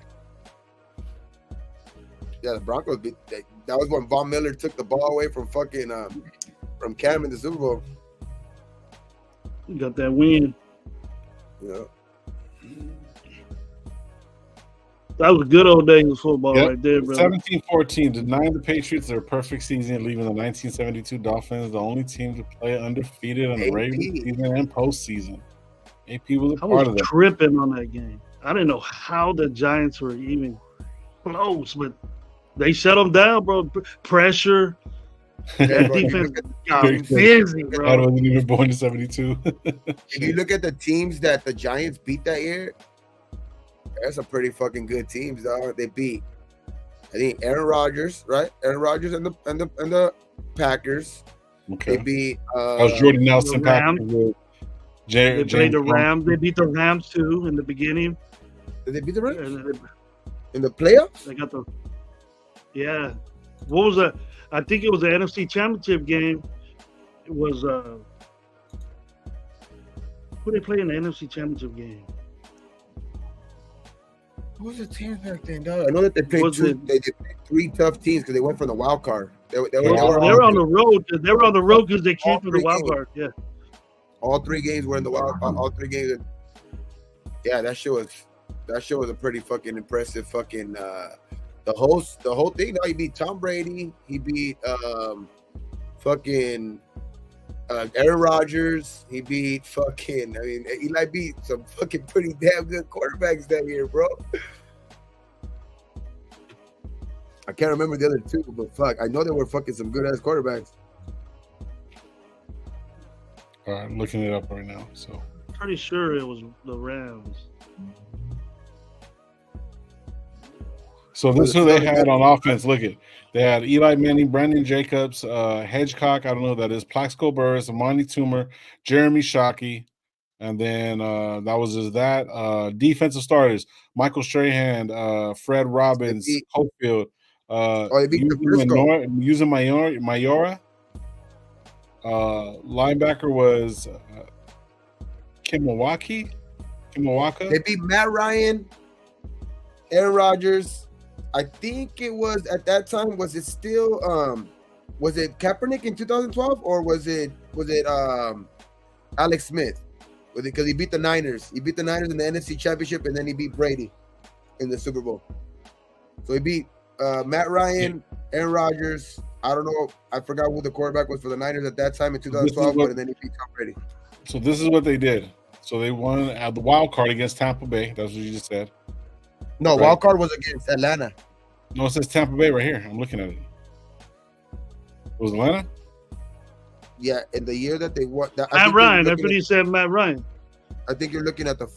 C: Yeah, the Broncos that was when Von Miller took the ball away from from Cam in the Super Bowl.
A: Got that win.
C: Yeah.
A: That was good old days of football right there, bro.
B: 17-14, denying the Patriots their perfect season, leaving the 1972 Dolphins the only team to play undefeated in the regular season and postseason. AP was a part of that.
A: I was tripping on that game. I didn't know how the Giants were even close, but they shut them down, bro. Pressure. That defense got busy, bro.
B: I wasn't even born in 72.
C: If you look at the teams that the Giants beat that year, there's some pretty fucking good teams, dog. They beat, I think, Aaron Rodgers, right? Aaron Rodgers and the Packers.
B: Okay.
C: They beat.
B: That was Jordan Nelson.
A: They played the Rams. They beat the Rams too in the beginning.
C: Did they beat the Rams in the playoffs?
A: They got the. Yeah. What was that? I think it was the NFC Championship game. It was who they play in the NFC Championship game?
C: Who was the team back then, dog? I know that they played they did 3 tough teams because they went from the wild card. They were
A: on the road. They were on the road because they came from the wild card. Yeah.
C: All 3 games were in the wild. All 3 games. Yeah, that shit was That shit was a pretty fucking impressive fucking the whole thing. He beat Tom Brady. He beat fucking Aaron Rodgers. He beat fucking. I mean, Eli beat some fucking pretty damn good quarterbacks that year, bro. I can't remember the other two, but fuck, I know they were fucking some good ass quarterbacks.
B: All right, I'm looking it up right now. So
A: Pretty sure it was the Rams.
B: So this is who they had on offense. Look at they had Eli Manning, Brandon Jacobs, Hedgecock. I don't know who that is. Plaxico Burress, Amani Toomer, Jeremy Shockey, and then that was just that. Defensive starters: Michael Strahan, Fred Robbins, Hopefield, using Mayora. Linebacker was Kimawaka.
C: They beat Matt Ryan, Aaron Rodgers. I think it was at that time. Was it still was it Kaepernick in 2012 or was it Alex Smith? Was it because he beat the Niners? He beat the Niners in the NFC Championship and then he beat Brady in the Super Bowl. So he beat Matt Ryan, Aaron Rodgers. I don't know. I forgot who the quarterback was for the Niners at that time in 2012, but then he beat Tom Brady.
B: So this is what they did. So they won at the wild card against Tampa Bay. That's what you just said.
C: No, right. Wild card was against Atlanta.
B: No, it says Tampa Bay right here. I'm looking at it. Was Atlanta?
C: Yeah, in the year that they won.
A: Matt Ryan. That's what he said. Matt Ryan.
C: I think you're looking at the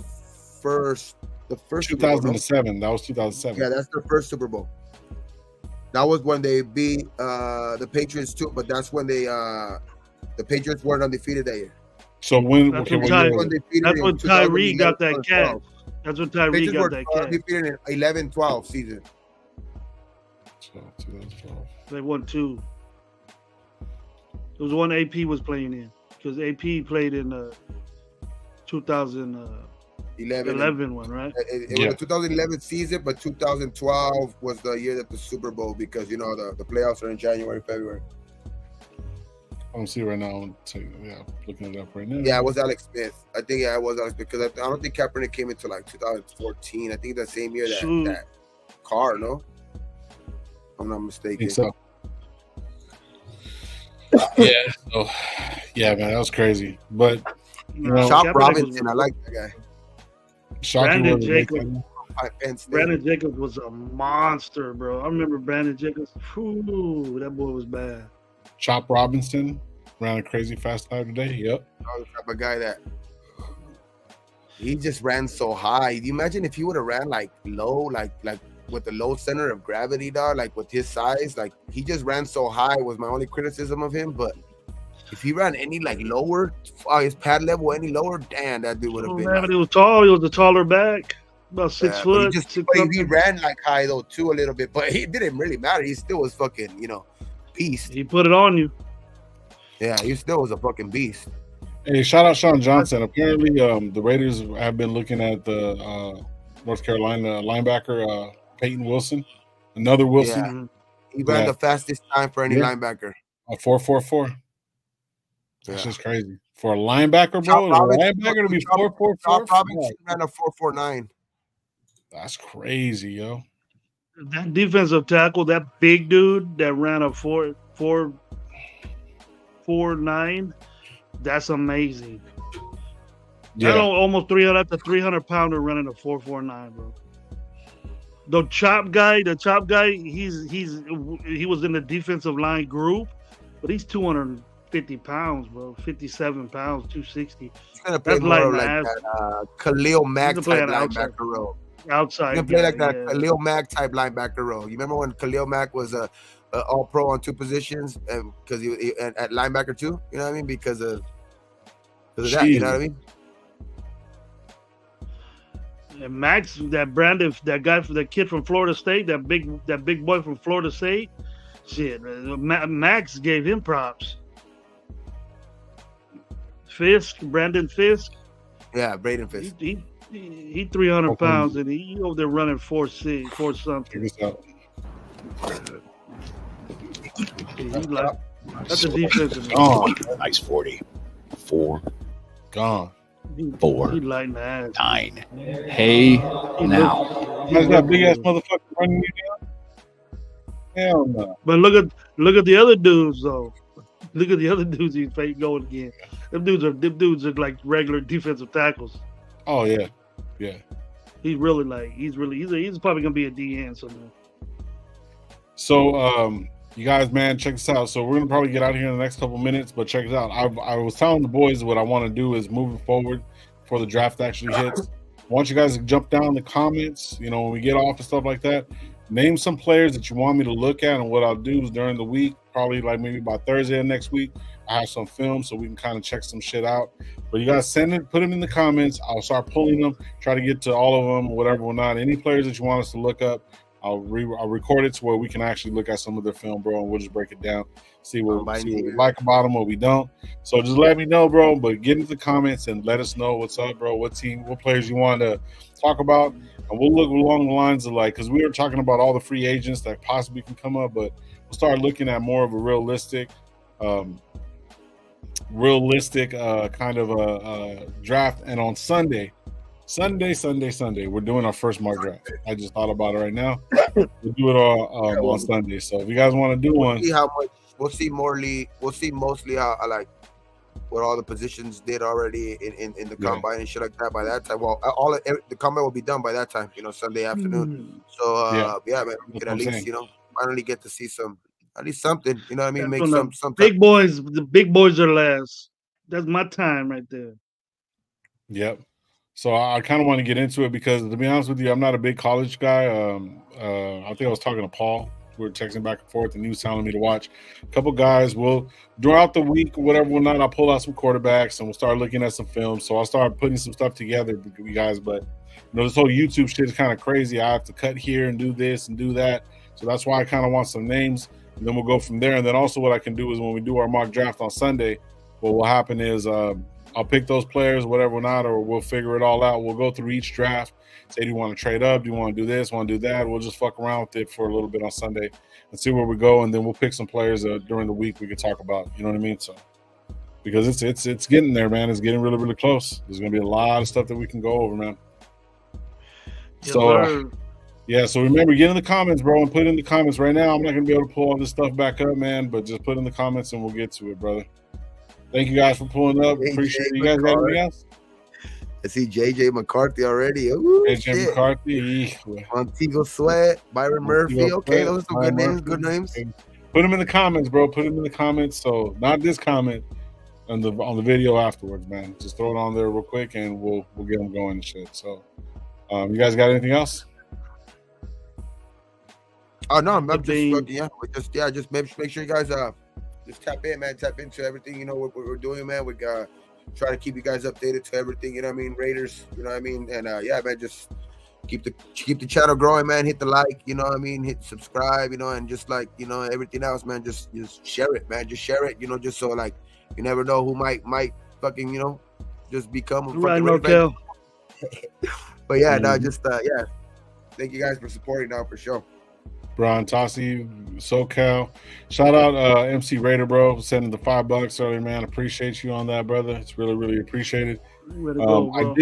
C: first
B: 2007. That was 2007.
C: Yeah, that's the first Super Bowl. That was when they beat the Patriots too, but that's when the Patriots weren't undefeated that year.
B: So when
A: that's when Tyree got that catch. That's when Tyree got that catch.
C: Undefeated in 11-12 season.
B: So 2012.
A: They won 2. It was one AP was playing in because AP played in 2011 one, right?
C: It was the 2011 season, but 2012 was the year that the Super Bowl because the playoffs are in January, February.
B: I don't see it right now. I'm looking it up right now.
C: Yeah, it was Alex Smith. I think it was Alex because I don't think Kaepernick came into like 2014. I think the same year that Carr, no? I'm not mistaken.
B: I think so. Yeah, man, that was crazy. But
C: Chop Robinson, I like that guy.
A: Brandon Jacobs was a monster, bro. I remember Brandon Jacobs. Ooh, that boy was bad.
B: Chop Robinson ran a crazy fast time today. Yep.
C: I was the type of guy that he just ran so high. Do you imagine if he would have ran like low, like with the low center of gravity, dog, like with his size, like he just ran so high was my only criticism of him. But if he ran any like lower, his pad level any lower, damn, that dude would have been.
A: But he was tall. He was the taller back, about 6 foot.
C: He ran like high though too a little bit, but it didn't really matter. He still was fucking, beast.
A: He put it on you.
C: Yeah, he still was a fucking beast.
B: Hey, shout out Sean Johnson. Apparently, the Raiders have been looking at the North Carolina linebacker Peyton Wilson, another Wilson.
C: Yeah. He ran the fastest time for any linebacker.
B: A 4.44. That's just crazy for a linebacker, bro. A linebacker to be 4.44.
C: Chop Robinson ran a 4.49.
B: That's crazy, yo.
A: That defensive tackle, that big dude that ran a 4.49, that's amazing. Yeah, that almost 300. That's a 300-pounder running a 4.49, bro. The chop guy, he was in the defensive line group, but he's 250 pounds, bro. 57 pounds, 260.
C: He's gonna play more like that Khalil Mack type linebacker role.
A: Outside.
C: He's gonna play like that Khalil Mack type linebacker role. You remember when Khalil Mack was a All-Pro on 2 positions, and because he at linebacker too? You know what I mean? Because of that. You know what I mean?
A: And Max, that kid from Florida State, that big boy from Florida State, shit, Max gave him props. Brandon Fisk.
C: Yeah, Braden Fisk.
A: He 300 pounds and he over there running 4.6, something. That's a defensive.
D: Nice 44.
B: Gone.
D: 4,
A: He lighting the ass.
D: 9. Hey, now.
B: Imagine that big ass motherfucker running you down. Hell no.
A: But look at the other dudes though. Look at the other dudes he's going again. Them dudes are like regular defensive tackles.
B: Oh yeah, yeah.
A: He's probably gonna be a DN somewhere.
B: So you guys, man, check this out. So we're gonna probably get out of here in the next couple minutes, but check this out. I was telling the boys what I want to do is moving forward before the draft actually hits. I want you guys to jump down in the comments, you know, when we get off and stuff like that. Name some players that you want me to look at, and what I'll do is during the week, probably like maybe by Thursday of next week, I have some film so we can kind of check some shit out. But you guys put them in the comments. I'll start pulling them, try to get to all of them, whatever or not. Any players that you want us to look up, I'll record it to where we can actually look at some of their film, bro, and we'll just break it down, see what we like about them, what we don't. So just let me know, bro. But get into the comments and let us know what's up, bro. What players you want to talk about, and we'll look along the lines of like, because we were talking about all the free agents that possibly can come up, but we'll start looking at more of a realistic kind of a draft. And on Sunday, we're doing our first mock draft. I just thought about it right now. We'll do it on Sunday. So if you guys want to do one,
C: see how much we'll see mostly how what all the positions did already in the combine and shit like that. By that time, well, the combine will be done by that time. You know, Sunday afternoon. So man, we can at least finally get to see at least something. You know what I mean? Make some
A: big boys. The big boys are last. That's my time right there.
B: Yep. So I kind of want to get into it because, to be honest with you, I'm not a big college guy. I think I was talking to Paul. We were texting back and forth, and he was telling me to watch a couple guys. Throughout the week, whatever or not, I'll pull out some quarterbacks, and we'll start looking at some film. So I'll start putting some stuff together for you guys. But, this whole YouTube shit is kind of crazy. I have to cut here and do this and do that. So that's why I kind of want some names, and then we'll go from there. And then also what I can do is when we do our mock draft on Sunday, what will happen is I'll pick those players, whatever or not, or we'll figure it all out. We'll go through each draft. Say, do you want to trade up? Do you want to do this? Want to do that? We'll just fuck around with it for a little bit on Sunday and see where we go. And then we'll pick some players during the week we can talk about. You know what I mean? So because it's getting there, man. It's getting really, really close. There's gonna be a lot of stuff that we can go over, man. So so remember, get in the comments, bro, and put in the comments right now. I'm not gonna be able to pull all this stuff back up, man, but just put in the comments and we'll get to it, brother. Thank you guys for pulling up. Appreciate it. You guys got anything else?
C: I see JJ McCarthy already. Ooh,
B: JJ McCarthy.
C: Montego Sweat, Byron Murphy. Okay, those are good names. Good names.
B: Put them in the comments, bro. Put them in the comments. So not this comment on the video afterwards, man. Just throw it on there real quick, and we'll get them going and shit. So, you guys got anything else?
C: Oh no, I'm just just make sure you guys just tap in, man. Tap into everything, what we're doing, man. We try to keep you guys updated to everything, you know what I mean? Raiders, you know what I mean? And man, just keep the channel growing, man. Hit the like, you know what I mean? Hit subscribe, and just like, everything else, man, just share it, man. Just share it, just so like you never know who might fucking, just become a fucking fan. But thank you guys for supporting now for sure.
B: Brian Tossi, SoCal. Shout out MC Raider, bro, sending the $5 earlier, man. Appreciate you on that, brother. It's really, really appreciated. I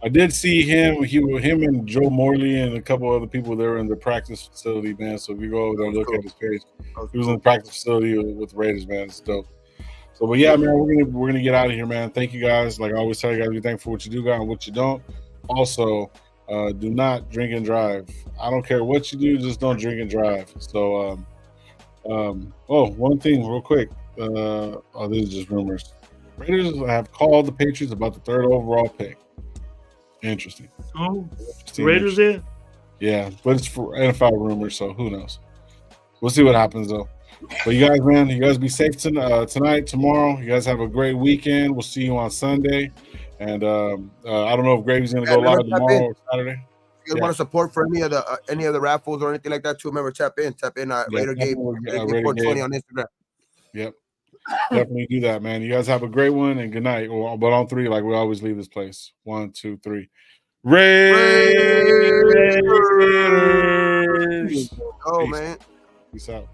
B: did see him. Him and Joe Morley and a couple other people there in the practice facility, man. So if you go over there and look at his page, he was in the practice facility with the Raiders, man. It's dope. So, but yeah, man, we're gonna get out of here, man. Thank you guys. Like I always tell you guys, be thankful for what you do, guys, and what you don't. Also, do not drink and drive. I don't care what you do, just don't drink and drive. So, one thing real quick. These are just rumors. Raiders have called the Patriots about the 3rd overall pick. Interesting.
A: Oh, Raiders did?
B: Yeah, but it's for NFL rumors, so who knows? We'll see what happens, though. But you guys, man, you guys be safe tonight, tomorrow. You guys have a great weekend. We'll see you on Sunday. And I don't know if Gravy's going to go live tomorrow or Saturday.
C: If you guys want to support for any of the raffles or anything like that, too, remember, tap in Raider Game 420 on Instagram.
B: Yep. Definitely do that, man. You guys have a great one and good night. But on 3, like we always leave this place. 1, 2, 3. Raiders.
C: Oh, man.
B: Peace out.